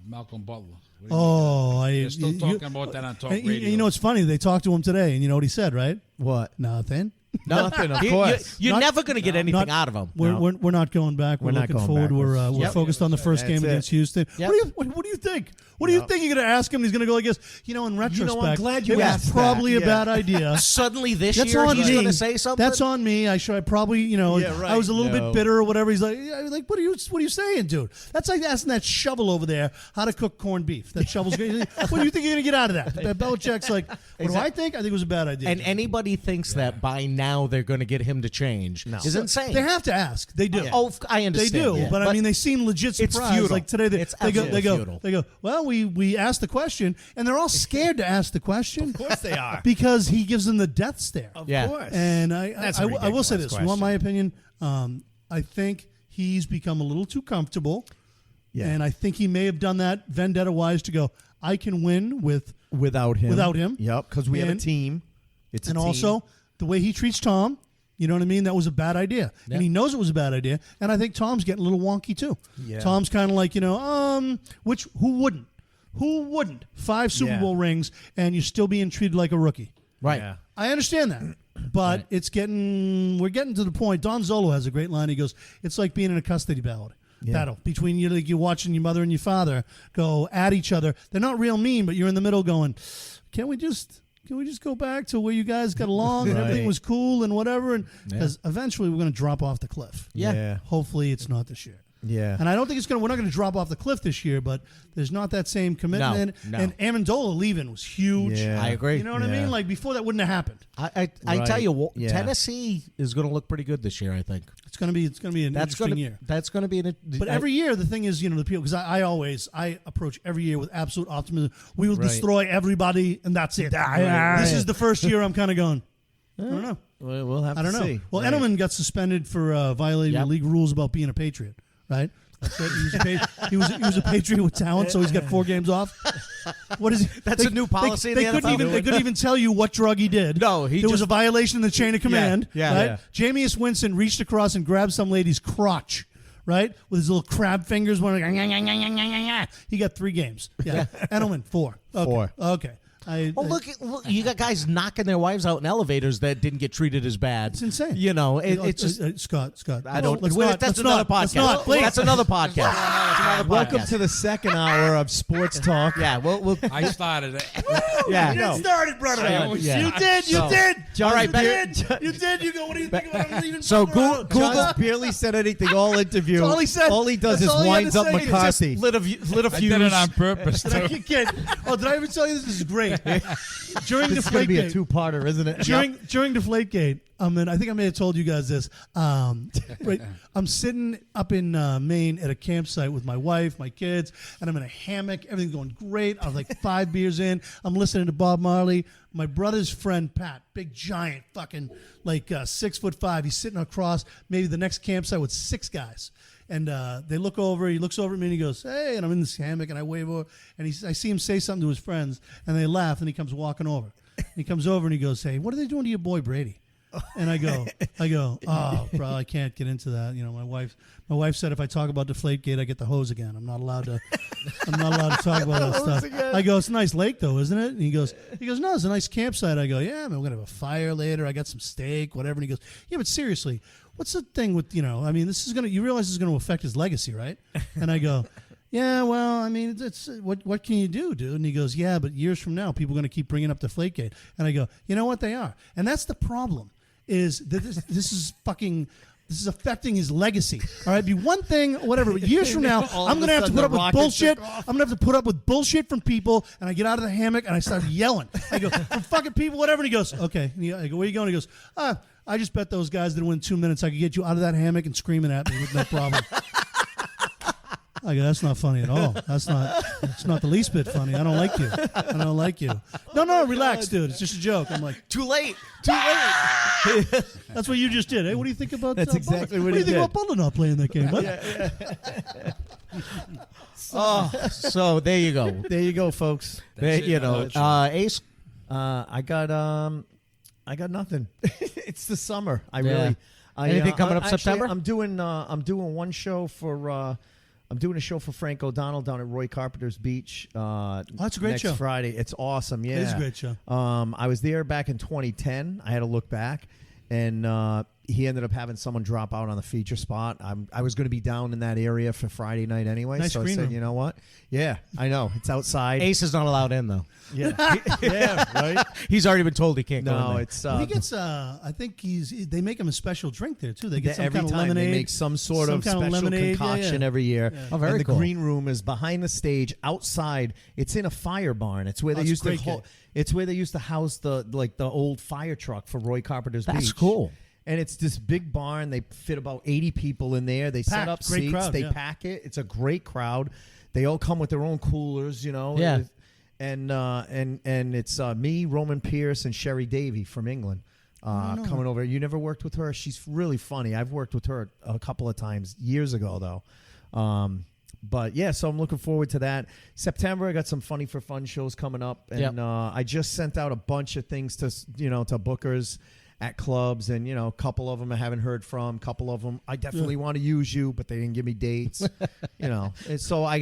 I: Malcolm Butler? What do you
H: Oh,
I: They're still talking about that on talk
H: and
I: radio.
H: you know, it's funny. They talked to him today, and you know what he said, right?
D: What?
H: Nothing.
D: Nothing, of
A: You-
D: course.
A: You're
H: Not-
A: never going to get anything out of him.
H: We're not going back. We're
D: We're not
H: looking
D: going
H: forward.
D: backwards.
H: We're
A: Yep.
H: focused on the first game
D: That's
H: against
D: it.
H: Houston.
A: Yep.
H: What do you think? What do you think you're going to ask him? He's going to go like this. In retrospect,
D: I'm glad you
H: it was
D: asked
H: probably
D: that.
H: a bad idea.
A: Suddenly this
H: That's
A: year
H: on
A: he's
H: me.
A: going to say something.
H: That's on me. I probably,
D: Yeah, right.
H: I was a little
D: No.
H: bit bitter or whatever. He's like, what are you saying, dude? That's like asking that shovel over there how to cook corned beef. That shovel's going. What do you think you're going to get out of that? Belichick's like, what do I think? I think it was a bad idea.
A: And anybody thinks that by now they're going to get him to change is insane.
H: They have to ask. They do.
A: Oh, I understand.
H: They do,
A: yeah.
H: but I mean, they seem legit
A: It's
H: surprised.
A: futile.
H: Like today,
A: It's
H: they
A: absolutely futile.
H: go. Well, we asked the question, and they're all scared to ask the question.
D: Of course they are.
H: Because he gives them the death stare.
D: Of
A: Yeah.
D: course.
H: And
D: That's
H: I
D: a
H: will say
D: ridiculous
H: this. You want
D: question.
H: my opinion? I think he's become a little too comfortable.
D: Yeah.
H: And I think he may have done that vendetta-wise to go, I can win
D: Without him. Yep, because we have a
H: And-
D: team. It's a
H: and
D: team.
H: also the way he treats Tom. You know what I mean? That was a bad idea.
A: Yeah.
H: And he knows it was a bad idea. And I think Tom's getting a little wonky too.
D: Yeah.
H: Tom's kind of like, which who wouldn't? Who wouldn't? 5 Super
D: Yeah.
H: Bowl rings and you're still being treated like a rookie.
A: Right.
D: Yeah.
H: I understand that. But we're getting to the point. Don Zolo has a great line. He goes, it's like being in a custody battle between you, like you're watching your mother and your father go at each other. They're not real mean, but you're in the middle going, can we just go back to where you guys got along and everything
D: Right.
H: was cool and whatever? And because eventually we're going to drop off the cliff.
A: Yeah.
H: Hopefully it's not this year.
D: Yeah.
H: And I don't think we're not going to drop off the cliff this year, but there's not that same commitment.
A: No.
H: And Amendola leaving was huge.
D: Yeah.
A: I agree.
H: You know what I
D: Yeah.
H: mean? Like before that wouldn't have happened.
A: I
D: Right.
A: tell you,
D: Yeah.
A: Tennessee is going to look pretty good this year. I think
H: It's going to be an interesting year.
A: That's going to be an.
H: But every year, the thing is, the people, because I approach every year with absolute optimism. We will
D: Right.
H: destroy everybody, and that's it. This is the first year I'm kind of going, I don't know.
D: We'll have
H: I don't
D: to
H: know.
D: see.
H: Well,
D: Right.
H: Edelman got suspended for violating
A: Yep.
H: the league rules about being a Patriot, right? That's it. He was a Patriot with talent, so he's got 4 games off. What is it?
A: That's a new policy in
H: They
A: the
H: couldn't
A: NFL.
H: even tell you what drug he did.
A: No,
H: there was a violation in the chain of command.
A: yeah,
H: right?
D: yeah.
H: Jameis Winston reached across and grabbed some lady's crotch. Right, with his little crab fingers, he got 3 games. Yeah, Edelman 4. Okay.
D: 4.
H: Okay.
A: Well, look, you got guys knocking their wives out in elevators that didn't get treated as bad.
H: It's insane.
A: You know, it's just.
H: Scott.
A: I don't.
H: Let's
A: well,
H: not,
A: that's
H: let's
A: another
H: not,
A: podcast.
H: let's not, please.
A: That's another podcast. That's another
D: Welcome
A: podcast.
D: to the second hour of Sports Talk.
A: Yeah, we'll
I: I started it.
A: yeah.
H: You didn't start it, brother.
A: Yeah.
H: You did. You
A: So-
H: did.
A: All right,
H: you
A: back-
H: did. You did. You go. What do you think about leaving?
A: So
H: Google.
D: John's barely said anything all interview.
H: That's all he said.
D: All he does
H: That's
D: is
H: all he had
D: winds
H: to
D: up
H: say.
D: McCarthy.
A: lit a
I: I
A: fuse.
I: did it on purpose,
H: Did I
I: too.
H: get? Oh, did I ever tell you this is great? During
D: This is going to be a
H: Deflategate,
D: two-parter, isn't it?
H: during Deflategate, I think I may have told you guys this. Right, I'm sitting up in Maine at a campsite with my wife, my kids, and I'm in a hammock. Everything's going great. I was like 5 beers in. I'm listening to Bob Marley. My brother's friend Pat, big giant, fucking like 6'5". He's sitting across maybe the next campsite with 6 guys. And they look over. He looks over at me and he goes, "Hey!" And I'm in this hammock and I wave over. And I see him say something to his friends, and they laugh. And he comes walking over. He comes over and he goes, "Hey, what are they doing to your boy Brady?" And I go, oh, bro, I can't get into that. You know, my wife said if I talk about Deflategate, I get the hose again. I'm not allowed to talk about that stuff. Again. I go, it's a nice lake though, isn't it? And he goes, no, it's a nice campsite. I go, yeah, man, we're gonna have a fire later. I got some steak, whatever. And he goes, yeah, but seriously, what's the thing with, you know, I mean, you realize this is gonna affect his legacy, right? And I go, yeah, well, I mean, it's what can you do, dude? And he goes, yeah, but years from now, people are gonna keep bringing up Deflategate. And I go, you know what, they are, and that's the problem. Is that this is affecting his legacy. All right, be one thing, whatever. But years from now, I'm gonna have to put up with bullshit. I'm gonna have to put up with bullshit from people. And I get out of the hammock and I start yelling. I go, from fucking people, whatever. And he goes, okay. And I go, where you going? He goes, I just bet those guys that win 2 minutes I could get you out of that hammock and screaming at me with no problem. I go, that's not funny at all. It's not the least bit funny. I don't like you. No, relax, dude. It's just a joke. I'm like,
A: Too late.
H: That's what you just did. Hey, what do you think about
D: That's exactly
H: Butler?
D: what he
H: do you think
D: did.
H: about Butler not playing that game?
A: So there you go.
D: There you go, folks.
A: Ace.
D: I got nothing. It's the summer.
A: Anything coming up September?
D: I'm doing one show for. I'm doing a show for Frank O'Donnell down at Roy Carpenter's Beach.
H: That's a great show.
D: Next Friday. It's awesome. Yeah,
H: it is a great show.
D: I was there back in 2010. I had to look back, and he ended up having someone drop out on the feature spot. I was going to be down in that area for Friday night anyway,
H: nice
D: so I said,
H: room.
D: You know what? Yeah, I know. It's outside.
A: Ace is not allowed in, though.
D: Yeah, yeah, right.
A: He's already been told he can't go in
D: No,
A: there.
D: it's
H: he gets. I think they make him a special drink there too. They get some
D: every
H: kind of
D: time
H: lemonade.
D: they make some sort
H: some
D: of
H: kind
D: special
H: lemonade,
D: concoction
H: yeah.
D: every year.
H: Yeah.
A: Oh, very
D: and the
A: cool.
D: green room is behind the stage, outside. It's in a fire barn. It's where they
H: That's
D: used to.
H: great gig.
D: It's where they used to house the old fire truck for Roy Carpenter's Beach.
A: That's cool.
D: And it's this big barn. They fit about 80 people in there. They set
H: Packed.
D: up
H: Great
D: seats.
H: crowd,
D: They
H: yeah.
D: pack it. It's a great crowd. They all come with their own coolers, you know.
A: Yeah.
D: And it's me, Roman Pierce, and Sherry Davy from England coming over. You never worked with her? She's really funny. I've worked with her a couple of times years ago, though. But yeah, so I'm looking forward to that. September, I got some Funny for Fun shows coming up, and I just sent out a bunch of things to bookers at clubs, and a couple of them I haven't heard from. Couple of them I definitely want to use you, but they didn't give me dates. And so I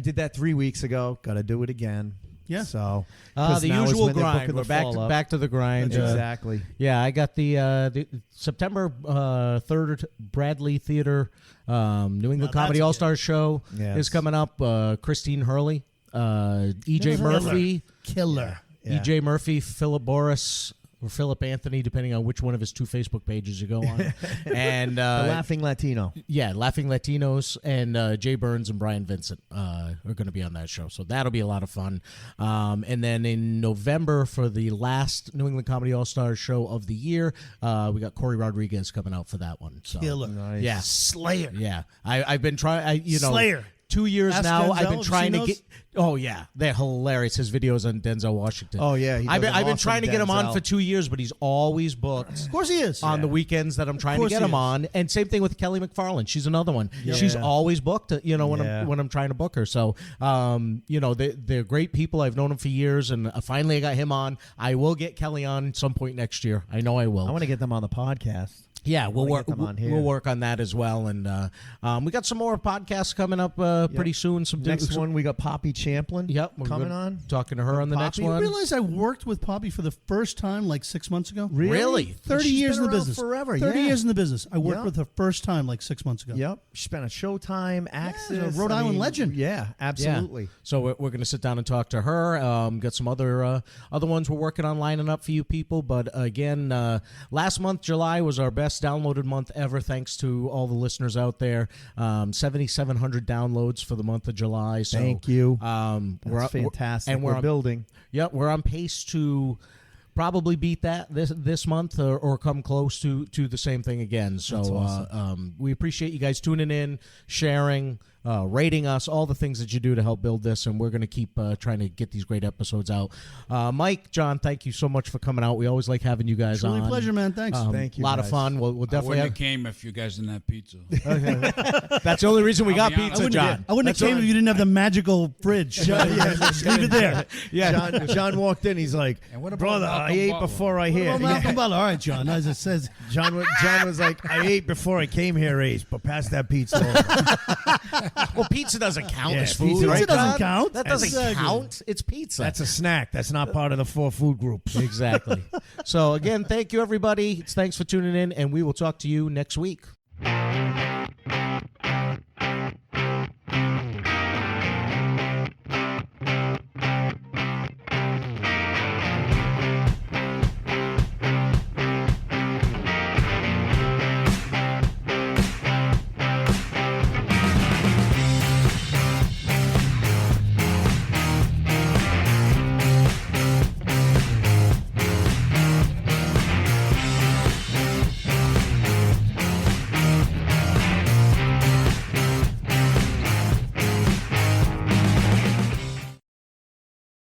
D: did that 3 weeks ago. Got to do it again.
H: Yeah.
D: So
A: The
D: now is
A: usual
D: when they're
A: grind.
D: booking
A: We're
D: the
A: back to the grind.
D: Exactly.
A: Yeah, I got the September 3rd Bradley Theater New England Comedy All Stars show is coming up. Christine Hurley, E.J. Murphy,
H: Killer.
D: Yeah.
A: E.J. Murphy, Philip Boris, or Philip Anthony, depending on which one of his 2 Facebook pages you go on. And
D: The Laughing Latino.
A: yeah, Laughing Latinos, and Jay Burns and Brian Vincent are going to be on that show. So that'll be a lot of fun. And then in November, for the last New England Comedy All-Stars show of the year, we got Corey Rodriguez coming out for that one. So,
H: Killer.
D: Nice.
A: yeah.
H: Slayer.
A: Yeah. I've been trying,
H: Slayer.
A: 2 years
H: Ask
A: now.
H: Denzel,
A: I've been
H: have you
A: trying to
H: seen
A: get. Oh yeah, they're hilarious. His videos on Denzel Washington.
D: Oh yeah,
A: I've been
D: awesome
A: trying to get him on
D: Denzel.
A: for 2 years, but he's always booked.
H: Of course he is.
A: On the weekends that I'm trying to
H: course
A: get
H: he
A: him
H: is.
A: on, and same thing with Kelly McFarland. She's another one.
D: Yeah.
A: She's always booked. When
D: Yeah.
A: I'm trying to book her. So, they're great people. I've known them for years, and finally I got him on. I will get Kelly on some point next year. I know I will.
D: I want to get them on the podcast.
A: Yeah, we'll work.
D: get them on here.
A: We'll work on that as well, and we got some more podcasts coming up pretty soon. Some
D: Next one, we got Poppy Champlin.
A: Yep, we're
D: coming
A: gonna-
D: on.
A: Talking to her on the next
D: Poppy?
H: You
A: one.
H: realize I worked with Poppy for the first time like 6 months ago?
A: Really?
H: 30
D: She's
H: years
D: been
H: in the
D: around
H: business.
D: forever,
H: 30
D: yeah.
H: years in the business. I worked
D: Yeah.
H: with her first time like 6 months ago.
D: Yep, she spent a Showtime, Access,
H: Rhode Island legend.
D: Yeah, absolutely.
A: Yeah. So we're going to sit down and talk to her. Got some other ones we're working on lining up for you people. But again, last month, July, was our best downloaded month ever, thanks to all the listeners out there. 7,700 downloads for the month of July. So,
D: Thank you.
A: We're
D: fantastic.
A: and
D: We're
A: on-
D: building.
A: Yeah, we're on pace to probably beat that this month, or come close to the same thing again. So
D: That's awesome.
A: we appreciate you guys tuning in, sharing, rating us, all the things that you do to help build this, and we're going to keep trying to get these great episodes out. Mike, John, thank you so much for coming out. We always like having you guys
H: Truly
A: on.
H: pleasure, man. Thanks.
D: Thank you.
A: A lot
D: guys.
A: of fun. We'll
I: I
A: definitely
I: wouldn't have came if you guys didn't have pizza.
A: That's the only reason we
I: I'll
A: got
I: be honest.
A: pizza, John.
H: I wouldn't have came if you didn't have the magical fridge. Leave it there.
D: Yeah, John walked in. He's like,
I: And what about
D: brother,
I: Malcolm
D: I ate
I: Butler?
D: before I
H: What
D: here.
H: about Malcolm Butler? All right, John. As it says,
D: John was like, I ate before I came here, Ace, but pass that pizza over.
A: Well, pizza doesn't count
D: Yeah,
A: as food.
D: pizza
A: right,
H: doesn't
A: John?
H: count.
A: That doesn't
H: Exactly.
A: count. It's pizza.
D: That's a snack. That's not part of the 4 food groups.
A: Exactly. So, again, thank you, everybody. Thanks for tuning in, and we will talk to you next week.